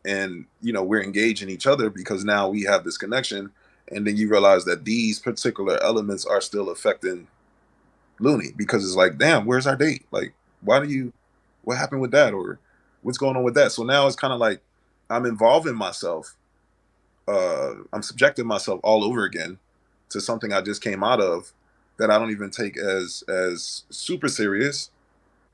and we're engaging each other because now we have this connection, and then you realize that these particular elements are still affecting Looney because it's like, damn, where's our date? Like, what happened with that, or what's going on with that? So now it's kind of like I'm involving myself, I'm subjecting myself all over again to something I just came out of that I don't even take as super serious.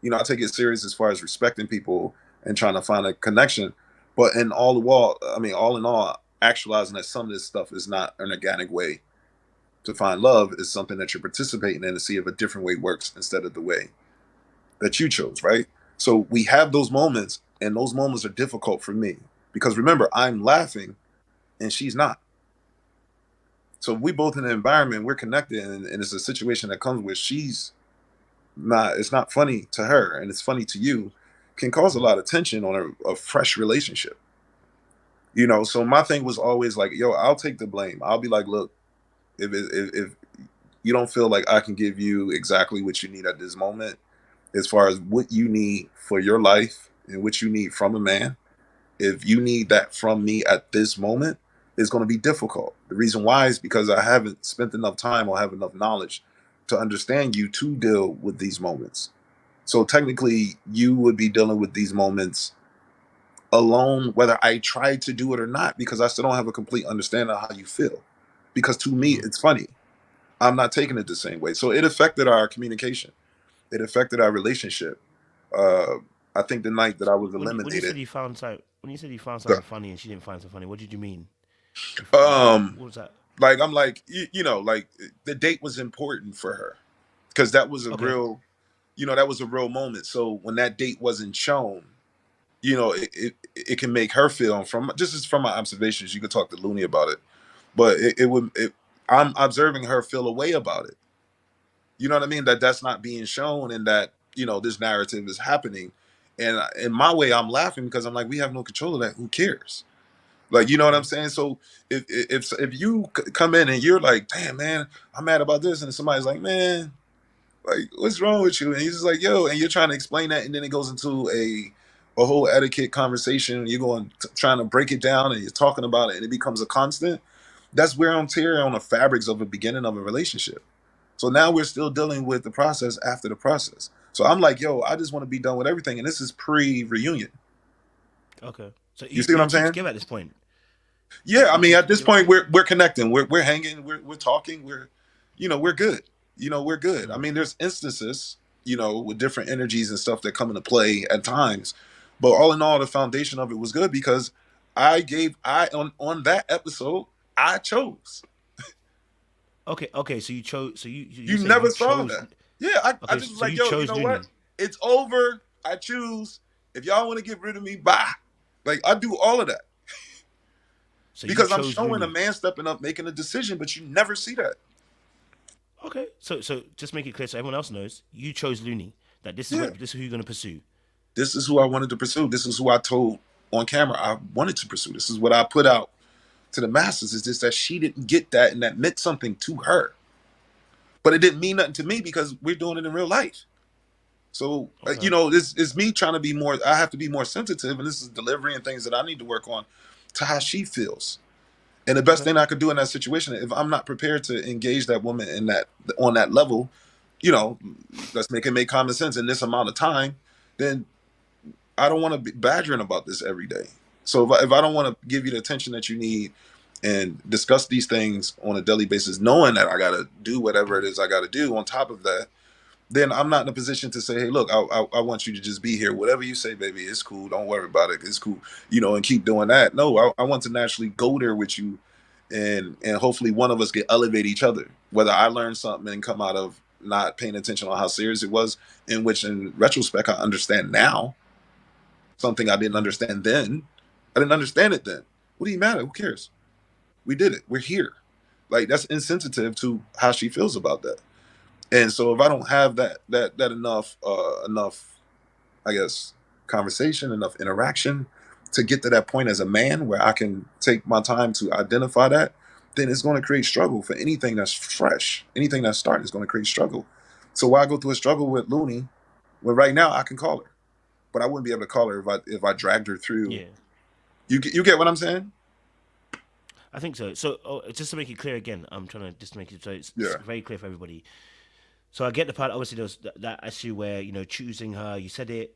I take it serious as far as respecting people and trying to find a connection. But in all the while, I mean, all in all, actualizing that some of this stuff is not an organic way to find love is something that you're participating in to see if a different way works instead of the way that you chose, right? So we have those moments, and those moments are difficult for me because remember, I'm laughing and she's not. So we both in the environment, we're connected, and it's a situation that comes where she's not, it's not funny to her and it's funny to you, can cause a lot of tension on a fresh relationship. So my thing was always like, yo, I'll take the blame. I'll be like, look, if you don't feel like I can give you exactly what you need at this moment, as far as what you need for your life and what you need from a man, if you need that from me at this moment, it's going to be difficult. The reason why is because I haven't spent enough time or have enough knowledge to understand you to deal with these moments. So technically, you would be dealing with these moments alone, whether I try to do it or not, because I still don't have a complete understanding of how you feel. Because to me, Mm-hmm. it's funny. I'm not taking it the same way. So it affected our communication. It affected our relationship. Uh, I think the night that I was When you eliminated, said you found something, the- funny and she didn't find something funny, what did you mean? Um, What was that? like I'm like you know, like the date was important for her because that was a Okay. real, that was a real moment. So when that date wasn't shown, it can make her feel, from just as from my observations, you could talk to Looney about it, but I'm observing her feel a way about it. You know what I mean? That's not being shown, and that this narrative is happening, and in my way, I'm laughing because I'm like, we have no control of that. Who cares? Like, you know what I'm Okay. saying? So if you come in and you're like, damn man, I'm mad about this, and somebody's like, man, like what's wrong with you? And he's just like, yo, and you're trying to explain that, and then it goes into a whole etiquette conversation. You're going trying to break it down, and you're talking about it, and it becomes a constant. That's wear and tear on the fabrics of the beginning of a relationship. So now we're still dealing with the process after the process. So I'm like, yo, I just want to be done with everything, and this is pre-reunion. Okay. So You you see what you're I'm two saying? together at this point. Yeah, I You mean, two at this together. point, we're connecting, we're hanging, we're talking, we're good. We're good. I Mm. mean, there's instances, with different energies and stuff that come into play at times, but all in all, the foundation of it was good because I on that episode I chose. Okay. Okay. So you chose. So you're You saying never you saw chose. that. Yeah, I Okay. just was So like, you yo, you chose know what? Looney. It's over. I choose. If y'all want to get rid of me, bye. Like I do all of that So you because I'm chose showing a Looney. man stepping up, making a decision, but you never see that. Okay. So just make it clear so everyone else knows you chose Looney. That Yeah. this is who you're gonna pursue. This is who I wanted to pursue. This is who I told on camera I wanted to pursue. This is what I put out to the masses. Is just that she didn't get that, and that meant something to her, but it didn't mean nothing to me because we're doing it in real life. So Okay. this is me trying to be more. I have to be more sensitive, and this is delivery and things that I need to work on to how she feels. And the best Okay. thing I could do in that situation, if I'm not prepared to engage that woman in that on that level, you know, let's make common sense in this amount of time, then I don't want to be badgering about this every day. So if I don't want to give you the attention that you need and discuss these things on a daily basis, knowing that I got to do whatever it is I got to do on top of that, then I'm not in a position to say, hey, look, I want you to just be here. Whatever you say, baby, it's cool. Don't worry about it. It's cool, and keep doing that. No, I want to naturally go there with you, and hopefully one of us get elevate each other. Whether I learn something and come out of not paying attention on how serious it was, in which in retrospect I understand now, something I didn't Mm. understand then. I didn't understand it then. What do you matter? Who cares? We did it. We're here. Like that's insensitive to how she feels about that. And so if I don't have that enough, I guess, conversation, enough interaction to get to that point as a man where I can take my time to identify that, then it's going to create struggle for anything that's fresh. Anything that's starting is going to create struggle. So why go through a struggle with Looney when right now I can call her, but I wouldn't be able to call her if I dragged her through. Yeah. You get what I'm saying? I think so. So just to make it clear again, I'm trying to just make it so it's Yeah. very clear for everybody. So I get the part. Obviously, there was that issue where choosing her. You said it.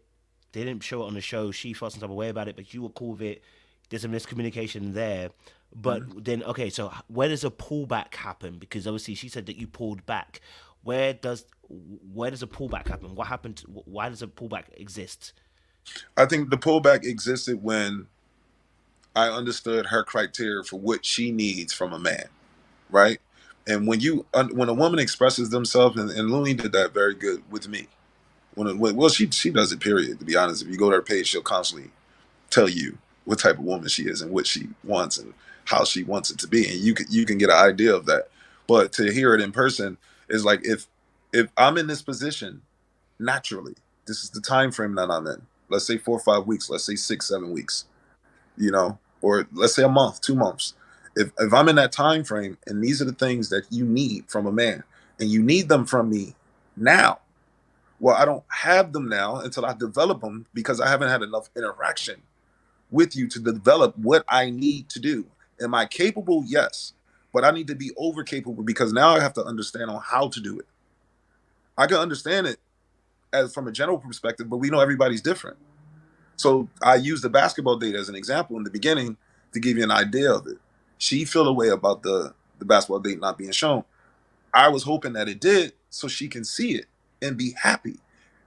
They didn't show it on the show. She felt some type of way about it, but you were cool with it. There's a miscommunication there. But Mhm. then, okay, so where does a pullback happen? Because obviously, she said that you pulled back. Where does where does a pullback happen? What happened? Why does a pullback exist? I think the pullback existed when I understood her criteria for what she needs from a man, right? And when a woman expresses themselves, and Looney did that very good with me. Well, she does it. Period. To be honest, if you go to her page, she'll constantly tell you what type of woman she is and what she wants and how she wants it to be, and you can get an idea of that. But to hear it in person is like if I'm in this position naturally, this is the time frame that I'm in. Let's say 4 or 5 weeks. Let's say 6, 7 weeks. Or let's say a month, 2 months. If I'm in that time frame and these are the things that you need from a man and you need them from me now, well, I don't have them now until I develop them because I haven't had enough interaction with you to develop what I need to do. Am I capable? Yes. But I need to be over capable because now I have to understand on how to do it. I can understand it as from a general perspective, but we know everybody's different. So I used the basketball date as an example in the beginning to give you an idea of it. She felt a way about the basketball date not being shown. I was hoping that it did so she can see it and be happy.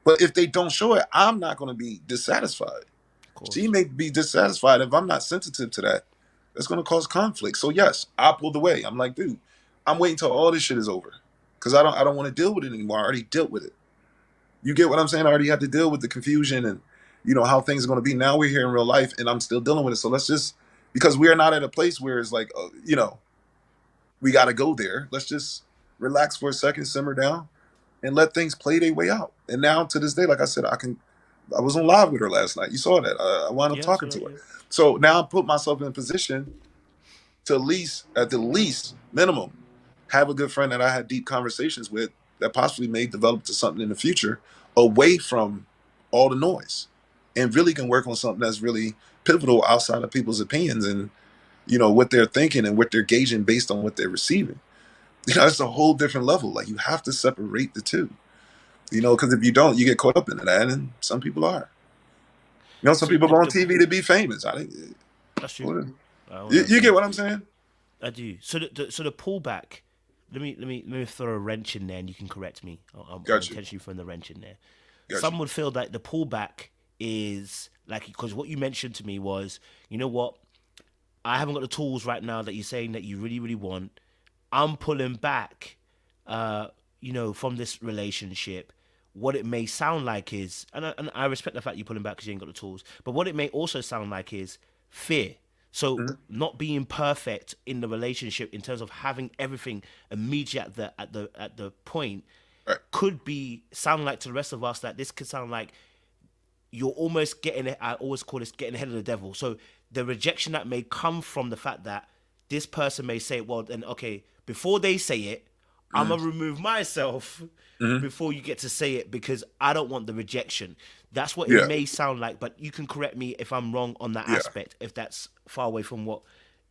But if they don't show it, I'm not going to be dissatisfied. Of She course. may be dissatisfied if I'm not sensitive to that. That's going to cause conflict. So yes, I pulled away. I'm like, dude, I'm waiting till all this shit is over, because I don't want to deal with it anymore. I already dealt with it. You get what I'm saying? I already had to deal with the confusion and how things are going to be. Now we're here in real life, and I'm still dealing with it. So let's just, because we are not at a place where it's like, we got to go there. Let's just relax for a second, simmer down, and let things play their way out. And now to this day, like I said, I was on live with her last night. You saw that. I wound up talking to her. Yeah. So now I put myself in a position to at the least minimum, have a good friend that I had deep conversations with that possibly may develop to something in the future, away from all the noise, and really can work on something that's really pivotal outside of people's opinions and what they're thinking and what they're gauging based on what they're receiving. It's a whole different level. Like, you have to separate the two, because if you don't, you get caught up in that. And some people are, some people go on TV to be famous. That's true. You get what I'm saying? I do. So the pullback. Let me throw a wrench in there, and you can correct me. I'm intentionally throwing the wrench in there. Some would feel that the pullback is like, because what you mentioned to me was, you know what, I haven't got the tools right now that you're saying that you really, really want. I'm pulling back, from this relationship. What it may sound like is, and I respect the fact you're pulling back because you ain't got the tools, but what it may also sound like is fear. So not being perfect in the relationship in terms of having everything immediate at the point could sound like to the rest of us that this could sound like you're almost getting, I always call this getting ahead of the devil. So the rejection that may come from the fact that this person may say, well, then, okay, before they say it, I'm going to remove myself before you get to say it, because I don't want the rejection. That's what it may sound like, but you can correct me if I'm wrong on that aspect, if that's far away from what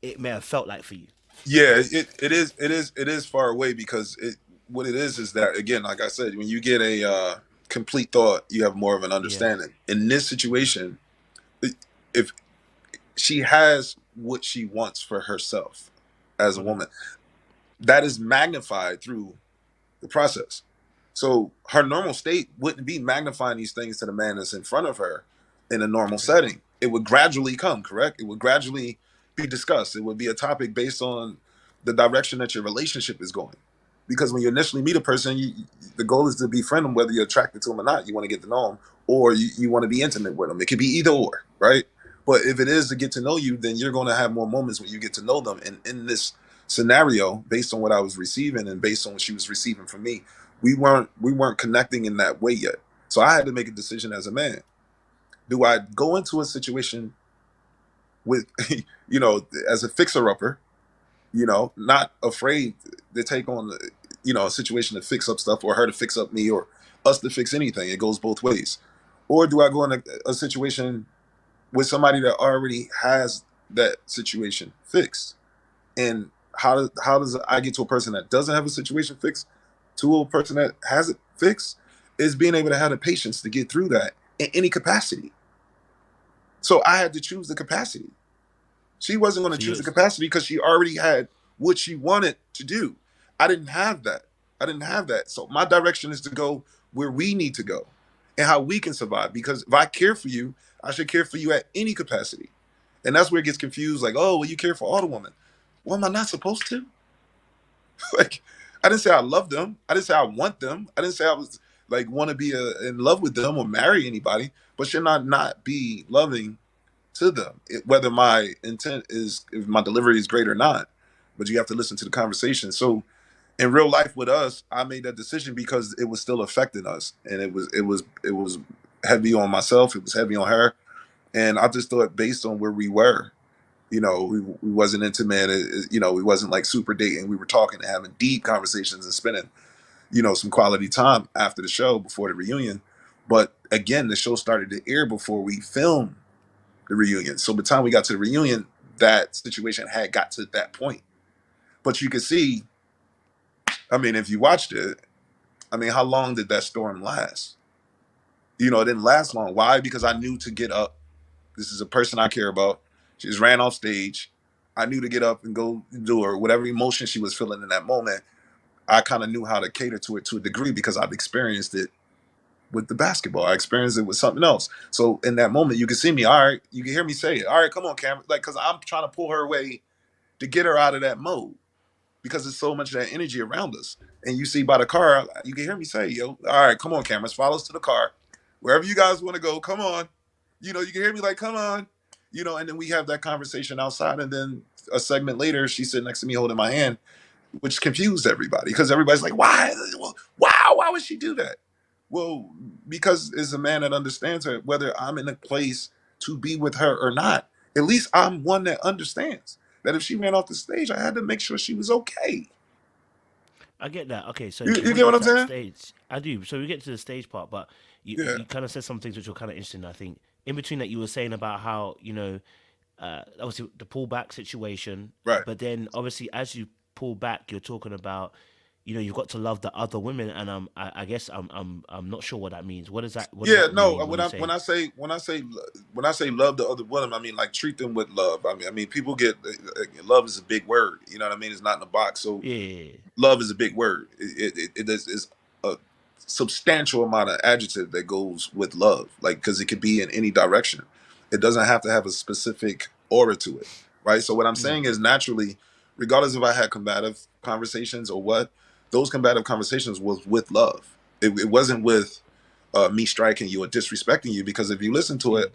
it may have felt like for you. Yeah, it is far away, because what it is that, again, like I said, when you get a complete thought, you have more of an understanding. In this situation, if she has what she wants for herself as a woman, that is magnified through the process. So her normal state wouldn't be magnifying these things to the man that's in front of her in a normal setting. It would gradually come, correct? It would gradually be discussed. It would be a topic based on the direction that your relationship is going. Because when you initially meet a person, the goal is to befriend them, whether you're attracted to them or not. You want to get to know them, or you want to be intimate with them. It could be either or, right? But if it is to get to know you, then you're going to have more moments when you get to know them. And in this scenario, based on what I was receiving and based on what she was receiving from me, we weren't connecting in that way yet. So I had to make a decision as a man. Do I go into a situation with, as a fixer-upper, not afraid to take on, a situation to fix up stuff, or her to fix up me, or us to fix anything? It goes both ways. Or do I go in a situation with somebody that already has that situation fixed? And how does I get to a person that doesn't have a situation fixed to a person that has it fixed? Is being able to have the patience to get through that in any capacity. So I had to choose the capacity. She wasn't going to choose the capacity because she already had what she wanted to do. I didn't have that. So my direction is to go where we need to go and how we can survive. Because if I care for you, I should care for you at any capacity. And that's where it gets confused. Like, oh, well, you care for all the women. Well, am I not supposed to? Like, I didn't say I love them. I didn't say I want them. I didn't say I was like want to be in love with them or marry anybody. But should I not be loving to them, whether my intent is, if my delivery is great or not? But you have to listen to the conversation. So in real life with us, I made that decision because it was still affecting us, and it was heavy on myself. It was heavy on her, and I just thought, based on where we were, we wasn't intimate. We wasn't like super dating. We were talking and having deep conversations and spending, some quality time after the show, before the reunion. But again, the show started to air before we filmed the reunion. So by the time we got to the reunion, that situation had got to that point. But you could see, if you watched it, how long did that storm last? It didn't last long. Why? Because I knew to get up. This is a person I care about. She just ran off stage. I knew to get up and go do her whatever emotion she was feeling in that moment. I kind of knew how to cater to it to a degree because I've experienced it with the basketball. I experienced it with something else. So in that moment, you can see me. All right, you can hear me say it. All right, come on, Cameron. Like, because I'm trying to pull her away to get her out of that mode because there's so much of that energy around us. And you see by the car, you can hear me say, yo, all right, come on, cameras, follow us to the car. Wherever you guys want to go, come on. You know, you can hear me like, come on. You know, and then we have that conversation outside. And then a segment later, she's sitting next to me holding my hand, which confused everybody because everybody's like, why? Wow, why would she do that? Well, because as a man that understands her, whether I'm in a place to be with her or not, at least I'm one that understands that if she ran off the stage, I had to make sure she was okay. I get that. Okay, so You before you get what get I'm to that saying? stage, I do. So we get to the stage part, but Yeah, you kind of said some things which were kind of interesting. I think in between that, you were saying about how obviously the pullback situation, right. but then obviously as you pull back, you're talking about you've got to love the other women, and I guess I'm not sure what that means. What does Yeah, that no. mean when When you I say when I say love the other woman, I mean like treat them with love. I mean people get love is a big word. You know what I mean? It's not in a box. So yeah, love is a big word. Is a substantial amount of adjective that goes with love, like because it could be in any direction. It doesn't have to have a specific aura to it, right? So what I'm mm, saying is naturally, regardless if I had combative conversations or what, those combative conversations was with love. It wasn't with me striking you or disrespecting you because if you listen to mm, it,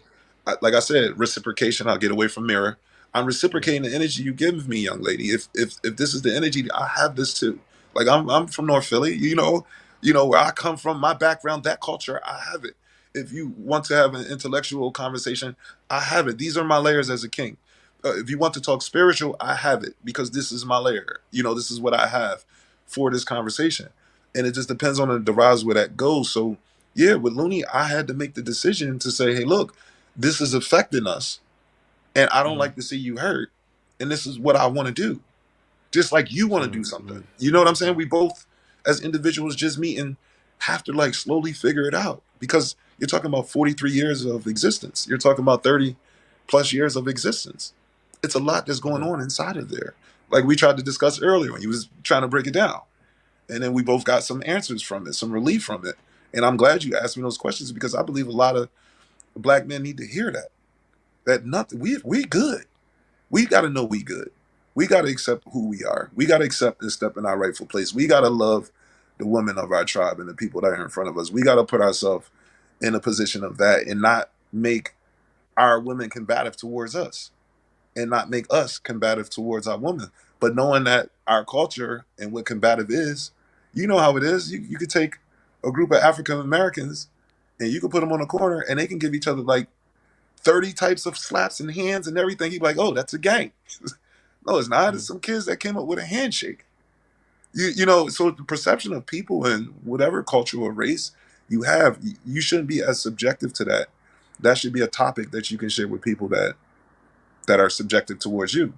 like I said, reciprocation. I'll get away from mirror. I'm yeah, reciprocating the energy you give me, young lady. If this is the energy, I have this too. Like I'm from North Philly, where I come from, my background, that culture, I have it. If you want to have an intellectual conversation, I have it. These are my layers as a king. If you want to talk spiritual, I have it because this is my layer. This is what I have for this conversation, and it just depends on the derives where that goes. So yeah, with Looney, I had to make the decision to say, hey, look, this is affecting us and I don't mm, like to see you hurt. And this is what I want to do. Just like you want to do so something. You know what I'm saying? okay, We both, as individuals just meeting, have to like slowly figure it out because you're talking about 43 years of existence. You're talking about 30 plus years of existence. It's a lot that's going okay, on inside of there. Like we tried to discuss earlier when you was trying to break it down. And then we both got some answers from it, some relief from it. And I'm glad you asked me those questions because I believe a lot of black men need to hear that. That nothing we good. We got to know we good. We got to accept who we are. We got to accept and step in our rightful place. We got to love the women of our tribe and the people that are in front of us. We got to put ourselves in a position of that and not make our women combative towards us and not make us combative towards our women. But knowing that our culture and what combative is, you know how it is. You could take a group of African Americans and you can put them on a corner and they can give each other like 30 types of slaps and hands and everything. You'd be like, oh, that's a gang. No, it's not. It's mm, some kids that came up with a handshake. So the perception of people in whatever culture or race you have, you shouldn't be as subjective to that. That should be a topic that you can share with people that are subjective towards you.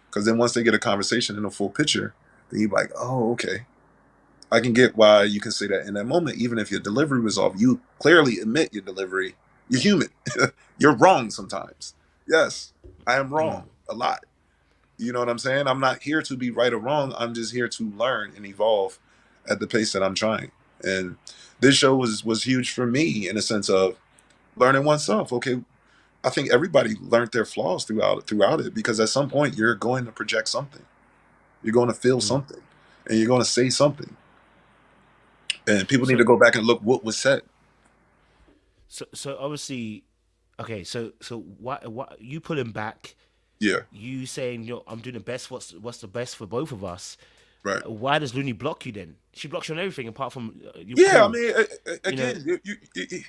Because then once they get a conversation in a full picture, then you're like, oh, okay. I can get why you can say that in that moment, even if your delivery was off. You clearly admit your delivery. You're human. You're wrong sometimes. Yes, I am mm. wrong a lot. You know what I'm saying? I'm not here to be right or wrong. I'm just here to learn and evolve at the pace that I'm trying. And this show was huge for me in a sense of learning oneself. Okay, I think everybody learned their flaws throughout it because at some point you're going to project something. You're going to feel Mm. something and you're going to say something. And people need to So go back and look what was said. so obviously, okay, so what you pulling back? Yeah, You saying I'm doing the best. What's the best for both of us? right. Why does Looney block you then? She blocks you on everything apart from you Yeah, I pull. mean, You know. again,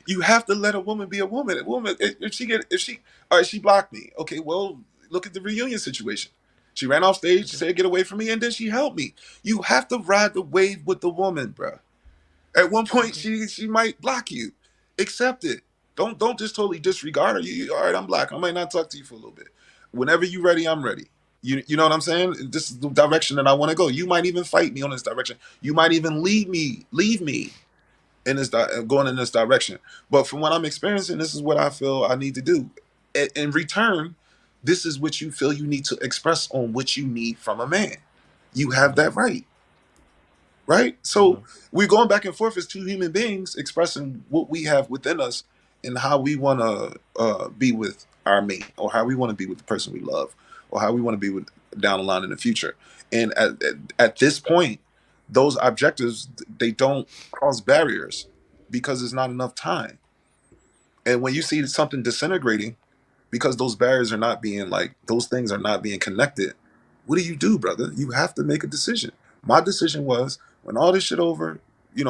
you have to let a woman be a woman. A woman, if she, all right, she blocked me. Okay, well, look at the reunion situation. She ran off stage, Okay. said, "Get away from me," and then she helped me. You have to ride the wave with the woman, bruh. At one point, Okay. she might block you. Accept it. Don't just totally disregard her. All right, I'm black. I might not talk to you for a little bit. Whenever you're ready, I'm ready. You know what I'm saying? This is the direction that I want to go. You might even fight me on this direction. You might even leave me in this going in this direction. But from what I'm experiencing, this is what I feel I need to do. In return, this is what you feel you need to express on what you need from a man. You have Mm. that right. right? So Okay. we're going back and forth as two human beings expressing what we have within us and how we want to be with our mate, or how we want to be with the person we love, or how we want to be with down the line in the future. And at this point, those objectives, they don't cross barriers because there's not enough time. And when you see something disintegrating because those barriers are not being, like, those things are not being connected, what do, brother? You have to make a decision. My decision was, when all this shit over,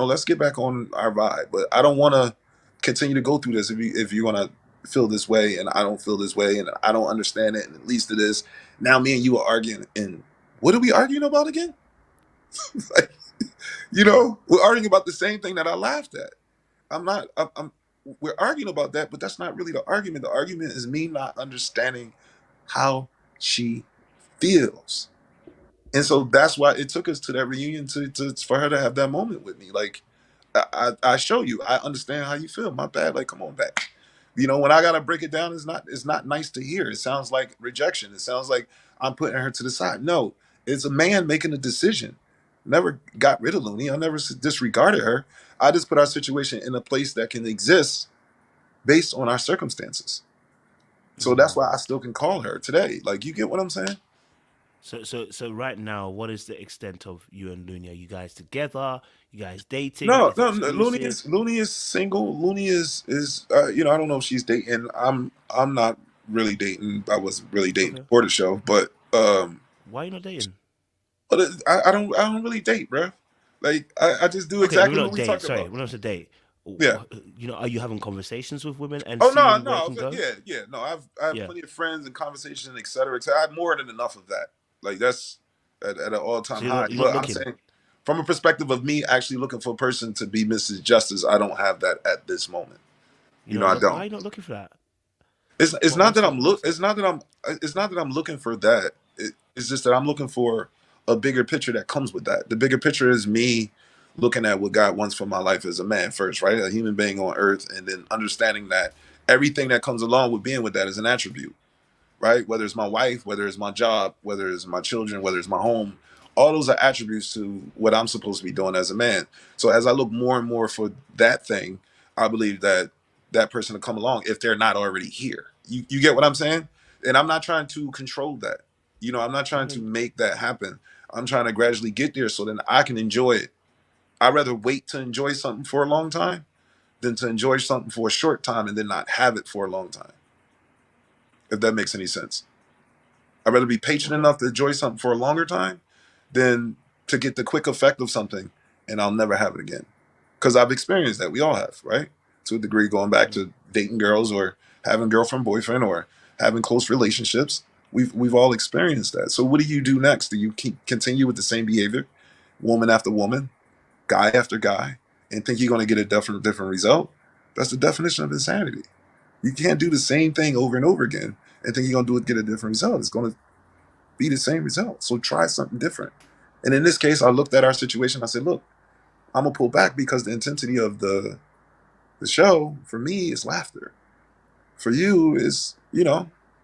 let's get back on our vibe. But I don't want to continue to go through this if you want to feel this way and I don't feel this way and I don't understand it, and at least it is. Now me and you are arguing, and what are we arguing about again? Like, Mm. we're arguing about the same thing that I laughed at. I'm not. We're arguing about that, but that's not really the argument. The argument is me not understanding how she feels, and so that's why it took us to that reunion to for her to have that moment with me. Like, I show you, I understand how you feel. My bad. Like, come on back. When I gotta break it down, it's not nice to hear. It sounds like rejection. It sounds like I'm putting her to the side. No, it's a man making a decision. Never got rid of Looney. I never disregarded her. I just put our situation in a place that can exist based on our circumstances. So that's why Mm. I still can call her today. Like, you get what I'm saying? So right now, what is the extent of you and Looney? Are you guys together? You guys dating? No, Is it no, no. Looney exclusive? is Looney is single. Looney is I don't know if she's dating. I'm not really dating. I was really dating Okay. before the show, but Why are you not dating? I don't really date, bro. Like, I just do Okay, we're exactly what not we date. talked Sorry, about. we're not to date. Yeah. Are you having conversations with women and Oh, no, seeing where it no, can but go? yeah, yeah. No, I have Yeah. plenty of friends and conversations, et cetera, et cetera. I have more than enough of that. Like, that's at an all time So high. you're not But I'm looking. saying, from a perspective of me actually looking for a person to be Mrs. Justice, I don't have that at this moment. You're not I look. Why don't. are you not looking for that? It's not What's that the I'm look. what's the? It's not that I'm looking for that. It's just that I'm looking for a bigger picture that comes with that. The bigger picture is me looking at what God wants for my life as a man first, right? A human being on earth, and then understanding that everything that comes along with being with that is an attribute, right? Whether it's my wife, whether it's my job, whether it's my children, whether it's my home, all those are attributes to what I'm supposed to be doing as a man. So as I look more and more for that thing, I believe that that person will come along if they're not already here. You get what I'm saying? And I'm not trying to control that. I'm not trying to Okay. make that happen. I'm trying to gradually get there so then I can enjoy it. I'd rather wait to enjoy something for a long time than to enjoy something for a short time and then not have it for a long time. If that makes any sense. I'd rather be patient Okay. enough to enjoy something for a longer time than to get the quick effect of something and I'll never have it again. Because I've experienced that. We all have, right? To a degree, going back Mm. to dating girls or having girlfriend, boyfriend, or having close relationships. We've all experienced that. So what do you do next? Do you keep continue with the same behavior, woman after woman, guy after guy, and think you're going to get a different result? That's the definition of insanity. You can't do the same thing over and over again and think you're going to get a different result. It's going to be the same result. So try something different. And in this case, I looked at our situation. I said, look, I'm gonna pull back because the intensity of the show for me is laughter. For you is,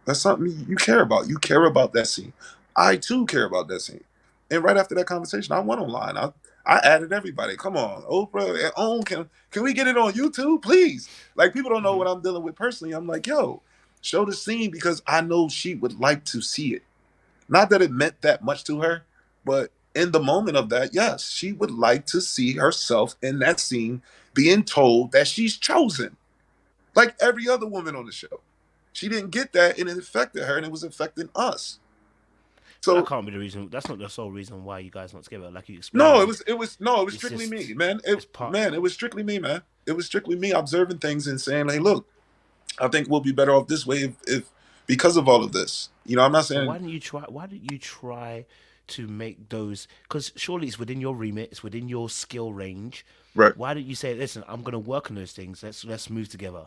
that's something you care about. You care about that scene. I too care about that scene. And right after that conversation, I went online. I added everybody. Come on, Oprah and Own, can we get it on YouTube, please? Like, people don't know Hmm. what I'm dealing with personally. I'm like, yo, show the scene because I know she would like to see it. Not that it meant that much to her, but in the moment of that, yes, she would like to see herself in that scene being told that she's chosen, like every other woman on the show. She didn't get that, and it affected her, and it was affecting us. But that So can't be the reason. That's not the sole reason why you guys not together. Like you no, explained, it was it's strictly just me, man. It it's part. man, it was strictly me, man. It was strictly me observing things and saying, hey, look, I think we'll be better off this way if because of all of this. I'm not But why saying didn't you try? Why didn't you try to make those? Because surely it's within your remit. It's within your skill range. right. Why didn't you say, "Listen, I'm going to work on those things. Let's move together."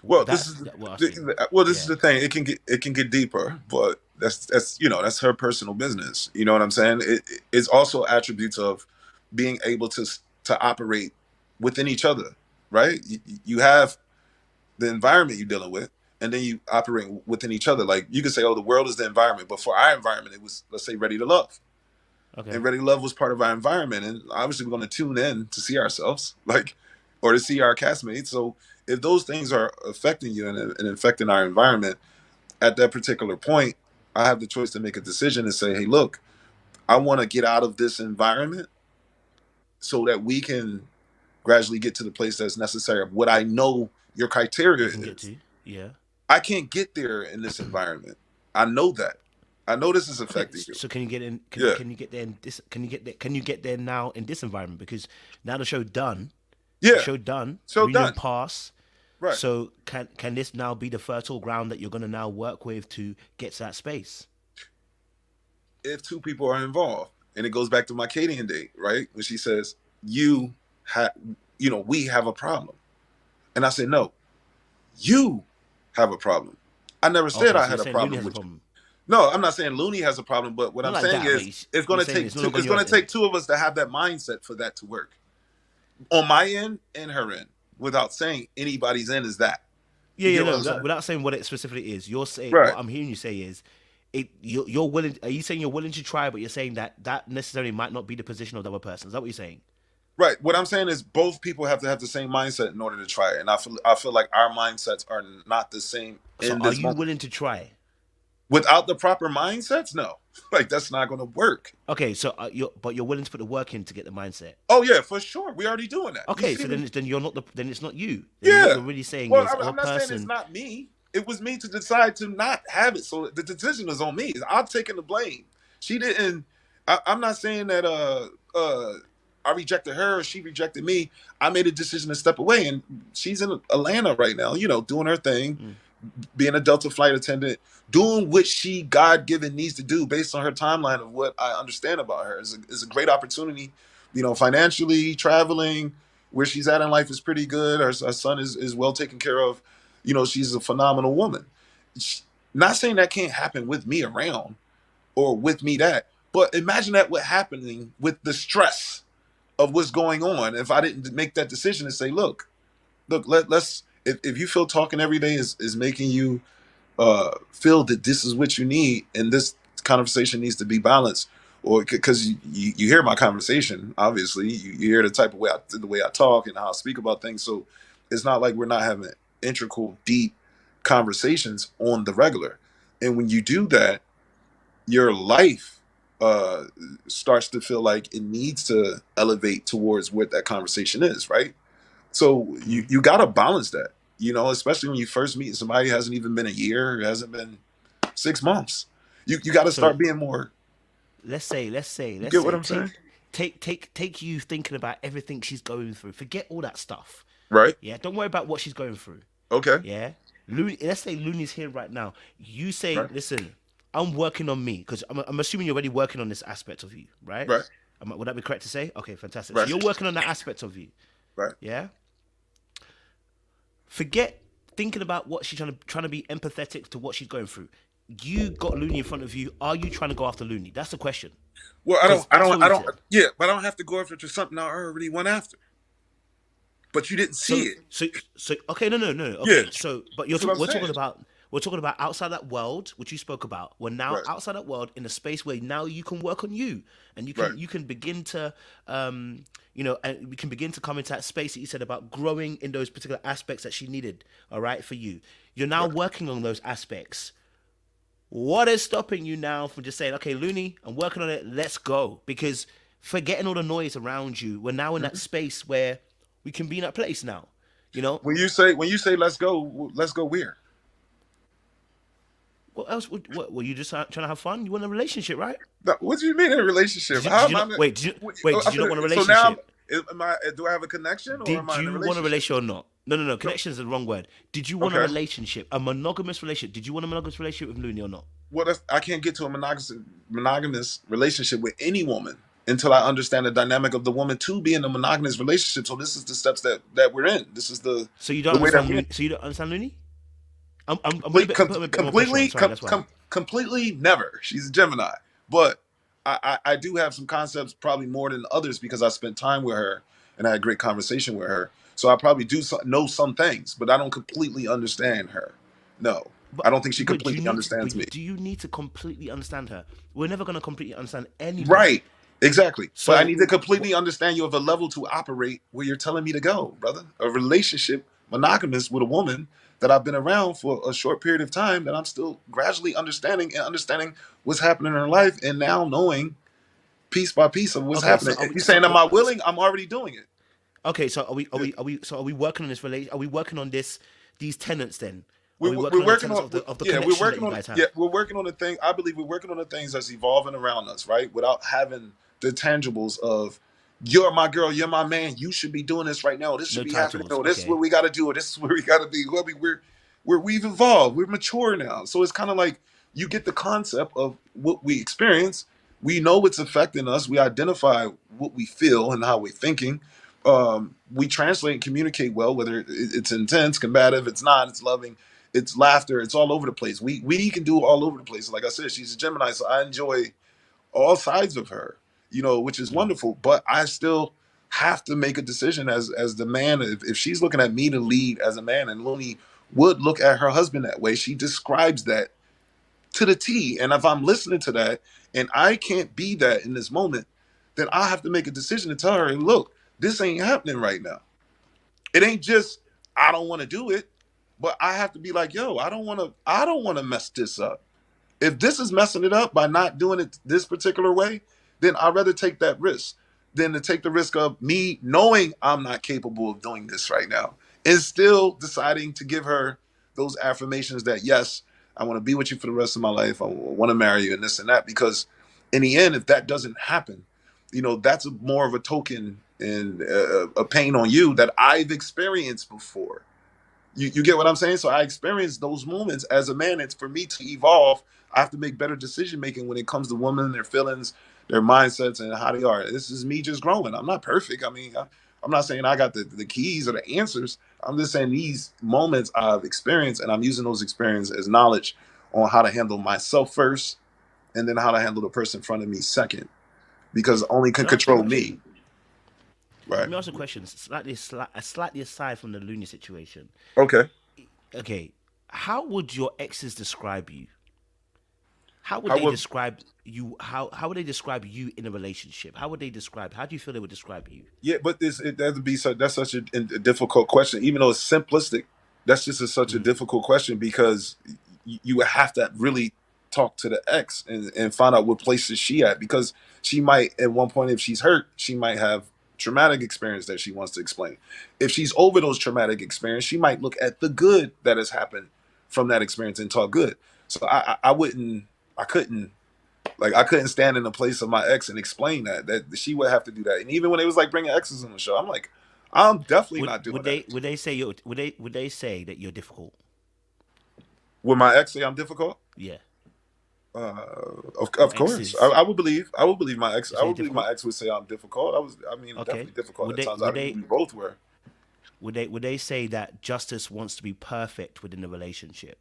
Well, this That's is what I was thinking. this is Yeah. the thing. It can get deeper, but that's her personal business. You know what I'm saying? It's also attributes of being able to operate within each other, right? You have the environment you're dealing with, and then you operate within each other. Like, you could say, oh, the world is the environment, but for our environment, it was, let's say, Ready to Love. Okay. and ready love was part of our environment, and obviously we're going to tune in to see ourselves, like, or to see our castmates. So if those things are affecting you and affecting our environment at that particular point, I have the choice to make a decision and say, hey, look, I want to get out of this environment so that we can gradually get to the place that's necessary of what I know your criteria You can get is. to. Yeah. I can't get there in this environment. I know that. I know this is Okay. affecting you. So can you get in? Yeah. Can you get there in this? Can you get there? Can you get there now in this environment? Because now the show done. Yeah. The show done. Show Reunion done. pass. Right. So can this now be the fertile ground that you're going to now work with to get to that space? If two people are involved, and it goes back to my Cadian date, right? When she says, we have a problem. And I said, no, you have a problem. I never said I had a problem with you. No, I'm not saying Looney has a problem, but what I'm saying is it's going to take two of us to have that mindset for that to work. On my end and her end, without saying anybody's end is that. Without saying what it specifically is, you're saying right. What I'm hearing you say is, you're willing. Are you saying you're willing to try, but you're saying that necessarily might not be the position of the other person? Is that what you're saying? Right. What I'm saying is both people have to have the same mindset in order to try it, and I feel like our mindsets are not the same. So are you willing to try? Without the proper mindsets, no. Like that's not going to work. Okay, so you're willing to put the work in to get the mindset. Oh yeah, for sure. We're already doing that. Okay, so then you're not then it's not you. Then what you're really saying is I'm not saying it's not me. It was me to decide to not have it. So the decision is on me. I'm taking the blame. She didn't. I'm not saying that I rejected her or she rejected me. I made a decision to step away, and she's in Atlanta right now. Doing her thing, being a Delta flight attendant, doing what she God-given needs to do based on her timeline of what I understand about her. Is a great opportunity, financially, traveling, where she's at in life is pretty good. Her son is well taken care of. She's a phenomenal woman. Not saying that can't happen with me around or with me that, but imagine that what happening with the stress of what's going on if I didn't make that decision and say, look, let's if you feel talking every day is making you feel that this is what you need and this conversation needs to be balanced, or because you hear my conversation, obviously you hear the type of way the way I talk and how I speak about things, so it's not like we're not having integral, deep conversations on the regular. And when you do that, your life starts to feel like it needs to elevate towards what that conversation is, right? So you got to balance that, especially when you first meet somebody who hasn't even been a year, it hasn't been 6 months. You got to start being more. Let's say. Get what I'm saying? Take you thinking about everything she's going through. Forget all that stuff. Right. Yeah. Don't worry about what she's going through. Okay. Yeah. Let's say Looney's here right now. You say, right. Listen, I'm working on me, because I'm assuming you're already working on this aspect of you, right? Right. Would that be correct to say? Okay, fantastic. Right. So you're working on that aspect of you. Right. Yeah. Forget thinking about what she's trying to be empathetic to what she's going through. You got Looney in front of you. Are you trying to go after Looney? That's the question. Well, I don't. Yeah, but I don't have to go after something I already went after. But you didn't see it. So okay, no. Okay, yeah. So, but we're talking about outside that world, which you spoke about. We're now outside that world in a space where now you can work on you, and you can begin to, and we can begin to come into that space that you said about growing in those particular aspects that she needed. All right, for you, you're now working on those aspects. What is stopping you now from just saying, okay, Looney, I'm working on it. Let's go. Because forgetting all the noise around you, we're now in that space where we can be in that place now. When you say let's go where? What else? What were you just trying to have fun? You want a relationship, right? No, what do you mean in a relationship? Did you not want a relationship? So now, do I have a connection? Did you want a relationship or not? No. Connection is the wrong word. Did you want a relationship, a monogamous relationship? Did you want a monogamous relationship with Looney or not? Well, I can't get to a monogamous relationship with any woman until I understand the dynamic of the woman to be in a monogamous relationship. So this is the steps that we're in. This is the so you don't understand Looney? So you don't understand Looney? Completely never. She's a Gemini, but I do have some concepts, probably more than others, because I spent time with her and I had a great conversation with her. So I probably do know some things, but I don't completely understand her. No, I don't think she completely understands me. Do you need to completely understand her? We're never going to completely understand anybody. Right. Exactly. But I So need to completely understand you of a level to operate where you're telling me to go, brother. A relationship, monogamous with a woman that I've been around for a short period of time that I'm still gradually understanding and understanding what's happening in her life and now knowing piece by piece of what's okay, so happening. are If we you're saying, am I willing? I'm already doing it. okay, so are we working on this relation? Are we working on these tenants then? Are we We're working on the working tenets on of the yeah we're connection that working you on guys yeah have? we're working on the thing. I believe we're working on the things that's evolving around us, right, without having the tangibles of you're my girl, you're my man, you should be doing this right now, this should No be happening, titles. or this is what Okay. we got to do, or this is where we got to be. I mean, we've evolved, we're mature now, so it's kind of like you get the concept of what we experience. We know what's affecting us, we identify what we feel and how we're thinking. We translate and communicate well, whether it's intense, combative, it's not, it's loving, it's laughter, it's all over the place. We can do all over the place. Like I said, she's a Gemini, so I enjoy all sides of her, which is Mm. wonderful. But I still have to make a decision as the man. If she's looking at me to lead as a man, and Looney would look at her husband that way, she describes that to the T. And if I'm listening to that and I can't be that in this moment, then I have to make a decision to tell her, hey, look, this ain't happening right now. It ain't just I don't want to do it, but I have to be like, yo, I don't want to mess this up. If this is messing it up by not doing it this particular way, then I'd rather take that risk than to take the risk of me knowing I'm not capable of doing this right now and still deciding to give her those affirmations that, yes, I want to be with you for the rest of my life. I want to marry you and this and that. Because in the end, if that doesn't happen, that's more of a token and a pain on you that I've experienced before. You get what I'm saying? So I experienced those moments as a man. It's for me to evolve. I have to make better decision making when it comes to women, their feelings, their mindsets, and how they are. This is me just growing. I'm not perfect. I mean, I'm not saying I got the keys or the answers. I'm just saying these moments I've experienced, and I'm using those experiences as knowledge on how to handle myself first, and then how to handle the person in front of me second, because only can Can I ask you a control me. question? Right. Let me ask a question, slightly aside from the Looney situation. Okay. Okay, how would your exes describe you? How would How they would describe you? How would they describe you in a relationship? How would they describe? How do you feel they would describe you? Yeah, but that would be that's such a difficult question. Even though it's simplistic, that's just such a Mm. difficult question because you would have to really talk to the ex and find out what place is she at, because she might at one point, if she's hurt, she might have traumatic experience that she wants to explain. If she's over those traumatic experience, she might look at the good that has happened from that experience and talk good. So I wouldn't, I couldn't, like, I couldn't stand in the place of my ex and explain that she would have to do that. And even when it was like bringing exes on the show, I'm like, I'm definitely Would not doing would that. they say you would they say that you're difficult? Would my ex say I'm difficult? Yeah, Of your course, exes. I would believe my ex. They I say you're would believe my difficult. ex would say I'm difficult. I mean, Okay. definitely difficult Would at they times. I would think they we both were. would they say that justice wants to be perfect within the relationship?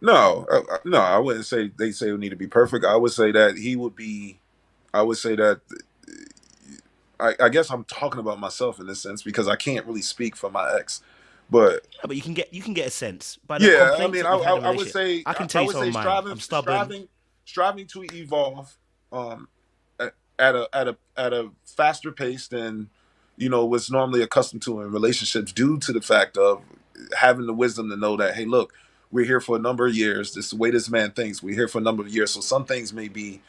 No, no, I wouldn't say they say it need to be perfect. I would say that he would be. I would say that. I guess I'm talking about myself in this sense because I can't really speak for my ex, but Yeah, but you can get a sense by the yeah, I complaints mean, that you've had in a I would relationship. say I can tell I you would some of say mine. I'm stubborn. striving to evolve um, at a faster pace than what's normally accustomed to in relationships, due to the fact of having the wisdom to know that, hey, look, we're here for a number of years. This is the way this man thinks. We're here for a number of years, so some things may be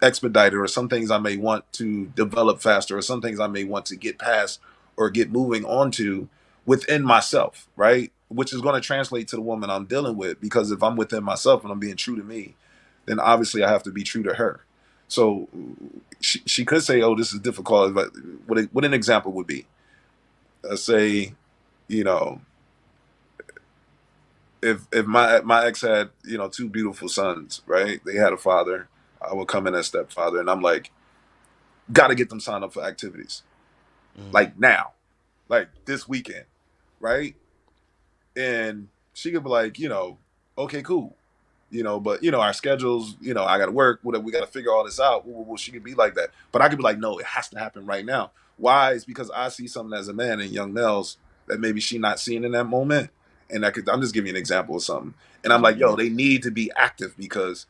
expedited, or some things I may want to develop faster, or some things I may want to get past or get moving onto within myself, right? Which is going to translate to the woman I'm dealing with, because if I'm within myself and I'm being true to me, then obviously I have to be true to her. So she could say, oh, this is difficult, but what an example would be, let's say, you know, if my ex had, two beautiful sons, right? They had a father. I would come in as stepfather, and I'm like, got to get them signed up for activities, Mm. like now, like this weekend, right? And she could be like, okay, cool, but our schedules, I got to work, whatever, we got to figure all this out. Well, she could be like that, but I could be like, no, it has to happen right now. Why? Is because I see something as a man in young males that maybe she not seeing in that moment, and I'm just giving you an example of something, and I'm Okay, like, yo, yeah. they need to be active because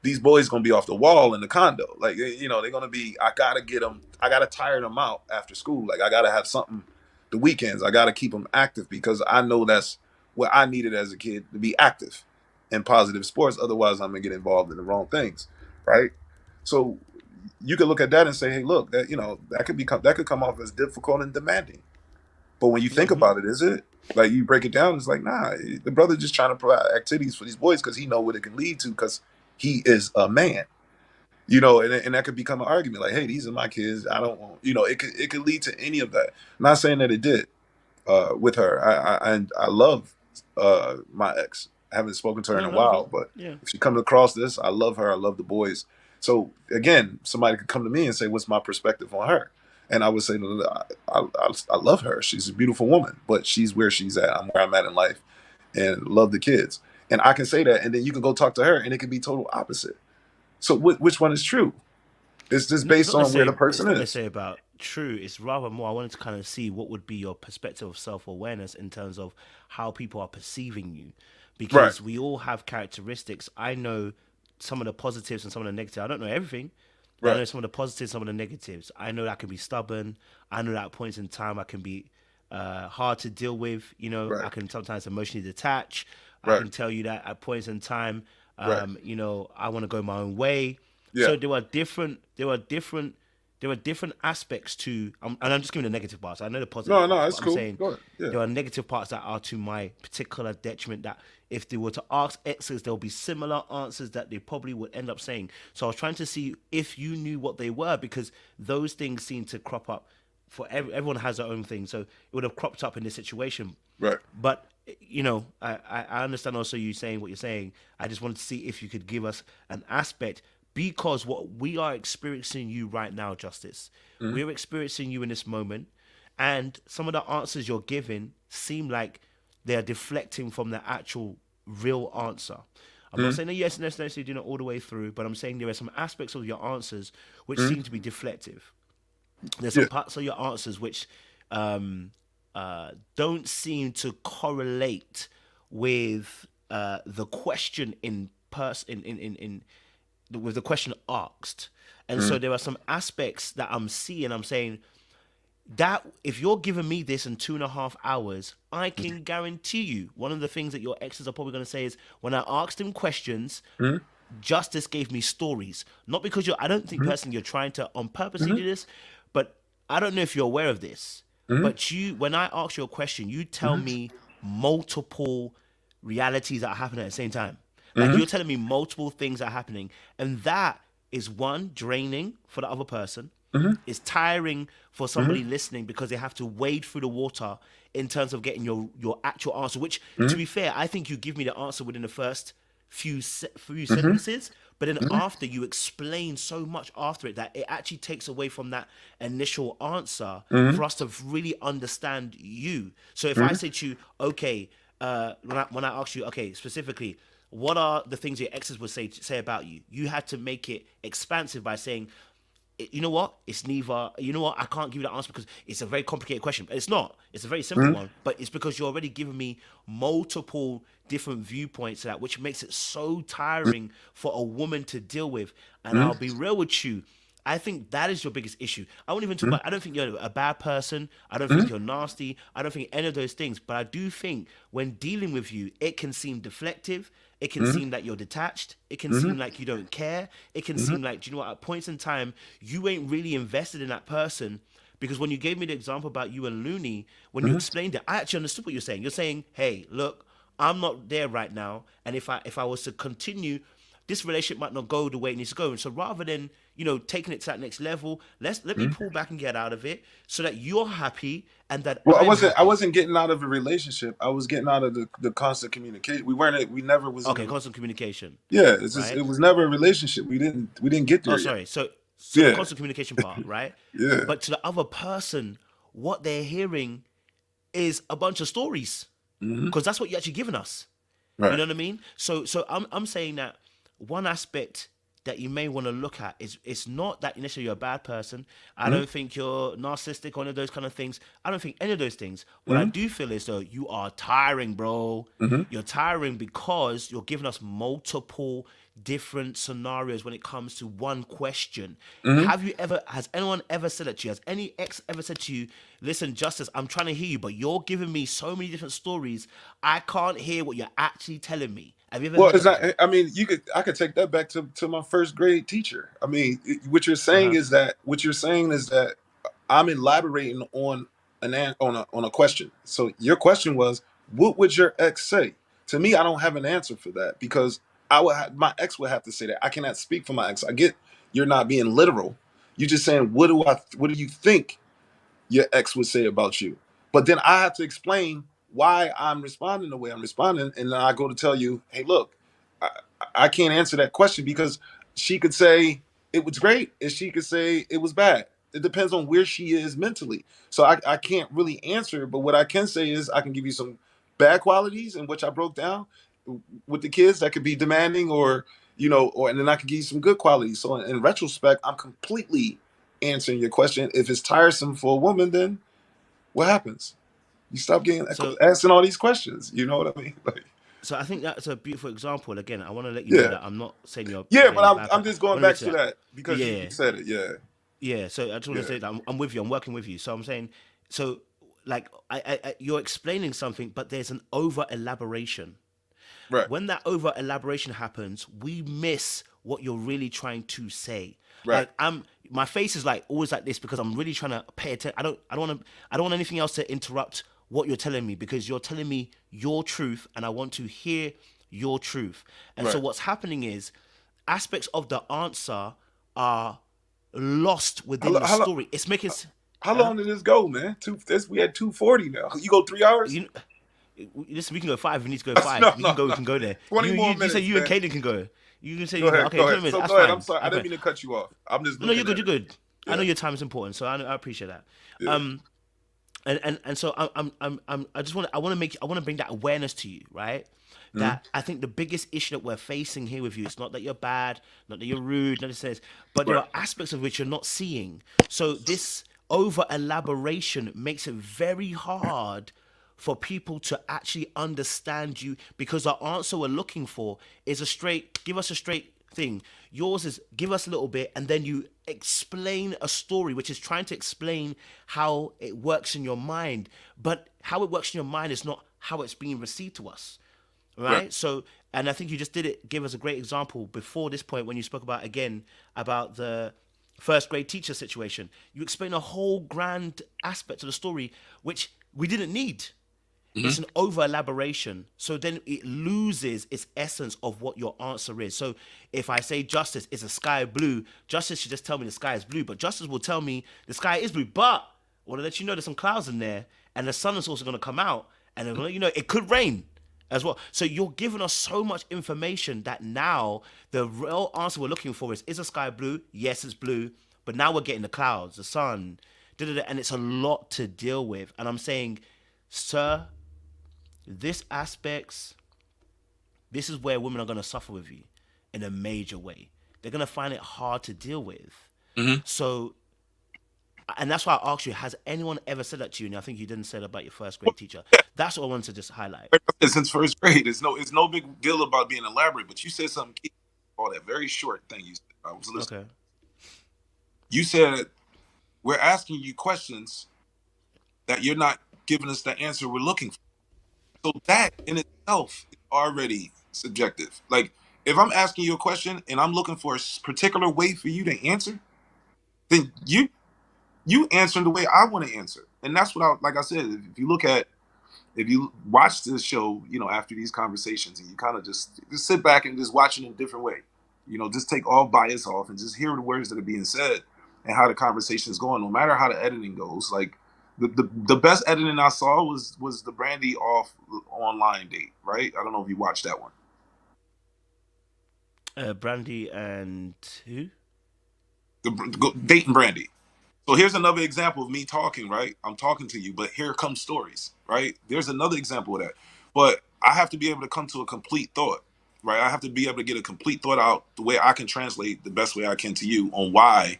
these boys gonna be off the wall in the condo. Like, you know, they're gonna be. I gotta get them. I gotta tire them out after school. Like, I gotta have something. The weekends, I gotta keep them active because I know that's what I needed as a kid, to be active in positive sports. Otherwise, I'm gonna get involved in the wrong things, right? So you could look at that and say, hey, look, that, you know, that could come off as difficult and demanding. But when you think about it, is it? Like, you break it down, it's like, nah, the brother just trying to provide activities for these boys because he know what it can lead to because he is a man. You know, and that could become an argument. Like, hey, these are my kids. I don't want, you know, it could lead to any of that. I'm not saying that it did with her. I love my ex. I haven't spoken to her in a while, but if she comes across this, I love her. I love the boys. So again, somebody could come to me and say, what's my perspective on her? And I would say, I love her. She's a beautiful woman, but she's where she's at. I'm where I'm at in life and love the kids. And I can say that, and then you can go talk to her, and it can be total opposite. So which one is true? It's just based on where the person it's not is. necessarily about true. It's rather more, I wanted to kind of see what would be your perspective of self-awareness in terms of how people are perceiving you. Because we all have characteristics. I know some of the positives and some of the negatives. I don't know everything. But I know some of the positives, some of the negatives. I know that I can be stubborn. I know that at points in time I can be hard to deal with. You know, I can sometimes emotionally detach. I can tell you that at points in time, you know, I want to go my own way. So there are different aspects to, and I'm just giving the negative parts. I know the positive parts. No, it's cool. I'm saying there are negative parts that are to my particular detriment, that if they were to ask exes, there'll be similar answers that they probably would end up saying. So I was trying to see if you knew what they were, because those things seem to crop up for everyone has their own thing. So it would have cropped up in this situation. Right. But, you know, I understand also you saying what you're saying. I just wanted to see if you could give us an aspect, because what we are experiencing you right now, Justice, we're experiencing you in this moment, and some of the answers you're giving seem like they're deflecting from the actual real answer. I'm not saying that yes, necessarily do not all the way through, but I'm saying there are some aspects of your answers which seem to be deflective. There's some parts of your answers which don't seem to correlate with the question with the question asked. And so there are some aspects that I'm seeing, I'm saying that if you're giving me this in 2.5 hours, I can guarantee you one of the things that your exes are probably going to say is, when I asked him questions, Justice gave me stories. Not because I don't think personally you're trying to on purposely do this, but I don't know if you're aware of this, but when I ask you a question, you tell me multiple realities that are happening at the same time. Like, you're telling me multiple things are happening, and that is, one, draining for the other person. It's tiring for somebody listening, because they have to wade through the water in terms of getting your actual answer, which, to be fair, I think you give me the answer within the first few sentences, but then after, you explain so much after it that it actually takes away from that initial answer for us to really understand you. So if I say to you, okay, when I ask you, okay, specifically, what are the things your exes would say about you? You had to make it expansive by saying, you know what? It's neither, you know what? I can't give you the answer because it's a very complicated question. But it's not. It's a very simple one. But it's because you're already giving me multiple different viewpoints to that, which makes it so tiring for a woman to deal with. And I'll be real with you. I think that is your biggest issue. I won't even talk about, I don't think you're a bad person. I don't think you're nasty. I don't think any of those things. But I do think when dealing with you, it can seem deflective. It can seem like you're detached. It can seem like you don't care. It can seem like, do you know what, at points in time, you ain't really invested in that person. Because when you gave me the example about you and Looney, when you explained it, I actually understood what you're saying. You're saying, hey, look, I'm not there right now. And if I was to continue, this relationship might not go the way it needs to go. And so rather than, you know, taking it to that next level, let me pull back and get out of it so that you're happy and that I wasn't getting out of a relationship. I was getting out of the constant communication. We never was constant communication. Yeah, it's just, it was never a relationship. We didn't get there. Oh, sorry. So the constant communication part, right? But to the other person, what they're hearing is a bunch of stories, because that's what you're actually giving us. Right. You know what I mean? So I'm saying that one aspect that you may want to look at is it's not that initially you're a bad person. I don't think you're narcissistic or any of those kind of things. I don't think any of those things. What I do feel is though you are tiring, bro. You're tiring because you're giving us multiple different scenarios when it comes to one question. Has anyone ever said that to you? Has any ex ever said to you, listen, Justice, I'm trying to hear you, but you're giving me so many different stories, I can't hear what you're actually telling me. Have you ever Well, heard it's that not. before? I mean, I could take that back to my first grade teacher. I mean, what you're saying is that I'm elaborating on on a question. So your question was, what would your ex say? To me, I don't have an answer for that because my ex would have to say that. I cannot speak for my ex. I get you're not being literal. You're just saying, what do you think your ex would say about you? But then I have to explain why I'm responding the way I'm responding, and then I go to tell you, hey, look, I, I can't answer that question because she could say it was great, and she could say it was bad. It depends on where she is mentally. So I can't really answer, but what I can say is I can give you some bad qualities in which I broke down with the kids that could be demanding or and then I can give you some good qualities. So in retrospect, I'm completely answering your question. If it's tiresome for a woman, then what happens? You stop getting So asking all these questions. You know what I mean? Like, so I think that's a beautiful example. Again, I want to let you know yeah, that I'm not saying you're yeah. But a bad I'm person. just I going want to back make to sure that. that because you Yeah. said it. Yeah, Yeah, so I just want to yeah. say that I'm with you. I'm working with you. So I'm saying, so like you're explaining something, but there's an over elaboration. Right, When that over elaboration happens, we miss what you're really trying to say. right, Like my face is like always like this because I'm really trying to pay attention. I don't want anything else to interrupt what you're telling me because you're telling me your truth, and I want to hear your truth. And so right. what's happening is aspects of the answer are lost How, within lo- the how, lo- story. It's making how long did this go, man? We had 2:40 now. You go 3 hours? you listen. We can go five. We need to go five. No, We can no, go. We no. can go there. 20 You more you say minutes, you and man. Caden can go. You can say Go you can. ahead, Okay, go 20 ahead. minutes. So That's go ahead. I'm fine. sorry. I That's didn't fine. mean to cut you off. I'm just No, you're looking good. at You're it. good. I Yeah, know your time is important, so I appreciate that. yeah. And so I want to bring that awareness to you, right? Mhm. That I think the biggest issue that we're facing here with you is not that you're bad, not that you're rude, not that says, but there Right. are aspects of which you're not seeing. So this over elaboration makes it very hard for people to actually understand you because the answer we're looking for is give us a straight thing. Yours is give us a little bit and then you explain a story which is trying to explain how it works in your mind, but how it works in your mind is not how it's being received to us. Right. Right? So, and I think you just did it, give us a great example before this point when you spoke about the first grade teacher situation. You explained a whole grand aspect of the story which we didn't need. It's an over elaboration. So then it loses its essence of what your answer is. So if I say Justice is a sky blue, Justice should just tell me the sky is blue. But Justice will tell me the sky is blue. But I want to let you know there's some clouds in there and the sun is also going to come out. And I'm going to let you know it could rain as well. So you're giving us so much information that now the real answer we're looking for is the sky blue? Yes, it's blue. But now we're getting the clouds, the sun, and it's a lot to deal with. And I'm saying, sir, this is where women are going to suffer with you in a major way. They're going to find it hard to deal with. So, and that's why I asked you, has anyone ever said that to you? And I think you didn't say that about your first grade teacher. That's what I wanted to just highlight. Since first grade, it's no big deal about being elaborate. But you said something key. All that very short thing you said. I was listening. Okay. You said we're asking you questions that you're not giving us the answer we're looking for. So that in itself is already subjective. Like if I'm asking you a question and I'm looking for a particular way for you to answer, then you answering the way I want to answer. And that's what like I said, if you watch this show, after these conversations and you kind of just sit back and just watch it in a different way, just take all bias off and just hear the words that are being said and how the conversation is going, no matter how the editing goes. Like the best editing I saw was the Brandy off online date, right? I don't know if you watched that one. Brandy and who? The date and Brandy. So here's another example of me talking, right? I'm talking to you, but here comes stories, right? There's another example of that. But I have to be able to come to a complete thought. right? I have to be able to get a complete thought out the way I can translate the best way I can to you on why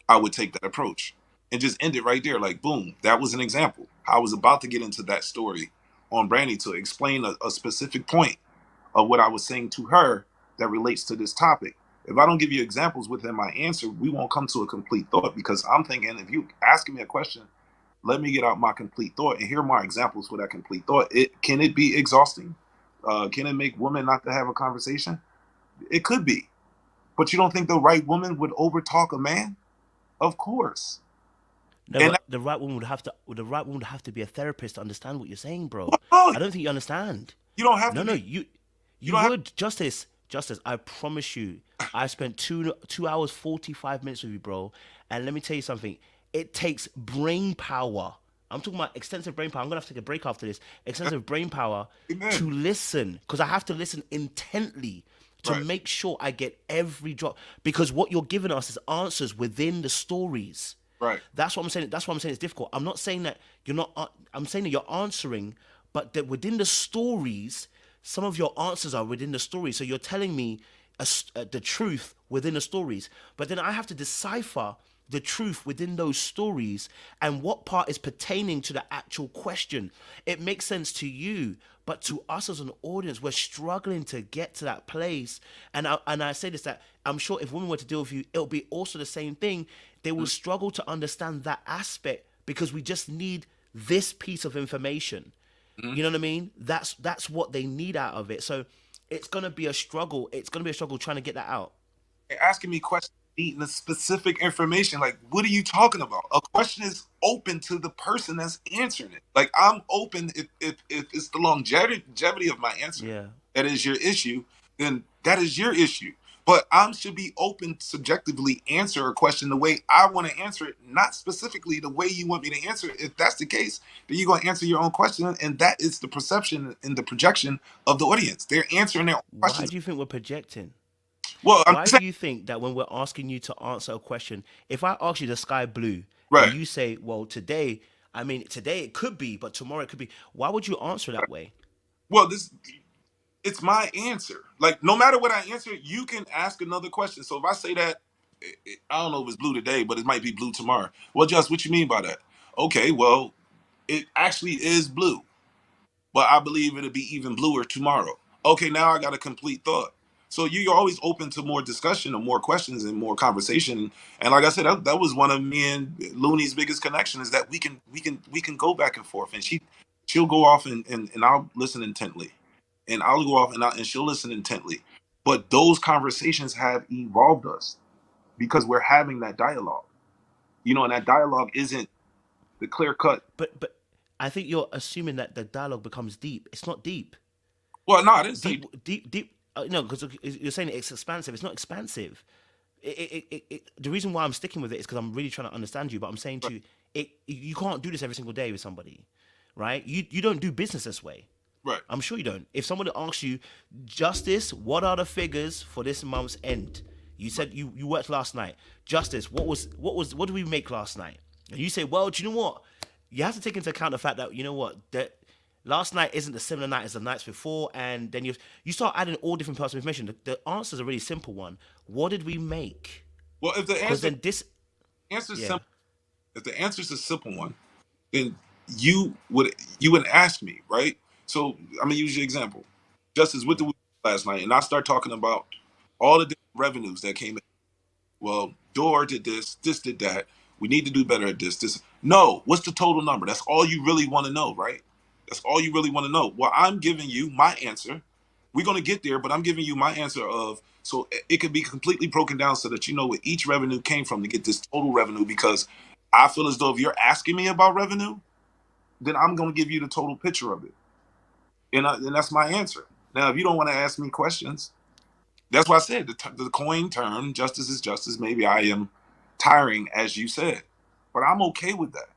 I would take that approach, and just end it right there. Like, boom, that was an example. I was about to get into that story on Brandy to explain a specific point of what I was saying to her that relates to this topic. If I don't give you examples within my answer, we won't come to a complete thought, because I'm thinking, if you asking me a question, let me get out my complete thought and here are my examples for that complete thought. Can it be exhausting? Can it make women not to have a conversation? It could be. But you don't think the right woman would overtalk a man? Of course. No, And but the right woman would have to be a therapist to understand what you're saying, bro. no, I don't think you understand. you don't have No, to no, be. you don't have- would. Justice, I promise you. I spent 2 hours 45 minutes with you, bro. And let me tell you something. It takes brain power. I'm talking about extensive brain power. I'm gonna have to take a break after this. Extensive brain power Amen. to listen, because I have to listen intently to Right. make sure I get every drop. Because what you're giving us is answers within the stories. Right. That's what I'm saying. That's what I'm saying. It's difficult. I'm not saying that you're not. I'm saying that you're answering, but that within the stories, some of your answers are within the story. So you're telling me the truth within the stories, but then I have to decipher the truth within those stories and what part is pertaining to the actual question. It makes sense to you, but to us as an audience, we're struggling to get to that place. And I say this, that I'm sure if women were to deal with you, it'll be also the same thing. They will struggle to understand that aspect because we just need this piece of information. You know what I mean? That's what they need out of it. So it's gonna be a struggle. It's gonna be a struggle trying to get that out. They're asking me questions, needing the specific information. Like, what are you talking about? A question is open to the person that's answering it. Like, I'm open if it's the longevity of my answer Yeah. that is your issue, then that is your issue. But I should be open to subjectively answer a question the way I want to answer it, not specifically the way you want me to answer it. If that's the case, then you're going to answer your own question. And that is the perception and the projection of the audience. They're answering their own Why questions. do you think we're projecting? Well, I'm Why saying, do you think that when we're asking you to answer a question, if I ask you the sky blue right. and you say, well, today it could be, but tomorrow it could be, why would you answer that way? Well, it's my answer. Like, no matter what I answer, you can ask another question. So if I say that, I don't know if it's blue today, but it might be blue tomorrow. Well, Just, what you mean by that? Okay, well, it actually is blue, but I believe it'll be even bluer tomorrow. Okay, now I got a complete thought. So you're always open to more discussion and more questions and more conversation. And like I said, that was one of me and Looney's biggest connection, is that we can go back and forth. And she'll go off and I'll listen intently, and I'll go off and she'll listen intently. But those conversations have evolved us because we're having that dialogue, and that dialogue isn't the clear cut. But I think you're assuming that the dialogue becomes deep. It's not deep. Well, no, I didn't say. Deep. No, because you're saying it's expansive. It's not expansive. The reason why I'm sticking with it is because I'm really trying to understand you. But I'm saying to you, you can't do this every single day with somebody, right? You don't do business this way. Right. I'm sure you don't. If somebody asks you, Justice, what are the figures for this month's end? You said you worked last night. Justice, what did we make last night? And you say, well, do you know what? You have to take into account the fact that, that last night isn't the similar night as the nights before, and then you start adding all different parts of information. The answer is a really simple one. What did we make? Well, if the Because answer then this answer's yeah. simple, if the answer's a simple one, then you would ask me, right? So I'm gonna use your example. Justice, what did we do last night? And I start talking about all the different revenues that came in. Well, Door did this did that. We need to do better at this. No, what's the total number? That's all you really want to know, right? That's all you really want to know. Well, I'm giving you my answer. We're going to get there, but I'm giving you my answer of, so it could be completely broken down so that you know where each revenue came from to get this total revenue, because I feel as though if you're asking me about revenue, then I'm going to give you the total picture of it. And that's my answer. Now, if you don't want to ask me questions, that's why I said the coin term, justice is justice. Maybe I am tiring, as you said, but I'm okay with that.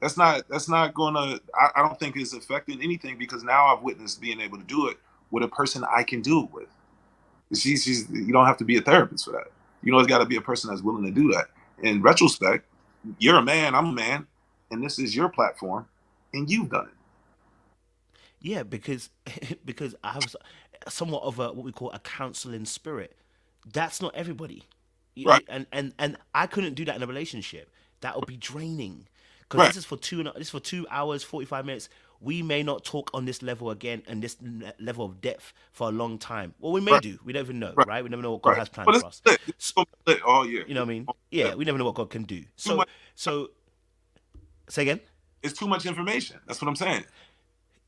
That's not gonna. I don't think it's affecting anything, because now I've witnessed being able to do it with a person I can do it with. You don't have to be a therapist for that. It's got to be a person that's willing to do that. In retrospect, you're a man, I'm a man, and this is your platform, and you've done it. Yeah, because because somewhat of a what we call a counseling spirit. That's not everybody. Right. And I couldn't do that in a relationship. That would be draining. Because Right. this is for 2 hours, 45 minutes. We may not talk on this level again and this level of depth for a long time. Well, we may Right. do. We don't even know, Right. right? We never know what God Right. has planned But for it's us. lit. It's So, gonna be lit all year. you know what I mean? Yeah. Yeah, we never know what God can do. Too much. So say again. It's too much information. That's what I'm saying.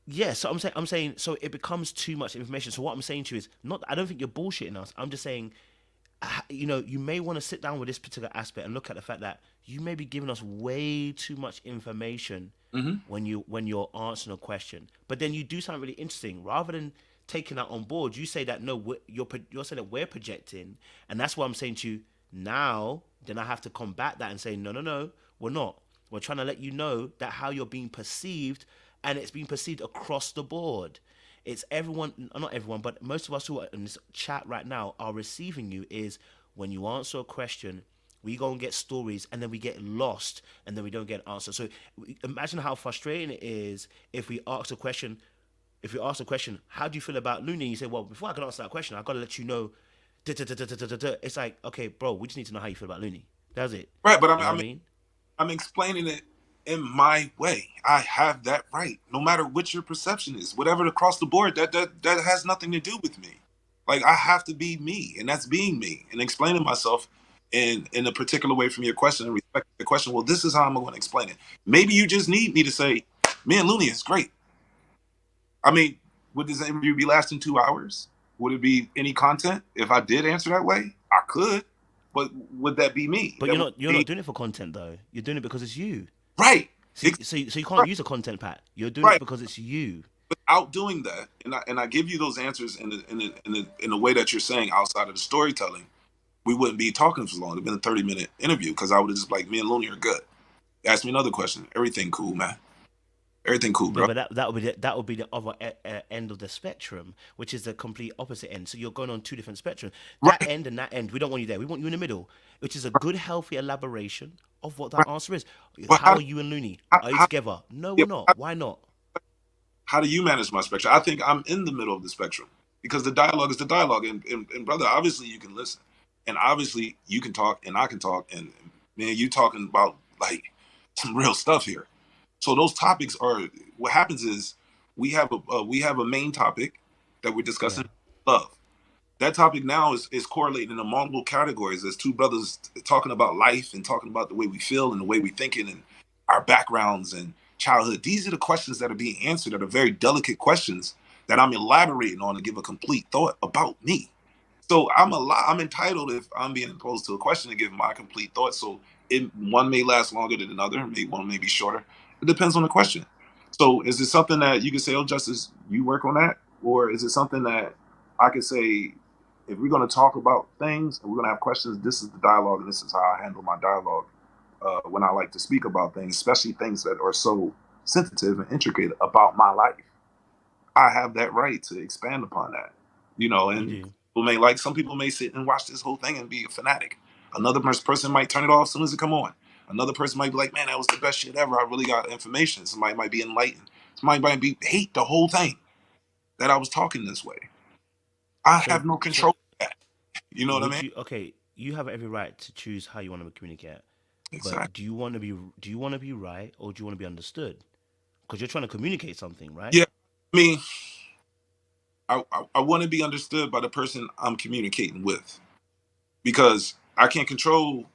Yeah, so I'm saying, so it becomes too much information. So what I'm saying to you is not. I don't think you're bullshitting us. I'm just saying, you may want to sit down with this particular aspect and look at the fact that you may be giving us way too much information Mm-hmm. when you're answering a question. But then you do something really interesting. Rather than taking that on board, you say that no, you're saying that we're projecting, and that's what I'm saying to you now. Then I have to combat that and say no, we're not. We're trying to let you know that how you're being perceived, and it's being perceived across the board. It's everyone, not everyone, but most of us who are in this chat right now are receiving you is when you answer a question, we go and get stories and then we get lost and then we don't get an answer. So imagine how frustrating it is if we ask a question. If you ask a question, how do you feel about Looney? You say, well, before I can answer that question, I've got to let you know. It's like, okay, bro, we just need to know how you feel about Looney. That's it. Right. But You know what I mean? I'm explaining it in my way. I have that right, no matter what your perception is, whatever across the board. That has nothing to do with me. Like I have to be me, and that's being me and explaining myself in a particular way from your question and respect the question. Well, this is how I'm going to explain it. Maybe you just need me to say, "Man, Looney is great." I mean, would this interview be lasting 2 hours? Would it be any content? If I did answer that way, I could, but would that be me? But That you're would not you're be not doing it for content though. You're doing it because it's you. right. So you can't Right. use a content pack. You're doing it Right. because it's you. Without doing that, and I give you those answers in a way that you're saying outside of the storytelling, we wouldn't be talking for long. It'd been a 30-minute interview because I would have just like, me and Looney are good. Ask me another question. Everything cool, man. Everything cool, No, bro. but that would be the other end of the spectrum, which is the complete opposite end. So you're going on two different spectrums. That Right, end and that end, we don't want you there. We want you in the middle, which is a good, healthy elaboration of what that right. answer is. But How are you and Looney? Are you how, together? No, yeah, we're not. Why not? how do you manage my spectrum? I think I'm in the middle of the spectrum because the dialogue is the dialogue, and brother, obviously you can listen, and obviously you can talk, and I can talk, and man, you talking about like some real stuff here. So those topics are what happens is we have a main topic that we're Yeah, discussing, love. That topic now is correlating into multiple categories. There's two brothers talking about life and talking about the way we feel and the way we thinking and our backgrounds and childhood. These are the questions that are being answered that are very delicate questions that I'm elaborating on to give a complete thought about me. So I'm entitled if I'm being posed to a question to give my complete thought. So one may last longer than another, one may be shorter. It depends on the question. So is it something that you can say, "Oh, Justice, you work on that," or is it something that I could say, if we're going to talk about things and we're going to have questions, this is the dialogue and this is how I handle my dialogue when I like to speak about things, especially things that are so sensitive and intricate about my life. I have that right to expand upon that, you and do. people may like, some people may sit and watch this whole thing and be a fanatic. Another person might turn it off as soon as it come on. Another person might be like, man, that was the best shit ever. I really got information. Somebody might be enlightened. Somebody might be hate the whole thing that I was talking this way. I So have no so control of that. You know what I would mean? you? Okay, you have every right to choose how you want to communicate. Exactly. But do you want to be right or do you want to be understood? Because you're trying to communicate something, right? Yeah. I mean, I want to be understood by the person I'm communicating with because I can't control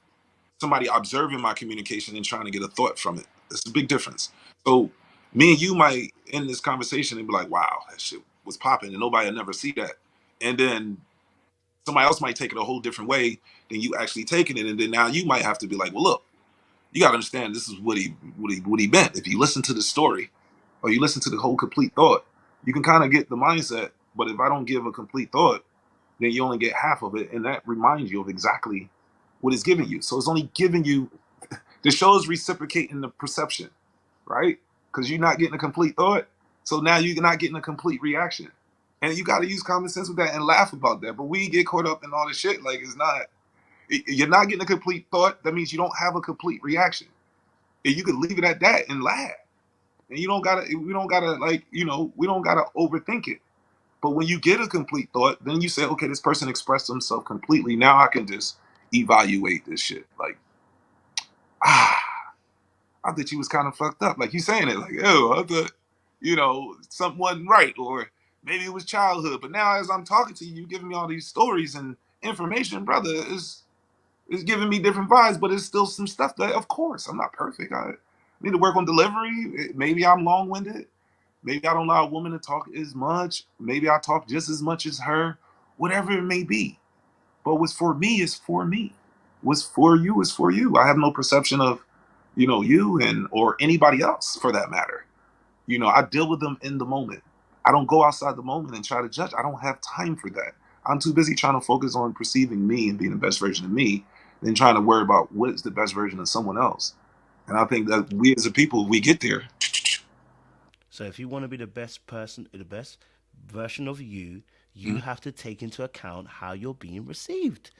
somebody observing my communication and trying to get a thought from it. It's a big difference. So me and you might end this conversation and be like, wow, that shit was popping and nobody will never see that. And then somebody else might take it a whole different way than you actually taking it. And then now you might have to be like, well, look, you got to understand this is what he meant. If you listen to the story or you listen to the whole complete thought, you can kind of get the mindset. But if I don't give a complete thought, then you only get half of it. And that reminds you of exactly what it's giving you. So it's only giving you, the show is reciprocating the perception, right? Because you're not getting a complete thought. So now you're not getting a complete reaction. And you got to use common sense with that and laugh about that. But we get caught up in all this shit. Like, it's not, you're not getting a complete thought. That means you don't have a complete reaction. And you could leave it at that and laugh. And you don't gotta, we don't gotta, like, we don't gotta overthink it. But when you get a complete thought, then you say, okay, this person expressed himself completely. Now I can just evaluate this shit. Like, I thought you was kind of fucked up. Like you saying it, like, oh, I thought, something wasn't right, or maybe it was childhood. But now as I'm talking to you, giving me all these stories and information, brother, is giving me different vibes, but it's still some stuff that, of course, I'm not perfect. I need to work on delivery. Maybe I'm long-winded. Maybe I don't allow a woman to talk as much. Maybe I talk just as much as her. Whatever it may be. But what's for me is for me. What's for you is for you. I have no perception of, you and or anybody else for that matter. I deal with them in the moment. I don't go outside the moment and try to judge. I don't have time for that. I'm too busy trying to focus on perceiving me and being the best version of me than trying to worry about what is the best version of someone else. And I think that we as a people, we get there. So if you want to be the best person, the best version of you, you have to take into account how you're being received.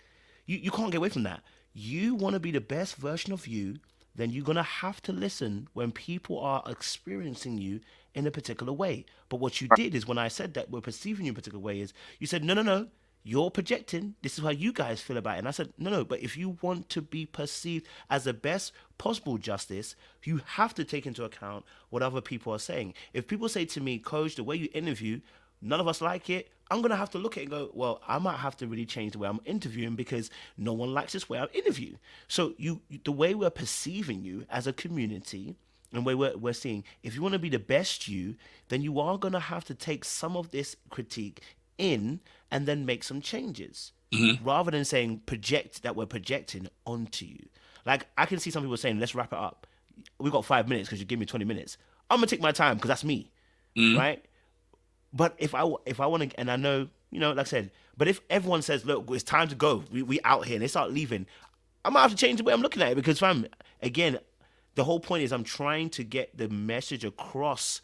You can't get away from that. You want to be the best version of you, then you're going to have to listen when people are experiencing you in a particular way. But what you did is when I said that we're perceiving you in a particular way is you said, no, no, no, you're projecting. This is how you guys feel about it. And I said, no, no, but if you want to be perceived as the best possible justice, you have to take into account what other people are saying. If people say to me, Coach, the way you interview, none of us like it, I'm going to have to look at it and go, well, I might have to really change the way I'm interviewing because no one likes this way I interview. So the way we're perceiving you as a community and the way we're seeing, if you want to be the best you, then you are going to have to take some of this critique in and then make some changes rather than saying project that we're projecting onto you. Like I can see some people saying, let's wrap it up. We've got 5 minutes because you give me 20 minutes. I'm going to take my time because that's me, right? But if I want to, and I know, like I said, but if everyone says, look, it's time to go, we out here, and they start leaving, I might have to change the way I'm looking at it because, again, the whole point is I'm trying to get the message across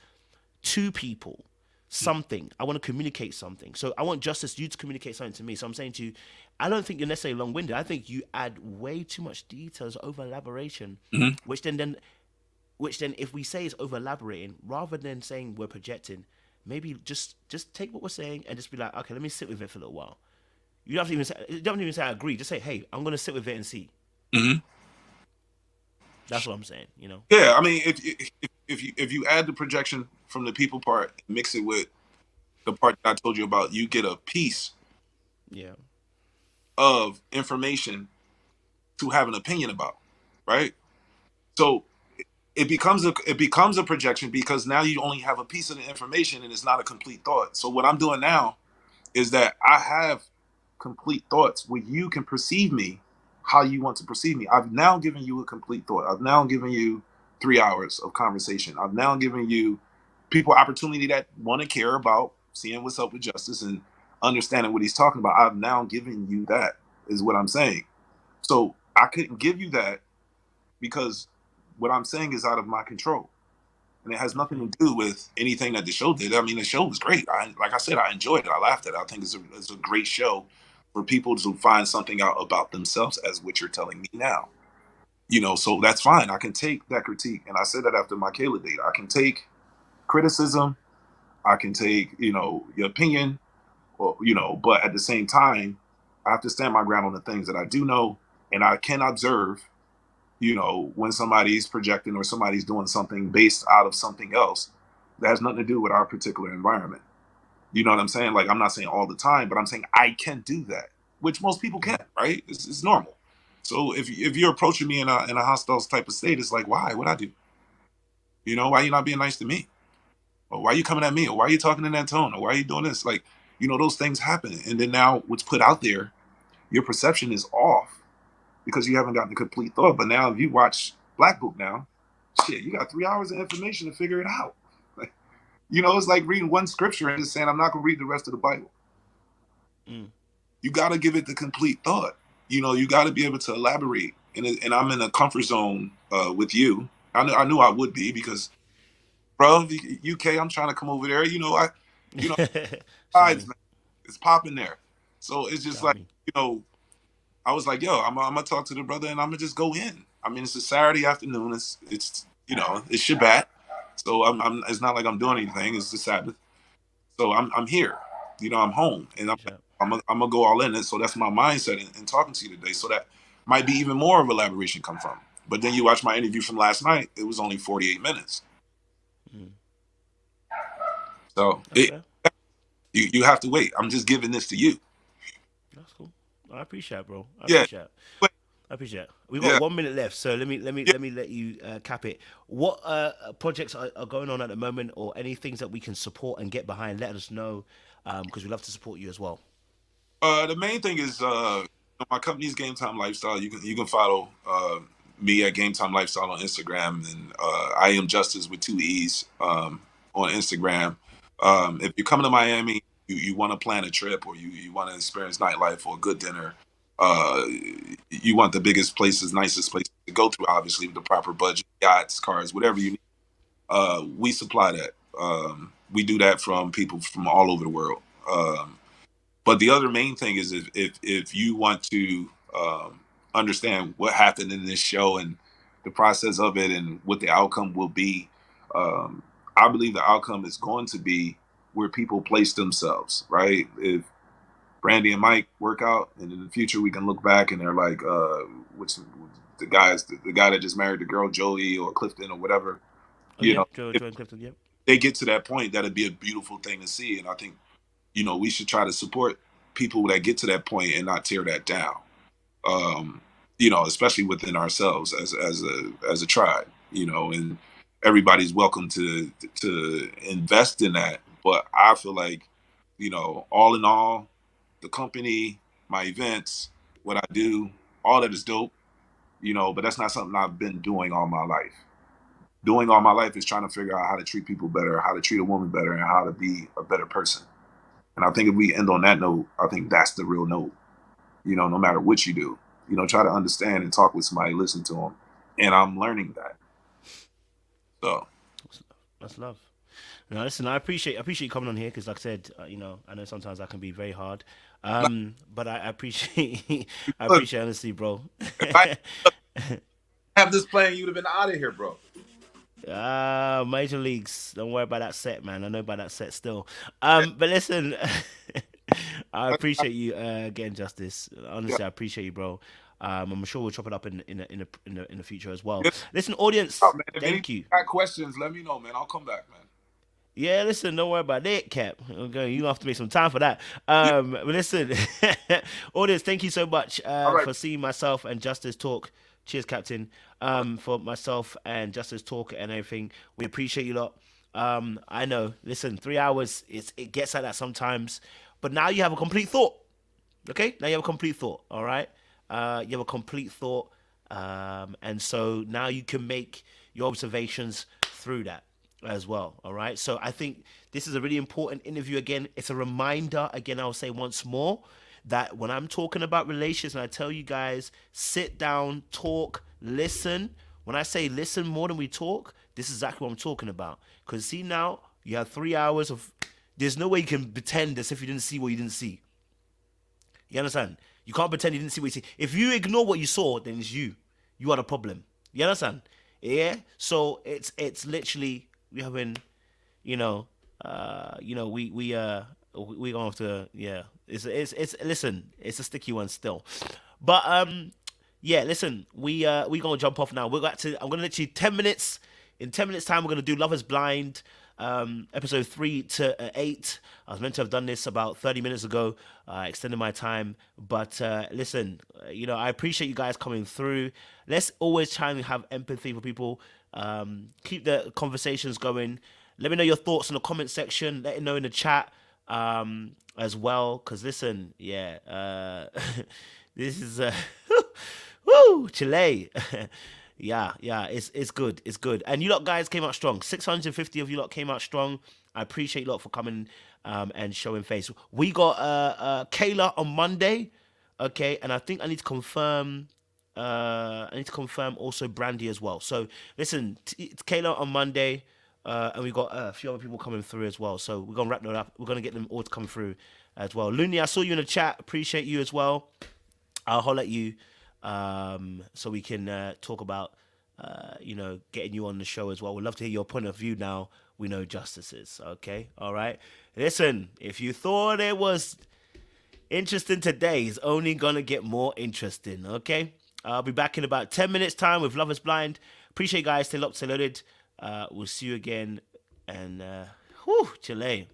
to people, something. I want to communicate something. So I want Justice, you to communicate something to me. So I'm saying to you, I don't think you're necessarily long-winded. I think you add way too much details, over elaboration, which then if we say it's over elaborating, rather than saying we're projecting, maybe just take what we're saying and just be like, okay, let me sit with it for a little while. You don't have to even say I agree. Just say, hey, I'm gonna sit with it and see. That's what I'm saying. Yeah, I mean, if you add the projection from the people part, mix it with the part that I told you about, you get a piece of information to have an opinion about, right? So it becomes a projection because now you only have a piece of the information and it's not a complete thought. So what I'm doing now is that I have complete thoughts where you can perceive me how you want to perceive me. I've now given you a complete thought. I've now given you 3 hours of conversation. I've now given you people opportunity that want to care about seeing what's up with Justice and understanding what he's talking about. I've now given you that, is what I'm saying. So I couldn't give you that because what I'm saying is out of my control. And it has nothing to do with anything that the show did. I mean, the show was great. Like I said, I enjoyed it. I laughed at it. I think it's a great show for people to find something out about themselves, as what you're telling me now. So that's fine. I can take that critique. And I said that after my Kayla date. I can take criticism. I can take, your opinion, or, but at the same time, I have to stand my ground on the things that I do know. And I can observe, when somebody's projecting or somebody's doing something based out of something else that has nothing to do with our particular environment. You know what I'm saying? Like, I'm not saying all the time, but I'm saying I can do that, which most people can't, right? It's normal. So if you're approaching me in a hostile type of state, it's like, why? What'd I do? Why are you not being nice to me? Or why are you coming at me? Or why are you talking in that tone? Or why are you doing this? Like, those things happen. And then now what's put out there, your perception is off because you haven't gotten a complete thought. But now if you watch Black Book now, shit, you got 3 hours of information to figure it out. It's like reading one scripture and just saying, I'm not going to read the rest of the Bible. You got to give it the complete thought. You got to be able to elaborate. And I'm in a comfort zone with you. I knew I would be because, bro, UK, I'm trying to come over there. Sides, man, it's popping there. So it's just like, I was like, yo, I'm gonna talk to the brother and I'm gonna just go in. I mean, it's a Saturday afternoon. It's it's Shabbat, so I'm. It's not like I'm doing anything. It's the Sabbath, so I'm here. I'm home, and I'm gonna go all in. And so that's my mindset in talking to you today. So that might be even more of elaboration come from. But then you watch my interview from last night; it was only 48 minutes. So you have to wait. I'm just giving this to you. That's cool. I appreciate it, bro. I Yeah. appreciate it. I appreciate it. We've got 1 minute left, so let me let you cap it. What projects are going on at the moment, or any things that we can support and get behind? Let us know, because we'd love to support you as well. The main thing is my company's Game Time Lifestyle. You can follow me at Game Time Lifestyle on Instagram, and I am Justice with 2 E's on Instagram. If you're coming to Miami, you want to plan a trip, or you want to experience nightlife or a good dinner. You want the biggest places, nicest places to go to, obviously with the proper budget, yachts, cars, whatever you need. We supply that. We do that from people from all over the world. But the other main thing is if you want to understand what happened in this show and the process of it and what the outcome will be, I believe the outcome is going to be where people place themselves, right? If Brandy and Mike work out, and in the future we can look back and they're like, which the guy that just married the girl, Joey or Clifton or whatever, Joey and Clifton, yep. They get to that point, that'd be a beautiful thing to see. And I think, we should try to support people that get to that point and not tear that down. Especially within ourselves as a tribe, and everybody's welcome to invest in that. But I feel like, all in all, the company, my events, what I do, all that is dope, but that's not something I've been doing all my life. Doing all my life is trying to figure out how to treat people better, how to treat a woman better, and how to be a better person. And I think if we end on that note, I think that's the real note. No matter what you do, try to understand and talk with somebody, listen to them. And I'm learning that. So that's love. No, listen, I appreciate you coming on here, because, like I said, I know sometimes I can be very hard, but I appreciate honesty, bro. If I have this playing, you'd have been out of here, bro. Major leagues. Don't worry about that set, man. I know about that set still. But listen, I appreciate you again, Justice. Honestly, I appreciate you, bro. I'm sure we'll chop it up in the future as well. Listen, audience, thank you. Got questions? Let me know, man. I'll come back, man. Yeah, listen, don't worry about that, Cap. Okay, you have to make some time for that. But listen, audience, thank you so much for seeing myself and Justice talk. Cheers, Captain. For myself and Justice talk and everything, we appreciate you lot. I know. Listen, 3 hours, it gets like that sometimes, but now you have a complete thought. Okay, now you have a complete thought. All right, you have a complete thought, and so now you can make your observations through that as well. All right, so I think this is a really important interview. Again, it's a reminder. Again, I'll say once more that when I'm talking about relations and I tell you guys, sit down, talk, listen. When I say listen more than we talk, this is exactly what I'm talking about. Because see, now you have 3 hours of, there's no way you can pretend as if you didn't see what you didn't see. You understand? You can't pretend you didn't see what you see. If you ignore what you saw, then it's you. You are the problem. You understand? Yeah? So it's literally, we having, we gonna have to, yeah. It's listen, it's a sticky one still. But yeah, listen, we gonna jump off now. I'm gonna literally 10 minutes. In 10 minutes time, we're gonna do Love Is Blind, episode 3 to 8. I was meant to have done this about 30 minutes ago, extended my time. But listen, I appreciate you guys coming through. Let's always try and have empathy for people. Keep the conversations going. Let me know your thoughts in the comment section. Let it know in the chat as well. Because listen, yeah, this is woo, Chile. Yeah, it's good. It's good. And you lot guys came out strong. 650 of you lot came out strong. I appreciate you lot for coming and showing face. We got Kayla on Monday. Okay, and I think I need to confirm also Brandy as well. So listen, it's Kayla on Monday. And we got a few other people coming through as well. So we're going to wrap that up. We're going to get them all to come through as well. Looney, I saw you in the chat. Appreciate you as well. I'll holler at you so we can talk about, getting you on the show as well. We'd love to hear your point of view now we know justice is. Okay, all right. Listen, if you thought it was interesting today, it's only gonna get more interesting. Okay, I'll be back in about 10 minutes time with Love is Blind. Appreciate you guys. Stay locked, stay loaded. We'll see you again, and Chile.